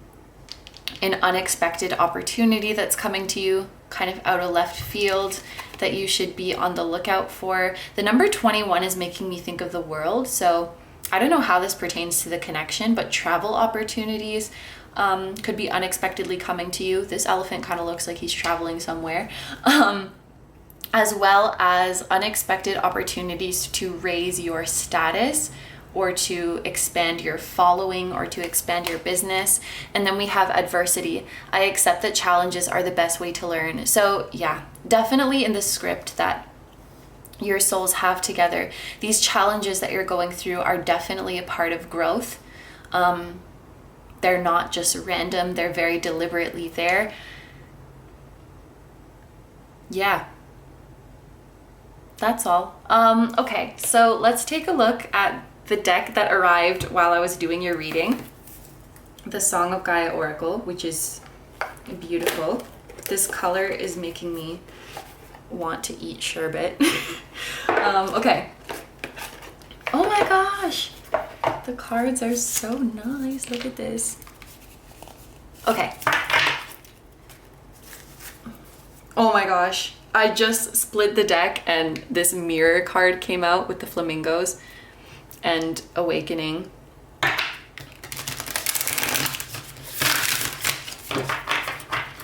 unexpected opportunity that's coming to you kind of out of left field that you should be on the lookout for. The number 21 is making me think of the world, so I don't know how this pertains to the connection, but travel opportunities could be unexpectedly coming to you. This elephant kind of looks like he's traveling somewhere. As well as unexpected opportunities to raise your status or to expand your following or to expand your business. And then we have adversity. I accept that challenges are the best way to learn. So yeah, definitely in the script that your souls have together, these challenges that you're going through are definitely a part of growth. They're not just random, they're very deliberately there. Yeah. That's all. Okay, so let's take a look at the deck that arrived while I was doing your reading. The Song of Gaia Oracle, which is beautiful. This color is making me want to eat sherbet. Okay. Oh my gosh. The cards are so nice. Look at this. Okay. Oh my gosh. I just split the deck and this mirror card came out with the flamingos and awakening.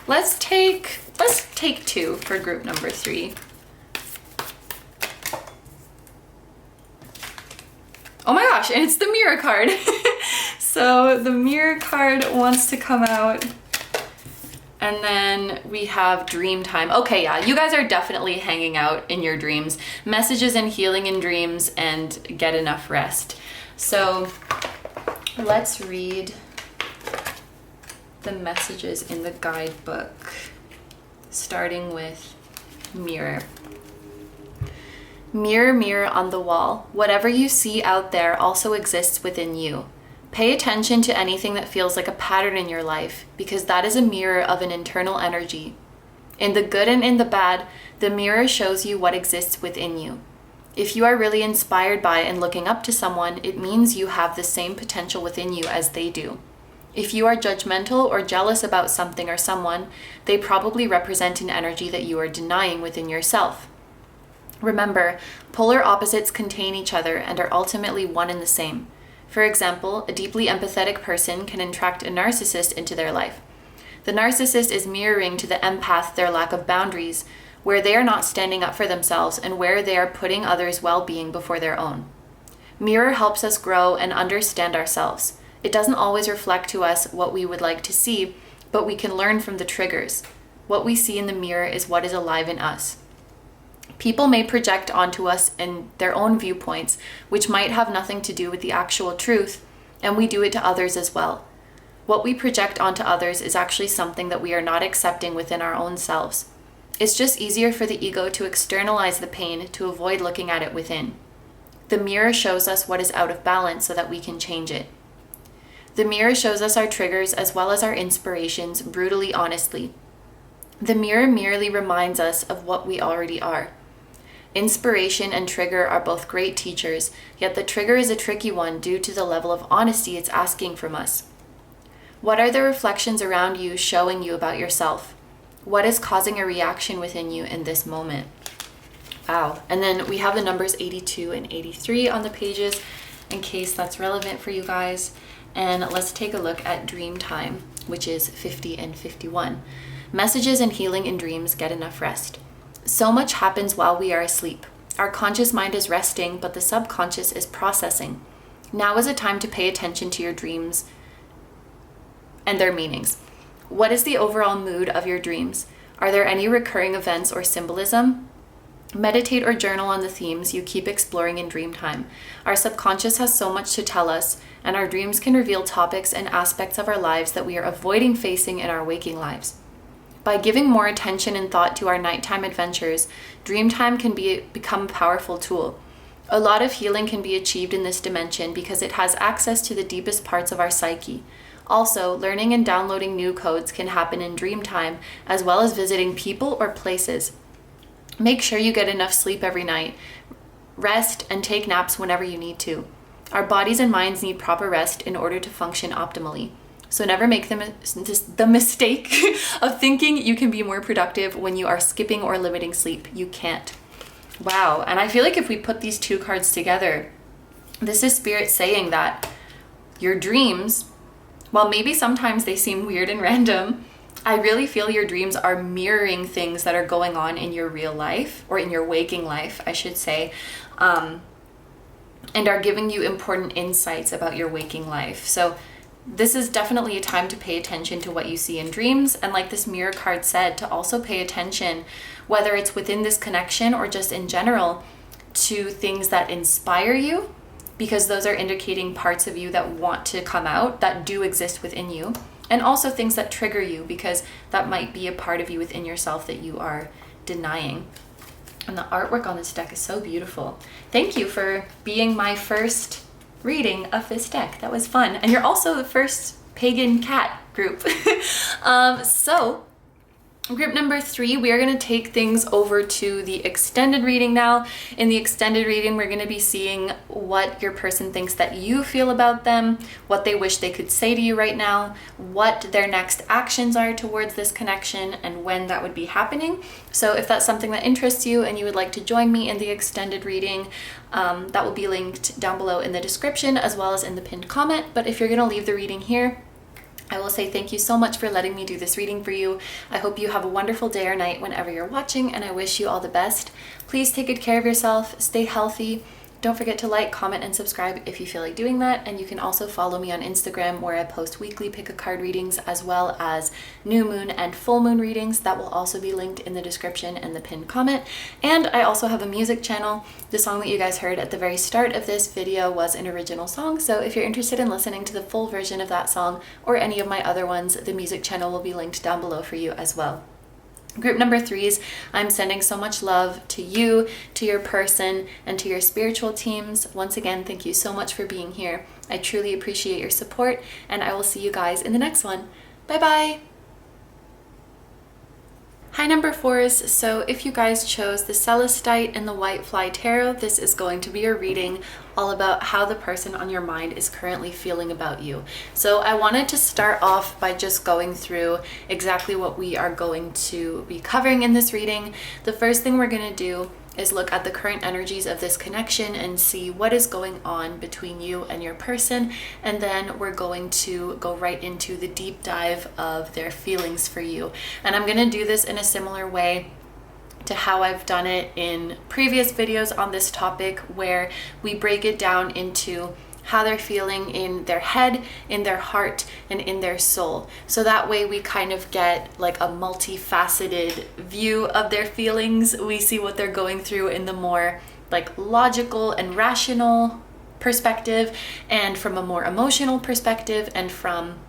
Let's take 2 for group number 3. Oh my gosh, and it's the mirror card. So the mirror card wants to come out. And then we have dream time. Okay, yeah, you guys are definitely hanging out in your dreams. Messages and healing in dreams and get enough rest. So Let's read the messages in the guidebook, starting with mirror. Mirror, mirror on the wall, whatever you see out there also exists within you. Pay attention to anything that feels like a pattern in your life, because that is a mirror of an internal energy. In the good and in the bad, the mirror shows you what exists within you. If you are really inspired by and looking up to someone, it means you have the same potential within you as they do. If you are judgmental or jealous about something or someone, they probably represent an energy that you are denying within yourself. Remember, polar opposites contain each other and are ultimately one and the same. For example, a deeply empathetic person can attract a narcissist into their life. The narcissist is mirroring to the empath their lack of boundaries, where they are not standing up for themselves and where they are putting others' well-being before their own. Mirror helps us grow and understand ourselves. It doesn't always reflect to us what we would like to see, but we can learn from the triggers. What we see in the mirror is what is alive in us. People may project onto us in their own viewpoints, which might have nothing to do with the actual truth, and we do it to others as well. What we project onto others is actually something that we are not accepting within our own selves. It's just easier for the ego to externalize the pain to avoid looking at it within. The mirror shows us what is out of balance so that we can change it. The mirror shows us our triggers as well as our inspirations brutally honestly. The mirror merely reminds us of what we already are. Inspiration and trigger are both great teachers, yet the trigger is a tricky one due to the level of honesty it's asking from us. What are the reflections around you showing you about yourself? What is causing a reaction within you in this moment? Wow. And then we have the numbers 82 and 83 on the pages in case that's relevant for you guys. And let's take a look at dream time, which is 50 and 51. Messages and healing in dreams. Get enough rest. So much happens while we are asleep. Our conscious mind is resting, but the subconscious is processing. Now is a time to pay attention to your dreams and their meanings. What is the overall mood of your dreams? Are there any recurring events or symbolism? Meditate or journal on the themes you keep exploring in dream time. Our subconscious has so much to tell us, and our dreams can reveal topics and aspects of our lives that we are avoiding facing in our waking lives. By giving more attention and thought to our nighttime adventures, dream time can become a powerful tool. A lot of healing can be achieved in this dimension because it has access to the deepest parts of our psyche. Also, learning and downloading new codes can happen in dream time, as well as visiting people or places. Make sure you get enough sleep every night. Rest and take naps whenever you need to. Our bodies and minds need proper rest in order to function optimally. So never make the mistake of thinking you can be more productive when you are skipping or limiting sleep. You can't. Wow. And I feel like if we put these two cards together, this is Spirit saying that your dreams, while maybe sometimes they seem weird and random, I really feel your dreams are mirroring things that are going on in your real life, or in your waking life, I should say, and are giving you important insights about your waking life. So this is definitely a time to pay attention to what you see in dreams. And like this mirror card said, to also pay attention, whether it's within this connection or just in general, to things that inspire you, because those are indicating parts of you that want to come out, that do exist within you. And also things that trigger you, because that might be a part of you within yourself that you are denying. And the artwork on this deck is so beautiful. Thank you for being my first reading of this deck. That was fun. And you're also the first Pagan cat group. So group number 3, we are going to take things over to the extended reading now. In the extended reading, we're going to be seeing what your person thinks that you feel about them, what they wish they could say to you right now, what their next actions are towards this connection, and when that would be happening. So if that's something that interests you and you would like to join me in the extended reading, that will be linked down below in the description as well as in the pinned comment. But if you're going to leave the reading here, I will say thank you so much for letting me do this reading for you. I hope you have a wonderful day or night whenever you're watching, and I wish you all the best. Please take good care of yourself, stay healthy, don't forget to like, comment, and subscribe if you feel like doing that. And you can also follow me on Instagram, where I post weekly pick a card readings as well as new moon and full moon readings. That will also be linked in the description and the pinned comment. And I also have a music channel. The song that you guys heard at the very start of this video was an original song, so if you're interested in listening to the full version of that song or any of my other ones, the music channel will be linked down below for you as well. Group number 3s, I'm sending so much love to you, to your person, and to your spiritual teams. Once again, thank you so much for being here. I truly appreciate your support, and I will see you guys in the next one. Bye bye! Hi number 4s, so if you guys chose the Celestite and the White Fly Tarot, this is going to be a reading all about how the person on your mind is currently feeling about you. So I wanted to start off by just going through exactly what we are going to be covering in this reading. The first thing we're going to do is look at the current energies of this connection and see what is going on between you and your person, and then we're going to go right into the deep dive of their feelings for you. And I'm going to do this in a similar way to how I've done it in previous videos on this topic, where we break it down into how they're feeling in their head, in their heart, and in their soul. So that way we kind of get like a multifaceted view of their feelings. We see what they're going through in the more like logical and rational perspective, and from a more emotional perspective, and from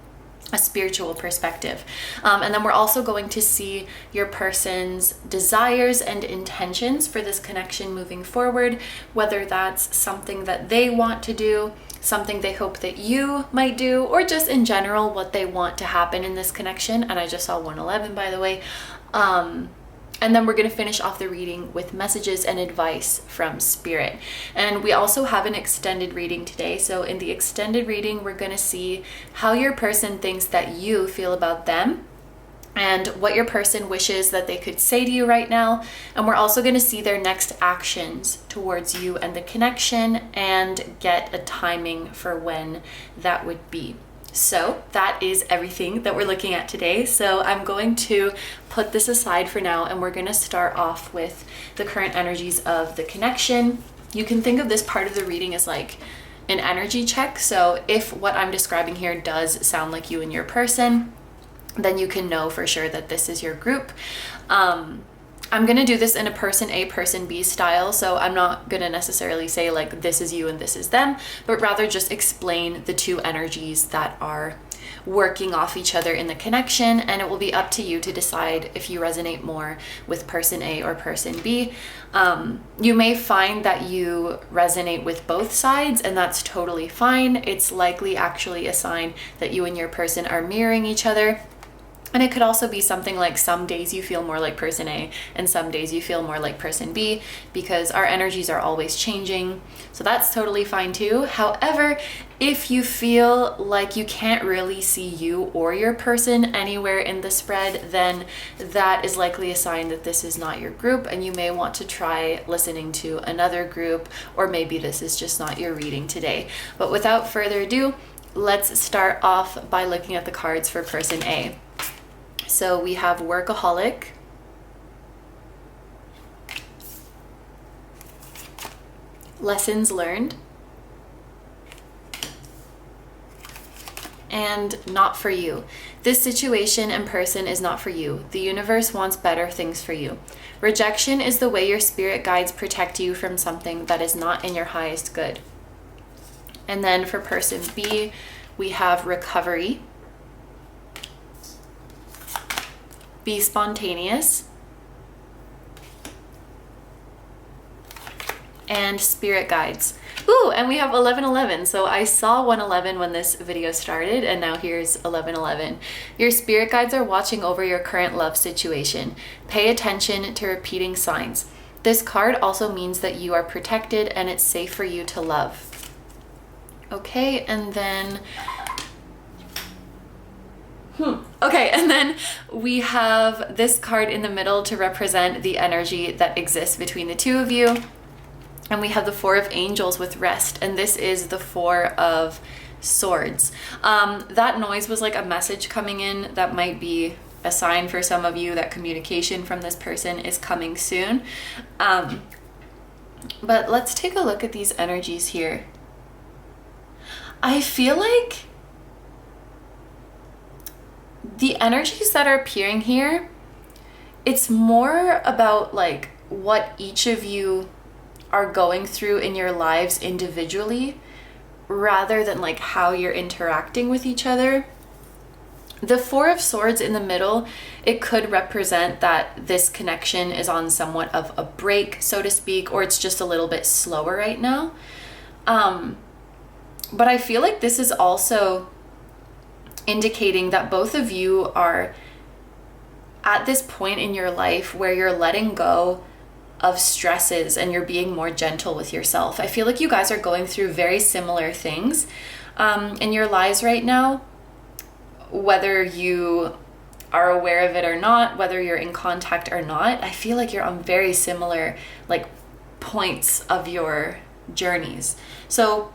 a spiritual perspective. And then we're also going to see your person's desires and intentions for this connection moving forward, whether that's something that they want to do, something they hope that you might do, or just in general what they want to happen in this connection. And I just saw 111, by the way. And then we're going to finish off the reading with messages and advice from Spirit. And we also have an extended reading today. So in the extended reading, we're going to see how your person thinks that you feel about them, and what your person wishes that they could say to you right now. And we're also going to see their next actions towards you and the connection, and get a timing for when that would be. So that is everything that we're looking at today. So I'm going to put this aside for now, and we're going to start off with the current energies of the connection. You can think of this part of the reading as like an energy check. So if what I'm describing here does sound like you and your person, then you can know for sure that this is your group. I'm going to do this in a person A, person B style, so I'm not going to necessarily say like this is you and this is them, but rather just explain the two energies that are working off each other in the connection, and it will be up to you to decide if you resonate more with person A or person B. You may find that you resonate with both sides, and that's totally fine. It's likely actually a sign that you and your person are mirroring each other. And it could also be something like some days you feel more like person A and some days you feel more like person B, because our energies are always changing. So that's totally fine too. However, if you feel like you can't really see you or your person anywhere in the spread, then that is likely a sign that this is not your group, and you may want to try listening to another group, or maybe this is just not your reading today. But without further ado, let's start off by looking at the cards for person A. So we have workaholic, lessons learned, and not for you. This situation and person is not for you. The universe wants better things for you. Rejection is the way your spirit guides protect you from something that is not in your highest good. And then for person B, we have recovery, be spontaneous, and spirit guides. Ooh, and we have 1111. So I saw 111 when this video started, and now here's 1111. Your spirit guides are watching over your current love situation. Pay attention to repeating signs. This card also means that you are protected and it's safe for you to love. Okay, and then Okay, and then we have this card in the middle to represent the energy that exists between the two of you. And we have the Four of Angels with rest, and this is the Four of Swords. That noise was like a message coming in. That might be a sign for some of you that communication from this person is coming soon. But let's take a look at these energies here. I feel like the energies that are appearing here, it's more about like what each of you are going through in your lives individually, rather than like how you're interacting with each other. The Four of Swords in the middle, it could represent that this connection is on somewhat of a break, so to speak, or it's just a little bit slower right now. But I feel like this is also indicating that both of you are at this point in your life where you're letting go of stresses and you're being more gentle with yourself. I feel like you guys are going through very similar things in your lives right now, whether you are aware of it or not, whether you're in contact or not. I feel like you're on very similar like points of your journeys. So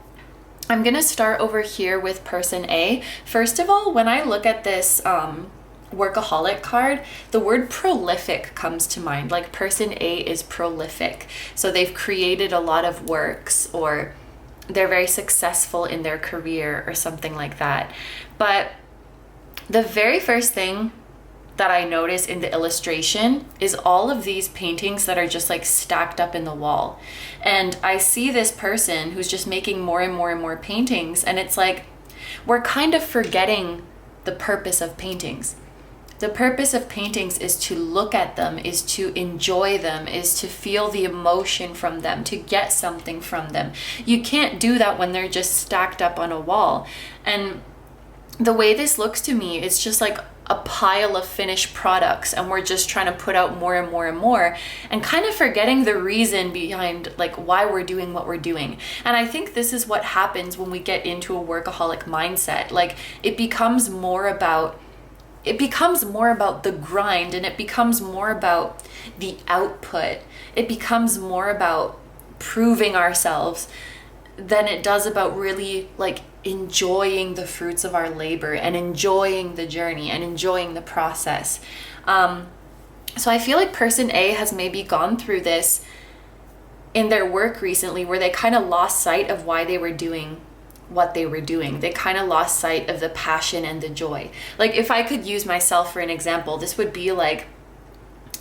I'm gonna start over here with person A. First of all, when I look at this workaholic card, the word prolific comes to mind. Like person A is prolific. So they've created a lot of works, or they're very successful in their career or something like that. But the very first thing that I notice in the illustration is all of these paintings that are just like stacked up in the wall. And I see this person who's just making more and more and more paintings. And it's like, we're kind of forgetting the purpose of paintings. The purpose of paintings is to look at them, is to enjoy them, is to feel the emotion from them, to get something from them. You can't do that when they're just stacked up on a wall. And the way this looks to me, it's just like a pile of finished products, and we're just trying to put out more and more and more, and kind of forgetting the reason behind like why we're doing what we're doing. And I think this is what happens when we get into a workaholic mindset. Like it becomes more about the grind, and it becomes more about the output. It becomes more about proving ourselves than it does about really like enjoying the fruits of our labor and enjoying the journey and enjoying the process. So I feel like person A has maybe gone through this in their work recently, where they kind of lost sight of why they were doing what they were doing. They kind of lost sight of the passion and the joy. Like if I could use myself for an example, this would be like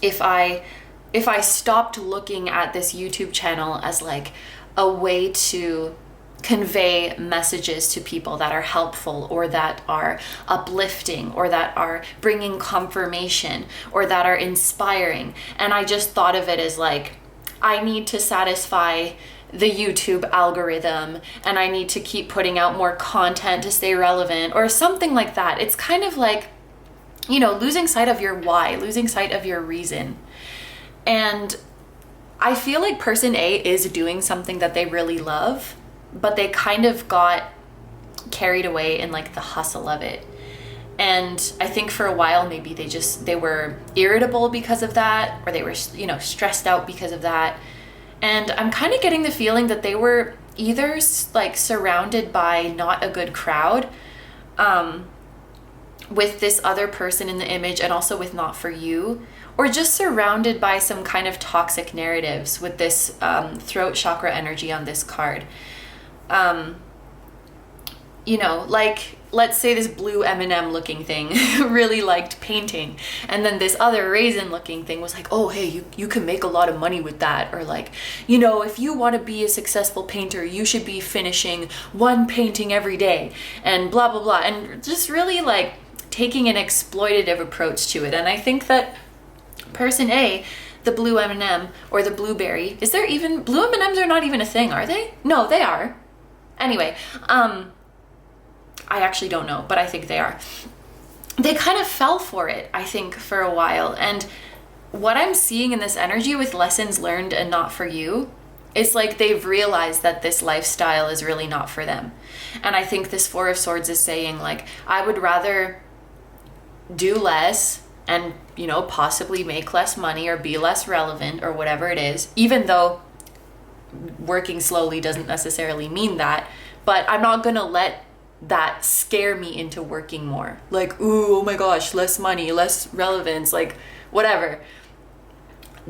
if I stopped looking at this YouTube channel as like a way to convey messages to people that are helpful, or that are uplifting, or that are bringing confirmation, or that are inspiring. And I just thought of it as like, I need to satisfy the YouTube algorithm, and I need to keep putting out more content to stay relevant, or something like that. It's kind of like, you know, losing sight of your why, losing sight of your reason. And I feel like person A is doing something that they really love, but they kind of got carried away in like the hustle of it. And I think for a while, maybe they were irritable because of that, or they were, you know, stressed out because of that. And I'm kind of getting the feeling that they were either like surrounded by not a good crowd, with this other person in the image, and also with Not For You, or just surrounded by some kind of toxic narratives with this throat chakra energy on this card. You know, like let's say this blue M&M looking thing really liked painting, and then this other raisin looking thing was like, oh hey, you can make a lot of money with that, or like, you know, if you want to be a successful painter, you should be finishing one painting every day, and blah blah blah, and just really like taking an exploitative approach to it. And I think that person A, the blue M&M or the blueberry, is there even blue M&Ms? Are not even a thing, are they? No, they are. Anyway, I actually don't know, but I think they are. They kind of fell for it, I think, for a while. And what I'm seeing in this energy with lessons learned and Not For You, it's like they've realized that this lifestyle is really not for them. And I think this Four of Swords is saying like, I would rather do less and, you know, possibly make less money or be less relevant or whatever it is, even though working slowly doesn't necessarily mean that, but I'm not gonna let that scare me into working more. Like, ooh, oh my gosh, less money, less relevance, like whatever.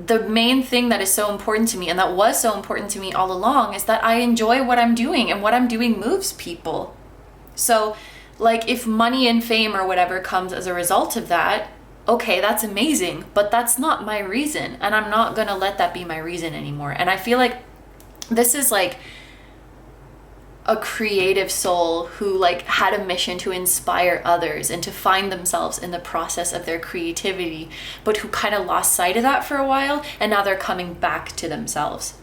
the main thing that is so important to me, and that was so important to me all along, is that I enjoy what I'm doing, and what I'm doing moves people. So like if money and fame or whatever comes as a result of that, okay, that's amazing, but that's not my reason, and I'm not gonna let that be my reason anymore. And I feel like this is like a creative soul who like had a mission to inspire others and to find themselves in the process of their creativity, but who kind of lost sight of that for a while, and now they're coming back to themselves.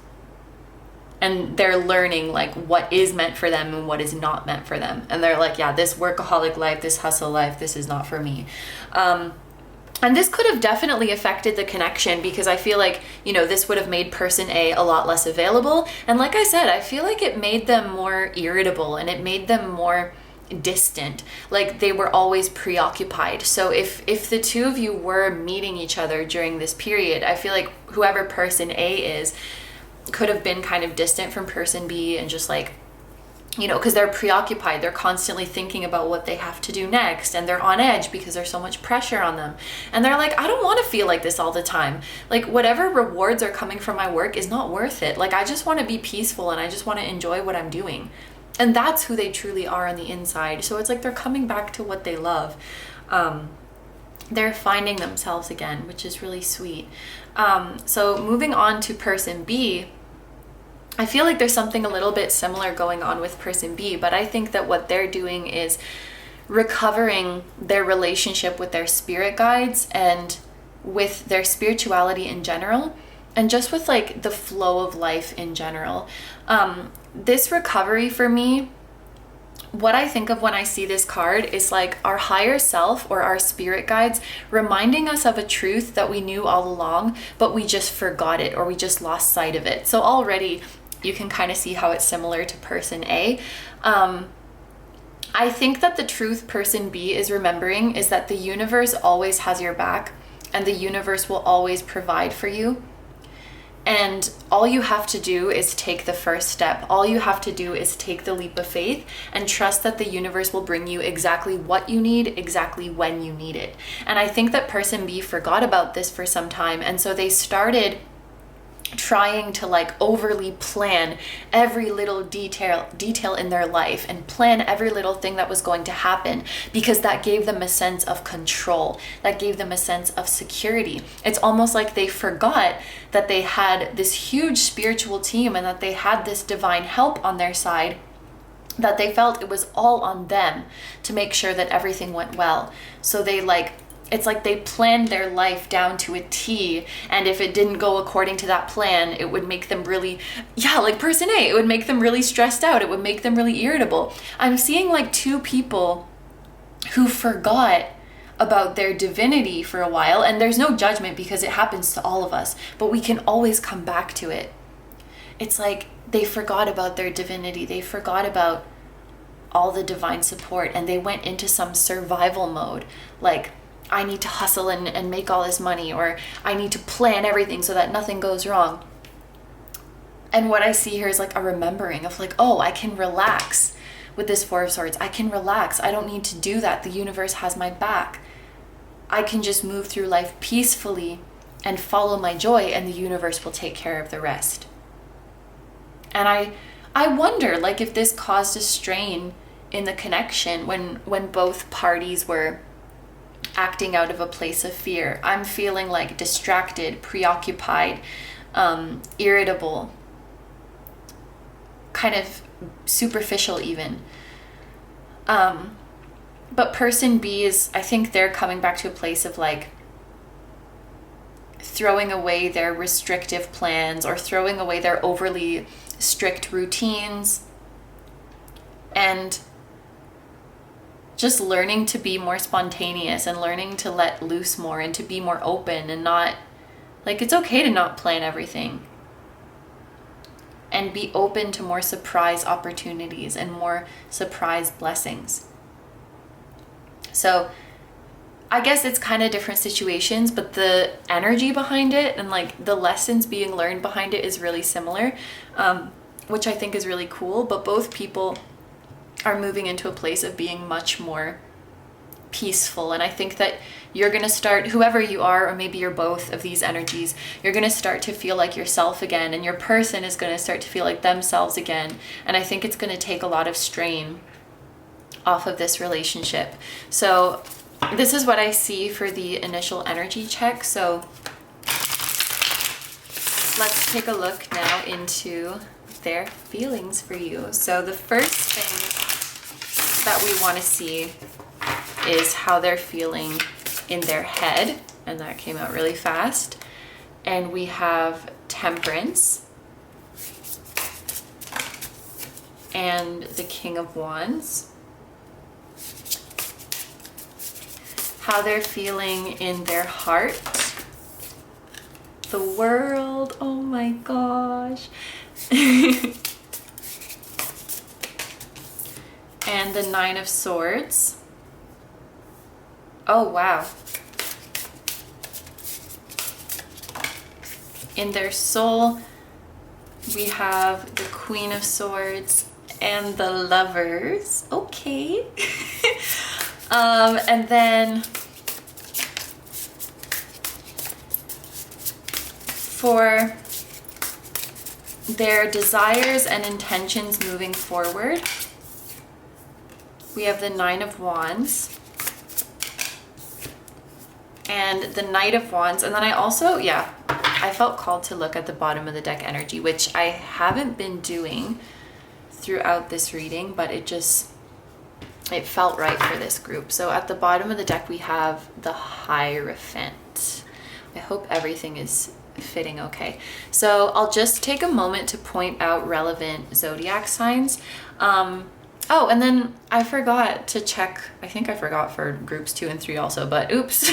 And they're learning like what is meant for them and what is not meant for them. And they're like, yeah, this workaholic life, this hustle life, this is not for me. And this could have definitely affected the connection, because I feel like, you know, this would have made person A a lot less available. And like I said, I feel like it made them more irritable, and it made them more distant. Like they were always preoccupied. So if the two of you were meeting each other during this period, I feel like whoever person A is could have been kind of distant from person B, and just like, you know, because they're preoccupied, they're constantly thinking about what they have to do next, and they're on edge because there's so much pressure on them. And they're like, I don't want to feel like this all the time. Like whatever rewards are coming from my work is not worth it. Like I just want to be peaceful, and I just want to enjoy what I'm doing. And that's who they truly are on the inside. So it's like they're coming back to what they love. They're finding themselves again, which is really sweet. So moving on to person B, I feel like there's something a little bit similar going on with person B, but I think that what they're doing is recovering their relationship with their spirit guides and with their spirituality in general, and just with like the flow of life in general. This recovery for me, what I think of when I see this card is like our higher self or our spirit guides reminding us of a truth that we knew all along, but we just forgot it, or we just lost sight of it. So already you can kind of see how it's similar to person A. I think that the truth person B is remembering is that the universe always has your back, and the universe will always provide for you. And all you have to do is take the first step. All you have to do is take the leap of faith and trust that the universe will bring you exactly what you need, exactly when you need it. And I think that person B forgot about this for some time. And so they started trying to like overly plan every little detail in their life, and plan every little thing that was going to happen, because that gave them a sense of control, that gave them a sense of security. It's almost like they forgot that they had this huge spiritual team, and that they had this divine help on their side, that they felt it was all on them to make sure that everything went well. So they it's like they planned their life down to a T, and if it didn't go according to that plan, it would make them really, like person A, it would make them really stressed out, it would make them really irritable. I'm seeing like two people who forgot about their divinity for a while, and there's no judgment because it happens to all of us, but we can always come back to it. It's like they forgot about their divinity, they forgot about all the divine support, and they went into some survival mode, like, I need to hustle and make all this money, or I need to plan everything so that nothing goes wrong. And what I see here is like a remembering of like, oh, I can relax with this Four of Swords. I can relax. I don't need to do that. The universe has my back. I can just move through life peacefully and follow my joy, and the universe will take care of the rest. And I wonder like if this caused a strain in the connection when both parties were acting out of a place of fear. I'm feeling like distracted, preoccupied, irritable, kind of superficial even. But person B is, I think they're coming back to a place of like throwing away their restrictive plans, or throwing away their overly strict routines, and just learning to be more spontaneous, and learning to let loose more, and to be more open, and not like, it's okay to not plan everything, and be open to more surprise opportunities and more surprise blessings. So I guess it's kind of different situations, but the energy behind it and like the lessons being learned behind it is really similar, which I think is really cool. But both people are moving into a place of being much more peaceful. And I think that you're going to start, whoever you are, or maybe you're both of these energies, you're going to start to feel like yourself again, and your person is going to start to feel like themselves again. And I think it's going to take a lot of strain off of this relationship. So this is what I see for the initial energy check. So let's take a look now into their feelings for you. So the first thing that we want to see is how they're feeling in their head, and that came out really fast. And we have Temperance and the King of Wands. How they're feeling in their heart. The World, oh my gosh. And the Nine of Swords. Oh, wow. In their soul, we have the Queen of Swords and the Lovers. Okay. And then for their desires and intentions moving forward, we have the Nine of Wands and the Knight of Wands. And then I also, I felt called to look at the bottom of the deck energy, which I haven't been doing throughout this reading, but it felt right for this group. So at the bottom of the deck, we have the Hierophant. I hope everything is fitting okay. So I'll just take a moment to point out relevant zodiac signs. Oh, and then I forgot to check, I think I forgot for groups 2 and 3 also, but oops.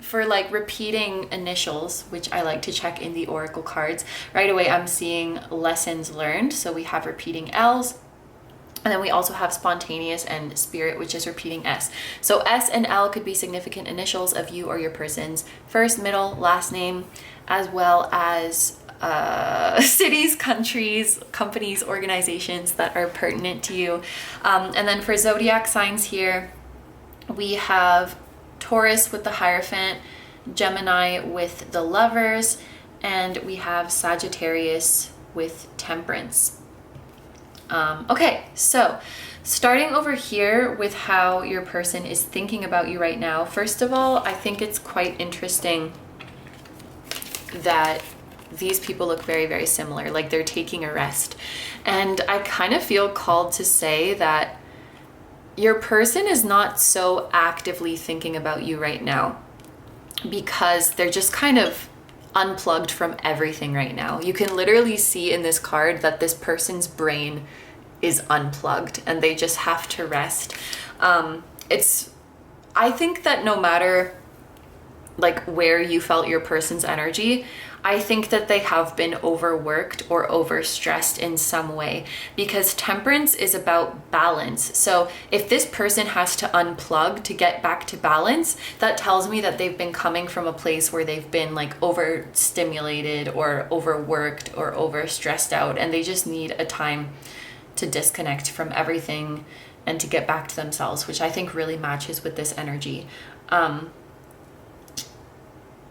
For like repeating initials, which I like to check in the oracle cards, right away I'm seeing lessons learned. So we have repeating L's, and then we also have spontaneous and spirit, which is repeating S. So S and L could be significant initials of you or your person's first, middle, last name, as well as cities, countries, companies, organizations that are pertinent to you. And then for zodiac signs here, we have Taurus with the Hierophant, Gemini with the Lovers, and we have Sagittarius with Temperance. Okay, so starting over here with how your person is thinking about you right now. First of all, I think it's quite interesting that these people look very, very similar, like they're taking a rest. And I kind of feel called to say that your person is not so actively thinking about you right now because they're just kind of unplugged from everything right now. You can literally see in this card that this person's brain is unplugged and they just have to rest. I think that no matter like where you felt your person's energy, I think that they have been overworked or overstressed in some way, because Temperance is about balance. So if this person has to unplug to get back to balance, that tells me that they've been coming from a place where they've been like overstimulated or overworked or overstressed out, and they just need a time to disconnect from everything and to get back to themselves, which I think really matches with this energy.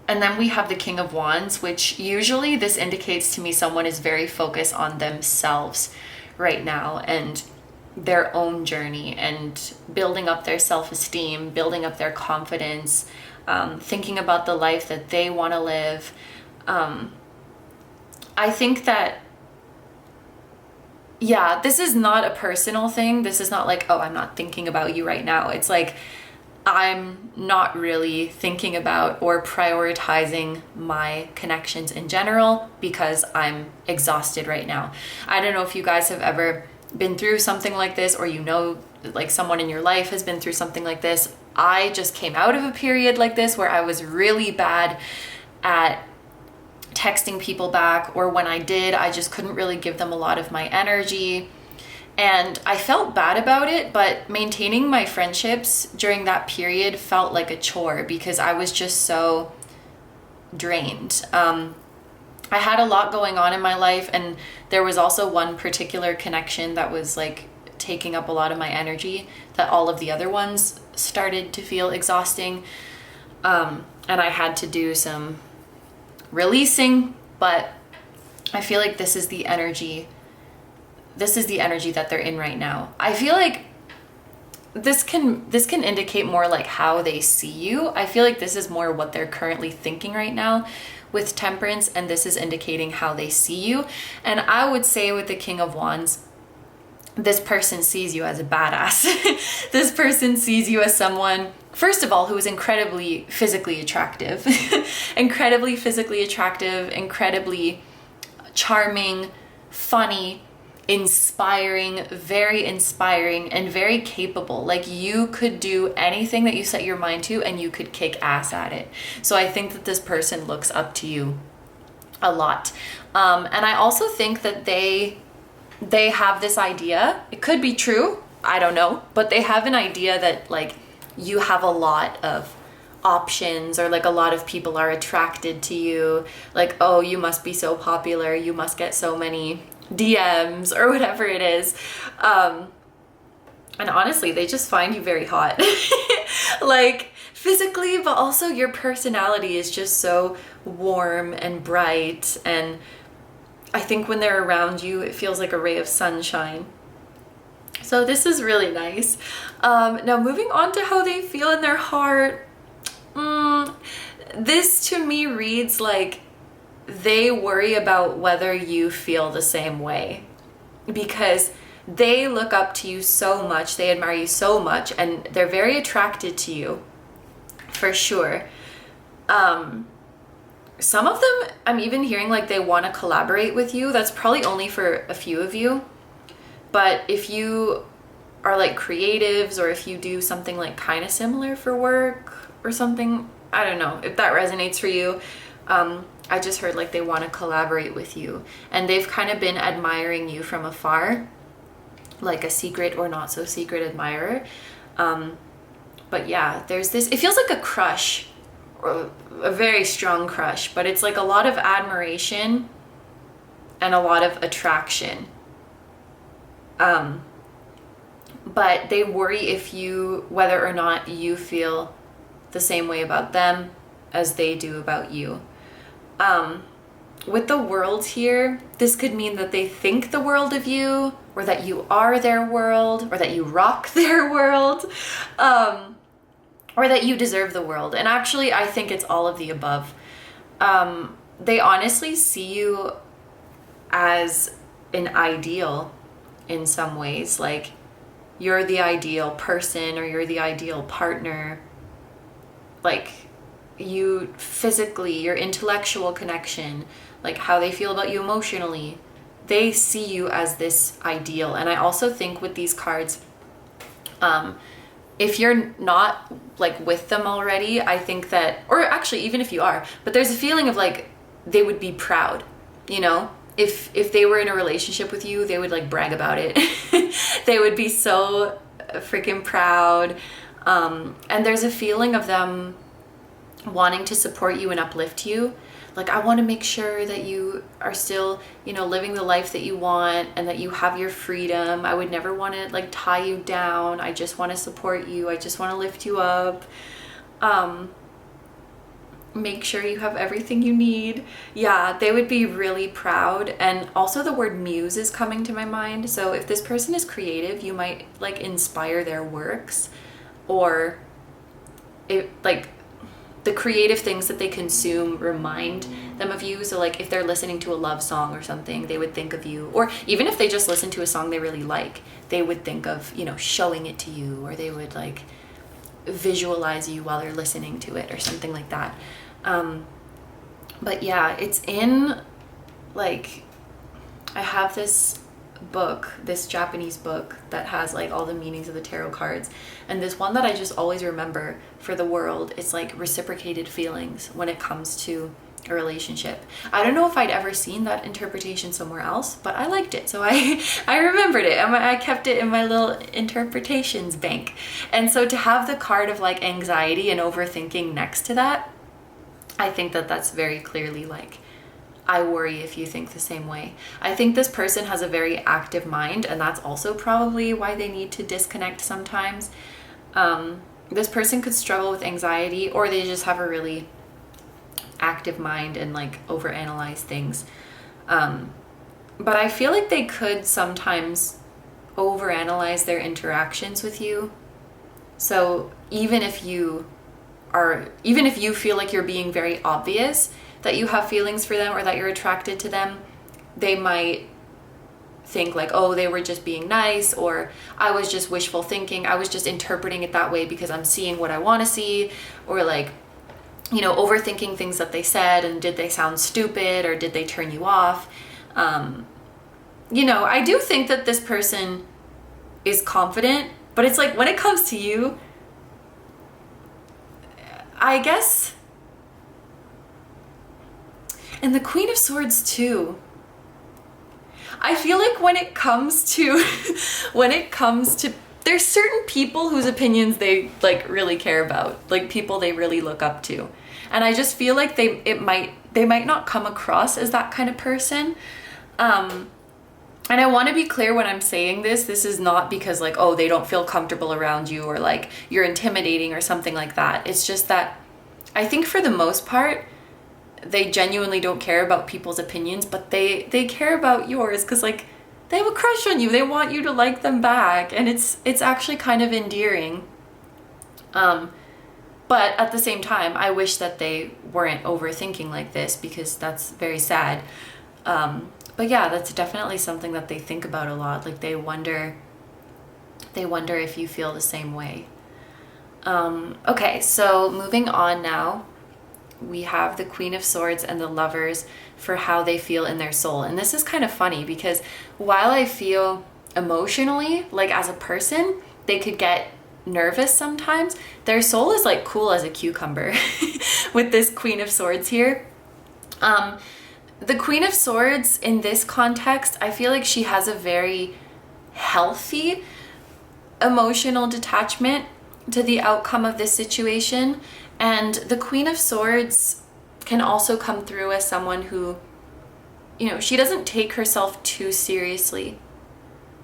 And then we have the King of Wands, which usually this indicates to me someone is very focused on themselves right now and their own journey and building up their self-esteem, building up their confidence, thinking about the life that they want to live. I think that, this is not a personal thing. This is not like, oh, I'm not thinking about you right now. It's like, I'm not really thinking about or prioritizing my connections in general because I'm exhausted right now. I don't know if you guys have ever been through something like this, or you know, like someone in your life has been through something like this. I just came out of a period like this where I was really bad at texting people back, or when I did, I just couldn't really give them a lot of my energy. And I felt bad about it, but maintaining my friendships during that period felt like a chore because I was just so drained. I had a lot going on in my life, and there was also one particular connection that was like taking up a lot of my energy that all of the other ones started to feel exhausting. And I had to do some releasing, but I feel like this is the energy that they're in right now. I feel like this can indicate more like how they see you. I feel like this is more what they're currently thinking right now with Temperance, and this is indicating how they see you. And I would say with the King of Wands, this person sees you as a badass. This person sees you as someone, first of all, who is incredibly physically attractive, incredibly charming, funny, inspiring, and very capable. Like, you could do anything that you set your mind to and you could kick ass at it. So I think that this person looks up to you a lot. And I also think that they have this idea, it could be true, I don't know, but they have an idea that like you have a lot of options, or like a lot of people are attracted to you, like, oh, you must be so popular, you must get so many DMs or whatever it is. And honestly, they just find you very hot. Like physically, but also your personality is just so warm and bright, and I think when they're around you, it feels like a ray of sunshine. So this is really nice. Now moving on to how they feel in their heart. This to me reads like they worry about whether you feel the same way, because they look up to you so much, they admire you so much, and they're very attracted to you, for sure. Some of them, I'm even hearing like they want to collaborate with you. That's probably only for a few of you. But if you are like creatives, or if you do something like kind of similar for work or something, I don't know if that resonates for you. I just heard like they want to collaborate with you, and they've kind of been admiring you from afar, like a secret or not so secret admirer. But yeah, there's this, it feels like a crush, or a very strong crush, but it's like a lot of admiration and a lot of attraction. But they worry whether or not you feel the same way about them as they do about you. With the world here, this could mean that they think the world of you, or that you are their world, or that you rock their world, or that you deserve the world. And actually, I think it's all of the above. They honestly see you as an ideal in some ways. Like, you're the ideal person, or you're the ideal partner. Like, you physically, your intellectual connection, like how they feel about you emotionally, they see you as this ideal. And I also think with these cards, if you're not like with them already, I think that, or actually even if you are, but there's a feeling of like they would be proud, you know? If they were in a relationship with you, they would like brag about it. They would be so freaking proud. And there's a feeling of them wanting to support you and uplift you. Like, I want to make sure that you are still, you know, living the life that you want, and that you have your freedom. I would never want to like tie you down. I just want to support you. I just want to lift you up. Make sure you have everything you need. Yeah, they would be really proud. And also the word muse is coming to my mind. So if this person is creative, you might like inspire their works, or it like the creative things that they consume remind them of you. So like if they're listening to a love song or something, they would think of you. Or even if they just listen to a song they really like, they would think of, you know, showing it to you, or they would like visualize you while they're listening to it or something like that. But yeah, it's in like, I have this book, this Japanese book that has like all the meanings of the tarot cards, and this one that I just always remember for the world, it's like reciprocated feelings when it comes to a relationship. I don't know if I'd ever seen that interpretation somewhere else, but I liked it, so I remembered it, and I kept it in my little interpretations bank. And so to have the card of like anxiety and overthinking next to that, I think that that's very clearly like, I worry if you think the same way. I think this person has a very active mind, and that's also probably why they need to disconnect sometimes. this person could struggle with anxiety, or they just have a really active mind and like overanalyze things. But I feel like they could sometimes overanalyze their interactions with you. So even if you feel like you're being very obvious that you have feelings for them or that you're attracted to them, they might think like, oh, they were just being nice, or I was just wishful thinking, I was just interpreting it that way because I'm seeing what I want to see, or like, you know, overthinking things that they said, and did they sound stupid, or did they turn you off? You know, I do think that this person is confident, but it's like when it comes to you, I guess, and the Queen of Swords too, I feel like when it comes to there's certain people whose opinions they like really care about, like people they really look up to. And I just feel like they might not come across as that kind of person. And I want to be clear when I'm saying this is not because like, oh, they don't feel comfortable around you, or like you're intimidating or something like that. It's just that I think for the most part, they genuinely don't care about people's opinions, but they care about yours, because like they have a crush on you. They want you to like them back, and it's actually kind of endearing. But at the same time, I wish that they weren't overthinking like this, because that's very sad. But yeah, that's definitely something that they think about a lot. Like they wonder if you feel the same way. Okay, so moving on now. We have the Queen of Swords and the Lovers for how they feel in their soul. And this is kind of funny, because while I feel emotionally, like as a person, they could get nervous sometimes, their soul is like cool as a cucumber with this Queen of Swords here. The Queen of Swords in this context, I feel like she has a very healthy emotional detachment to the outcome of this situation. And the Queen of Swords can also come through as someone who, you know, she doesn't take herself too seriously,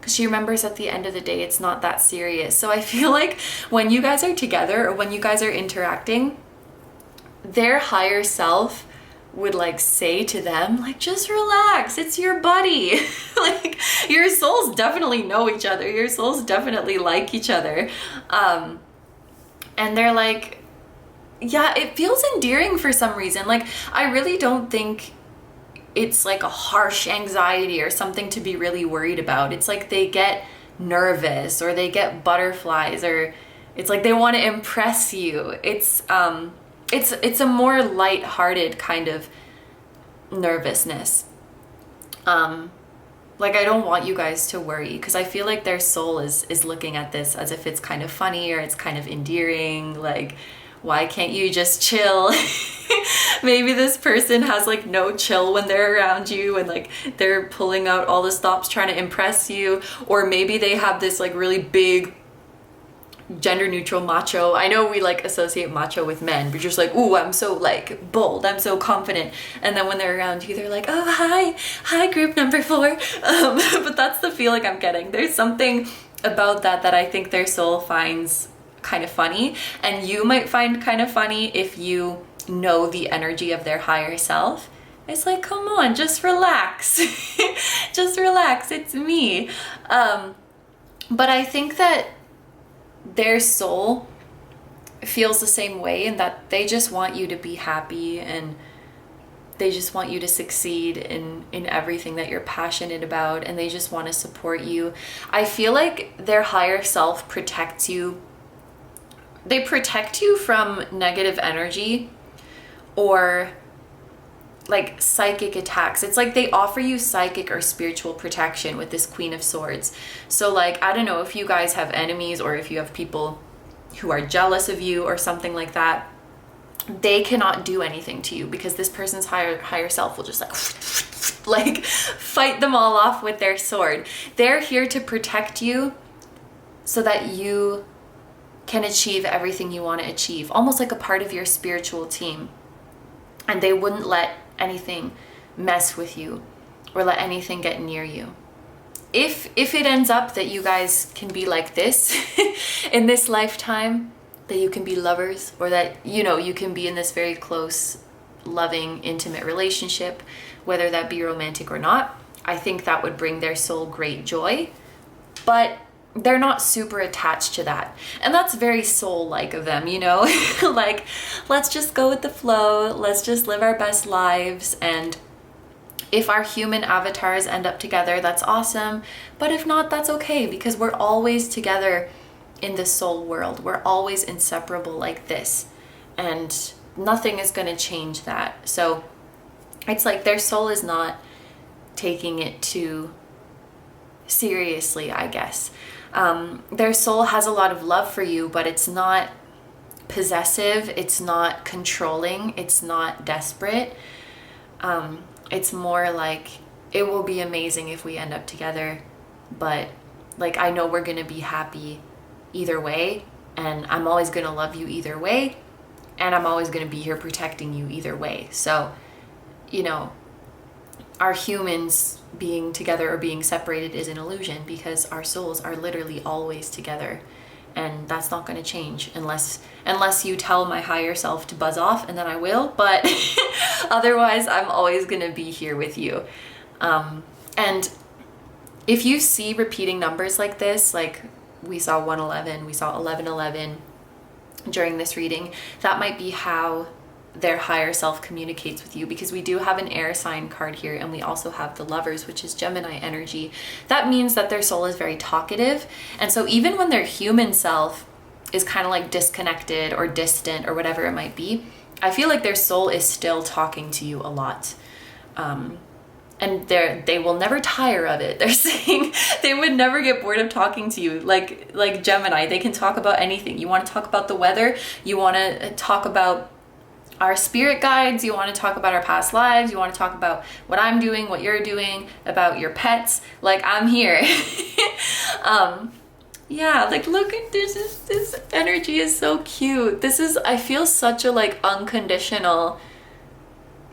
because she remembers at the end of the day, it's not that serious. So I feel like when you guys are together, or when you guys are interacting, their higher self would like say to them, like, just relax, it's your buddy. Like your souls definitely know each other. Your souls definitely like each other. And they're like, yeah, it feels endearing for some reason. Like, I really don't think it's like a harsh anxiety or something to be really worried about. It's like they get nervous, or they get butterflies, or it's like they want to impress you. It's a more light-hearted kind of nervousness. Like, I don't want you guys to worry, because I feel like their soul is looking at this as if it's kind of funny, or it's kind of endearing. Like, why can't you just chill? Maybe this person has like no chill when they're around you, and like they're pulling out all the stops trying to impress you. Or maybe they have this like really big gender neutral macho. I know we like associate macho with men, but just like, ooh, I'm so like bold, I'm so confident. And then when they're around you, they're like, oh, hi group number 4. But that's the feeling I'm getting. There's something about that I think their soul finds kind of funny, and you might find kind of funny if you know the energy of their higher self. It's like, come on, just relax. Just relax, it's me. But I think that their soul feels the same way, and that they just want you to be happy, and they just want you to succeed in everything that you're passionate about, and they just want to support you. I feel like their higher self protects you. They protect you from negative energy or like psychic attacks. It's like they offer you psychic or spiritual protection with this Queen of Swords. So like, I don't know if you guys have enemies, or if you have people who are jealous of you or something like that, they cannot do anything to you, because this person's higher self will just like fight them all off with their sword. They're here to protect you so that you can achieve everything you want to achieve, almost like a part of your spiritual team. And they wouldn't let anything mess with you or let anything get near you. If it ends up that you guys can be like this in this lifetime, that you can be lovers, or that, you know, you can be in this very close, loving, intimate relationship, whether that be romantic or not. I think that would bring their soul great joy, but they're not super attached to that. And that's very soul-like of them, you know? Like, let's just go with the flow. Let's just live our best lives. And if our human avatars end up together, that's awesome. But if not, that's okay, because we're always together in the soul world. We're always inseparable like this. And nothing is going to change that. So it's like their soul is not taking it too seriously, I guess. Their soul has a lot of love for you, but it's not possessive, it's not controlling, it's not desperate. It's more like, it will be amazing if we end up together, but like, I know we're gonna be happy either way, and I'm always gonna love you either way, and I'm always gonna be here protecting you either way. So, you know, our humans being together or being separated is an illusion, because our souls are literally always together, and that's not going to change unless you tell my higher self to buzz off, and then I will, but otherwise I'm always going to be here with you. And if you see repeating numbers like this, like we saw 111, we saw 1111 during this reading, that might be how their higher self communicates with you, because we do have an air sign card here, and we also have the Lovers, which is Gemini energy. That means that their soul is very talkative, and so even when their human self is kind of like disconnected or distant or whatever it might be, I feel like their soul is still talking to you a lot. And they will never tire of it. They're saying they would never get bored of talking to you. Like Gemini, they can talk about anything. You want to talk about the weather, you want to talk about our spirit guides, you want to talk about our past lives, you want to talk about what I'm doing, what you're doing, about your pets, like I'm here. Yeah, like look at this energy is so cute. I feel such a like unconditional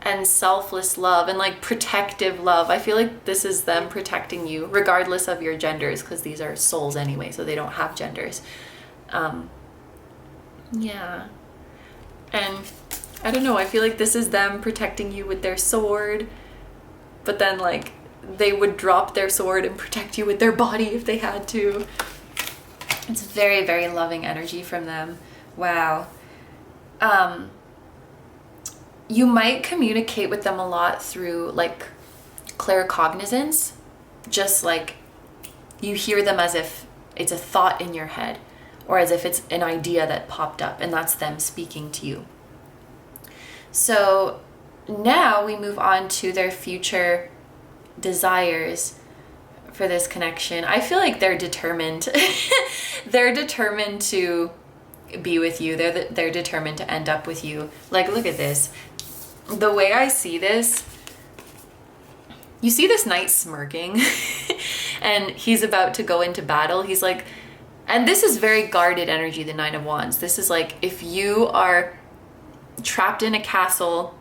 and selfless love and like protective love. I feel like this is them protecting you regardless of your genders, because these are souls anyway, so they don't have genders. Yeah. And I don't know, I feel like this is them protecting you with their sword, but then like they would drop their sword and protect you with their body if they had to. It's very, very loving energy from them. Wow. You might communicate with them a lot through like claircognizance, just like you hear them as if it's a thought in your head, or as if it's an idea that popped up, and that's them speaking to you. So now we move on to their future desires for this connection. I feel like they're determined. They're determined to be with you. They're determined to end up with you. Like, look at this. The way I see this, you see this knight smirking and he's about to go into battle. He's like, and this is very guarded energy, the Nine of Wands. This is like, if you are trapped in a castle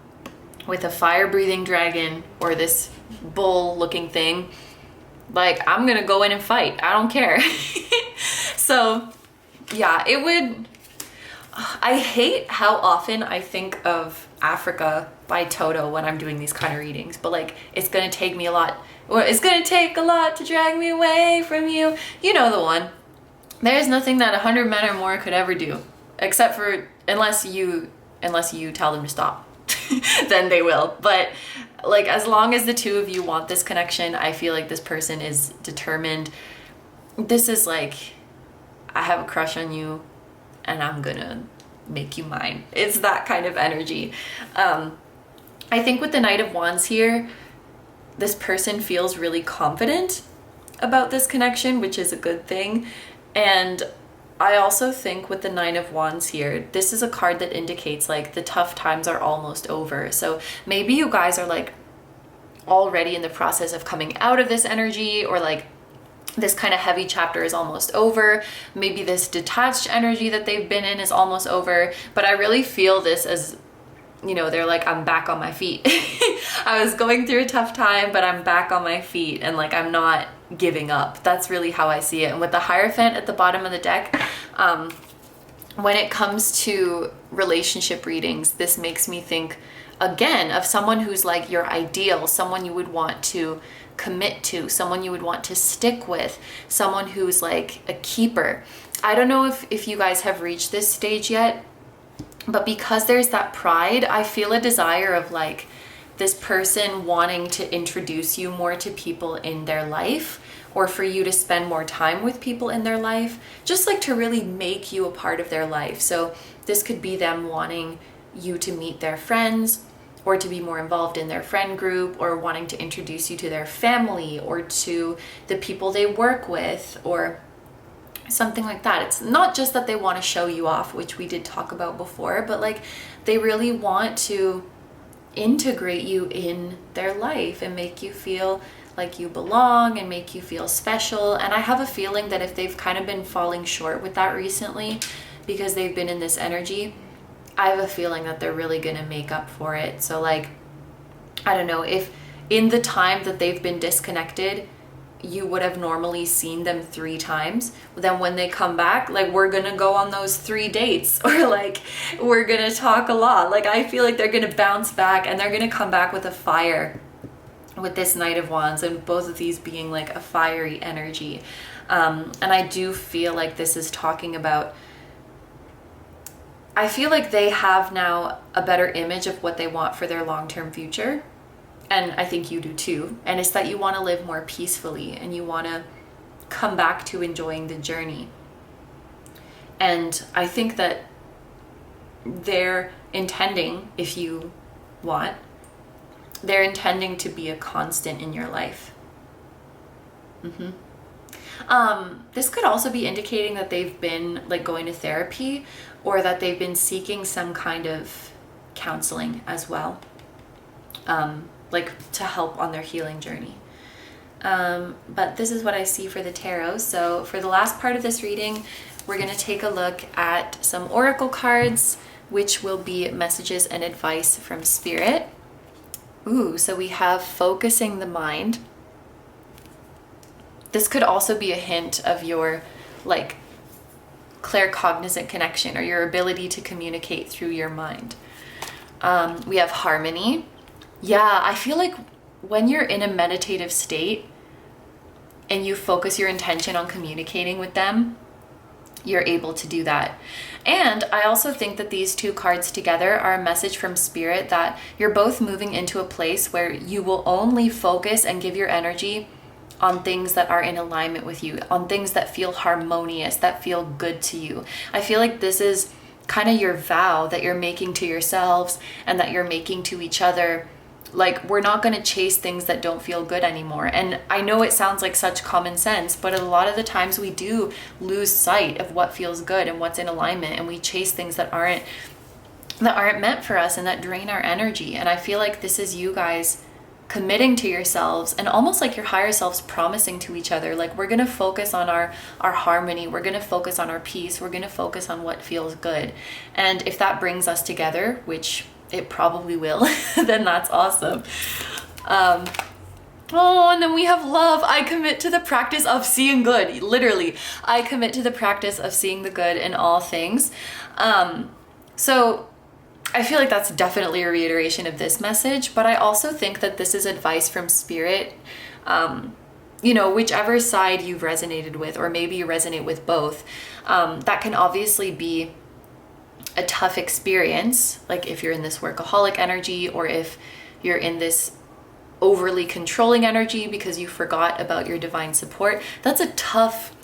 with a fire-breathing dragon or this bull-looking thing, like, I'm gonna go in and fight. I don't care. So, yeah, it would... I hate how often I think of Africa by Toto when I'm doing these kind of readings, but like, it's gonna take me a lot. Or it's gonna take a lot to drag me away from you. You know the one. There's nothing that 100 men or more could ever do, except for unless you tell them to stop. Then they will. But like, as long as the two of you want this connection, I feel like this person is determined. This is like, I have a crush on you and I'm gonna make you mine. It's that kind of energy. I think with the Knight of Wands here, this person feels really confident about this connection, which is a good thing. And I also think with the Nine of Wands here, this is a card that indicates like the tough times are almost over. So maybe you guys are like already in the process of coming out of this energy, or like this kind of heavy chapter is almost over. Maybe this detached energy that they've been in is almost over. But I really feel this as, you know, they're like, I'm back on my feet. I was going through a tough time, but I'm back on my feet, and like, I'm not giving up. That's really how I see it. And with the Hierophant at the bottom of the deck, when it comes to relationship readings, this makes me think again of someone who's like your ideal, someone you would want to commit to, someone you would want to stick with, someone who's like a keeper. I don't know if you guys have reached this stage yet, but because there's that pride, I feel a desire of like this person wanting to introduce you more to people in their life, or for you to spend more time with people in their life, just like to really make you a part of their life. So this could be them wanting you to meet their friends, or to be more involved in their friend group, or wanting to introduce you to their family or to the people they work with, or something like that. It's not just that they want to show you off, which we did talk about before, but like they really want to integrate you in their life and make you feel like you belong and make you feel special. And I have a feeling that if they've kind of been falling short with that recently because they've been in this energy, I have a feeling that they're really going to make up for it. So like, I don't know, if in the time that they've been disconnected, you would have normally seen them 3 times, then when they come back, like we're going to go on those 3 dates, or like we're going to talk a lot. Like I feel like they're going to bounce back, and they're going to come back with a fire with this Knight of Wands, and both of these being like a fiery energy. And I do feel like this is talking about, I feel like they have now a better image of what they want for their long-term future. And I think you do too. And it's that you want to live more peacefully, and you want to come back to enjoying the journey. And I think that they're intending, if you want, they're intending to be a constant in your life. This could also be indicating that they've been like going to therapy, or that they've been seeking some kind of counseling as well, like to help on their healing journey. But this is what I see for the tarot. So for the last part of this reading, we're going to take a look at some oracle cards, which will be messages and advice from Spirit. Ooh, so we have focusing the mind. This could also be a hint of your like claircognizant connection, or your ability to communicate through your mind. We have harmony. Yeah, I feel like when you're in a meditative state and you focus your intention on communicating with them, you're able to do that. And I also think that these 2 cards together are a message from Spirit that you're both moving into a place where you will only focus and give your energy on things that are in alignment with you, on things that feel harmonious, that feel good to you. I feel like this is kind of your vow that you're making to yourselves and that you're making to each other. Like, we're not going to chase things that don't feel good anymore. And I know it sounds like such common sense, but a lot of the times we do lose sight of what feels good and what's in alignment, and we chase things that aren't meant for us and that drain our energy. And I feel like this is you guys committing to yourselves, and almost like your higher selves promising to each other, like, we're going to focus on our harmony, we're going to focus on our peace, we're going to focus on what feels good. And if that brings us together, which it probably will, then that's awesome. Oh, and then we have love. I commit to the practice of seeing good. Literally, I commit to the practice of seeing the good in all things. So I feel like that's definitely a reiteration of this message, but I also think that this is advice from Spirit. You know, whichever side you've resonated with, or maybe you resonate with both, that can obviously be a tough experience. Like if you're in this workaholic energy, or if you're in this overly controlling energy because you forgot about your divine support, that's a tough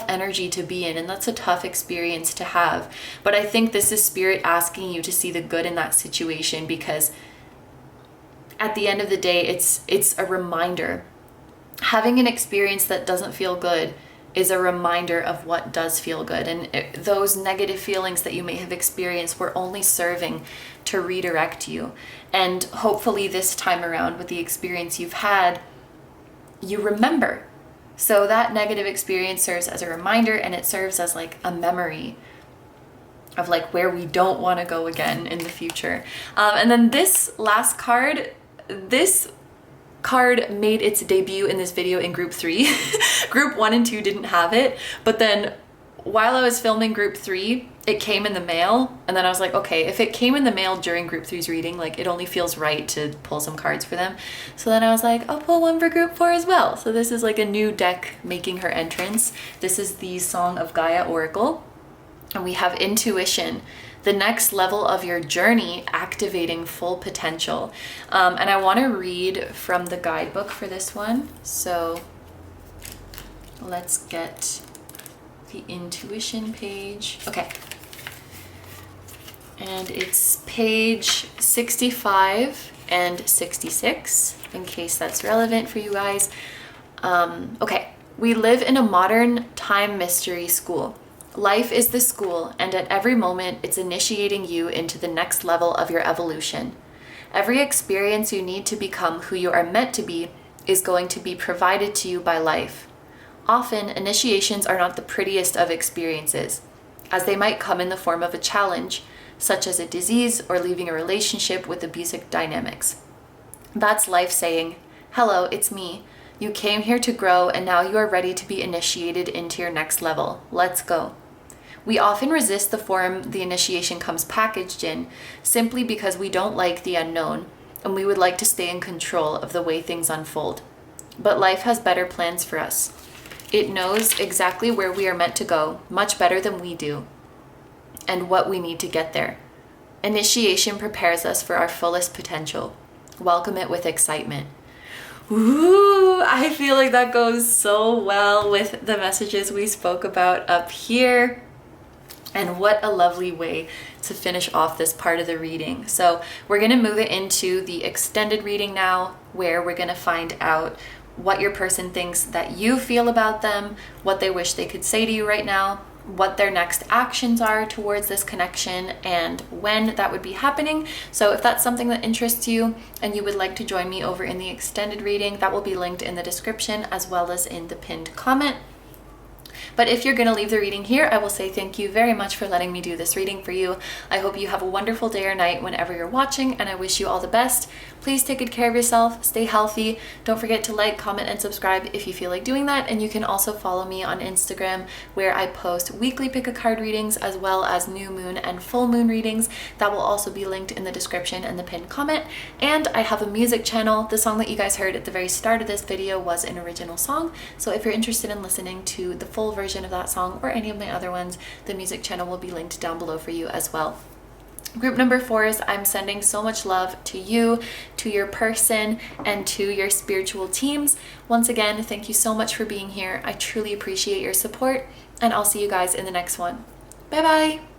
energy to be in, and that's a tough experience to have. But I think this is Spirit asking you to see the good in that situation, because at the end of the day, it's a reminder. Having an experience that doesn't feel good is a reminder of what does feel good. And those negative feelings that you may have experienced were only serving to redirect you. And hopefully this time around, with the experience you've had, you remember. So that negative experience serves as a reminder, and it serves as like a memory of like where we don't want to go again in the future. And then this last card, this card made its debut in this video in group 3. Group 1 and 2 didn't have it, but then while I was filming group 3, it came in the mail, and then I was like, okay, if it came in the mail during group 3's reading, like it only feels right to pull some cards for them. So then I was like, I'll pull one for group 4 as well. So this is like a new deck making her entrance. This is the Song of Gaia Oracle, and we have Intuition, the next level of your journey, activating full potential. And I want to read from the guidebook for this one. So let's get the intuition page. Okay. And it's page 65 and 66, in case that's relevant for you guys. Okay. We live in a modern time mystery school. Life is the school, and at every moment, it's initiating you into the next level of your evolution. Every experience you need to become who you are meant to be is going to be provided to you by life. Often, initiations are not the prettiest of experiences, as they might come in the form of a challenge, such as a disease or leaving a relationship with abusive dynamics. That's life saying, "Hello, it's me. You came here to grow, and now you are ready to be initiated into your next level. Let's go." We often resist the form the initiation comes packaged in, simply because we don't like the unknown, and we would like to stay in control of the way things unfold. But life has better plans for us. It knows exactly where we are meant to go, much better than we do, and what we need to get there. Initiation prepares us for our fullest potential. Welcome it with excitement. Ooh, I feel like that goes so well with the messages we spoke about up here. And what a lovely way to finish off this part of the reading. So we're going to move it into the extended reading now, where we're going to find out what your person thinks that you feel about them, what they wish they could say to you right now, what their next actions are towards this connection, and when that would be happening. So if that's something that interests you and you would like to join me over in the extended reading, that will be linked in the description as well as in the pinned comment. But if you're going to leave the reading here, I will say thank you very much for letting me do this reading for you. I hope you have a wonderful day or night whenever you're watching, and I wish you all the best. Please take good care of yourself, stay healthy. Don't forget to like, comment, and subscribe if you feel like doing that. And you can also follow me on Instagram, where I post weekly pick-a-card readings as well as new moon and full moon readings. That will also be linked in the description and the pinned comment. And I have a music channel. The song that you guys heard at the very start of this video was an original song. So if you're interested in listening to the full version of that song or any of my other ones, the music channel will be linked down below for you as well. Group number 4 is I'm sending so much love to you, to your person, and to your spiritual teams. Once again, thank you so much for being here. I truly appreciate your support, and I'll see you guys in the next one. Bye bye.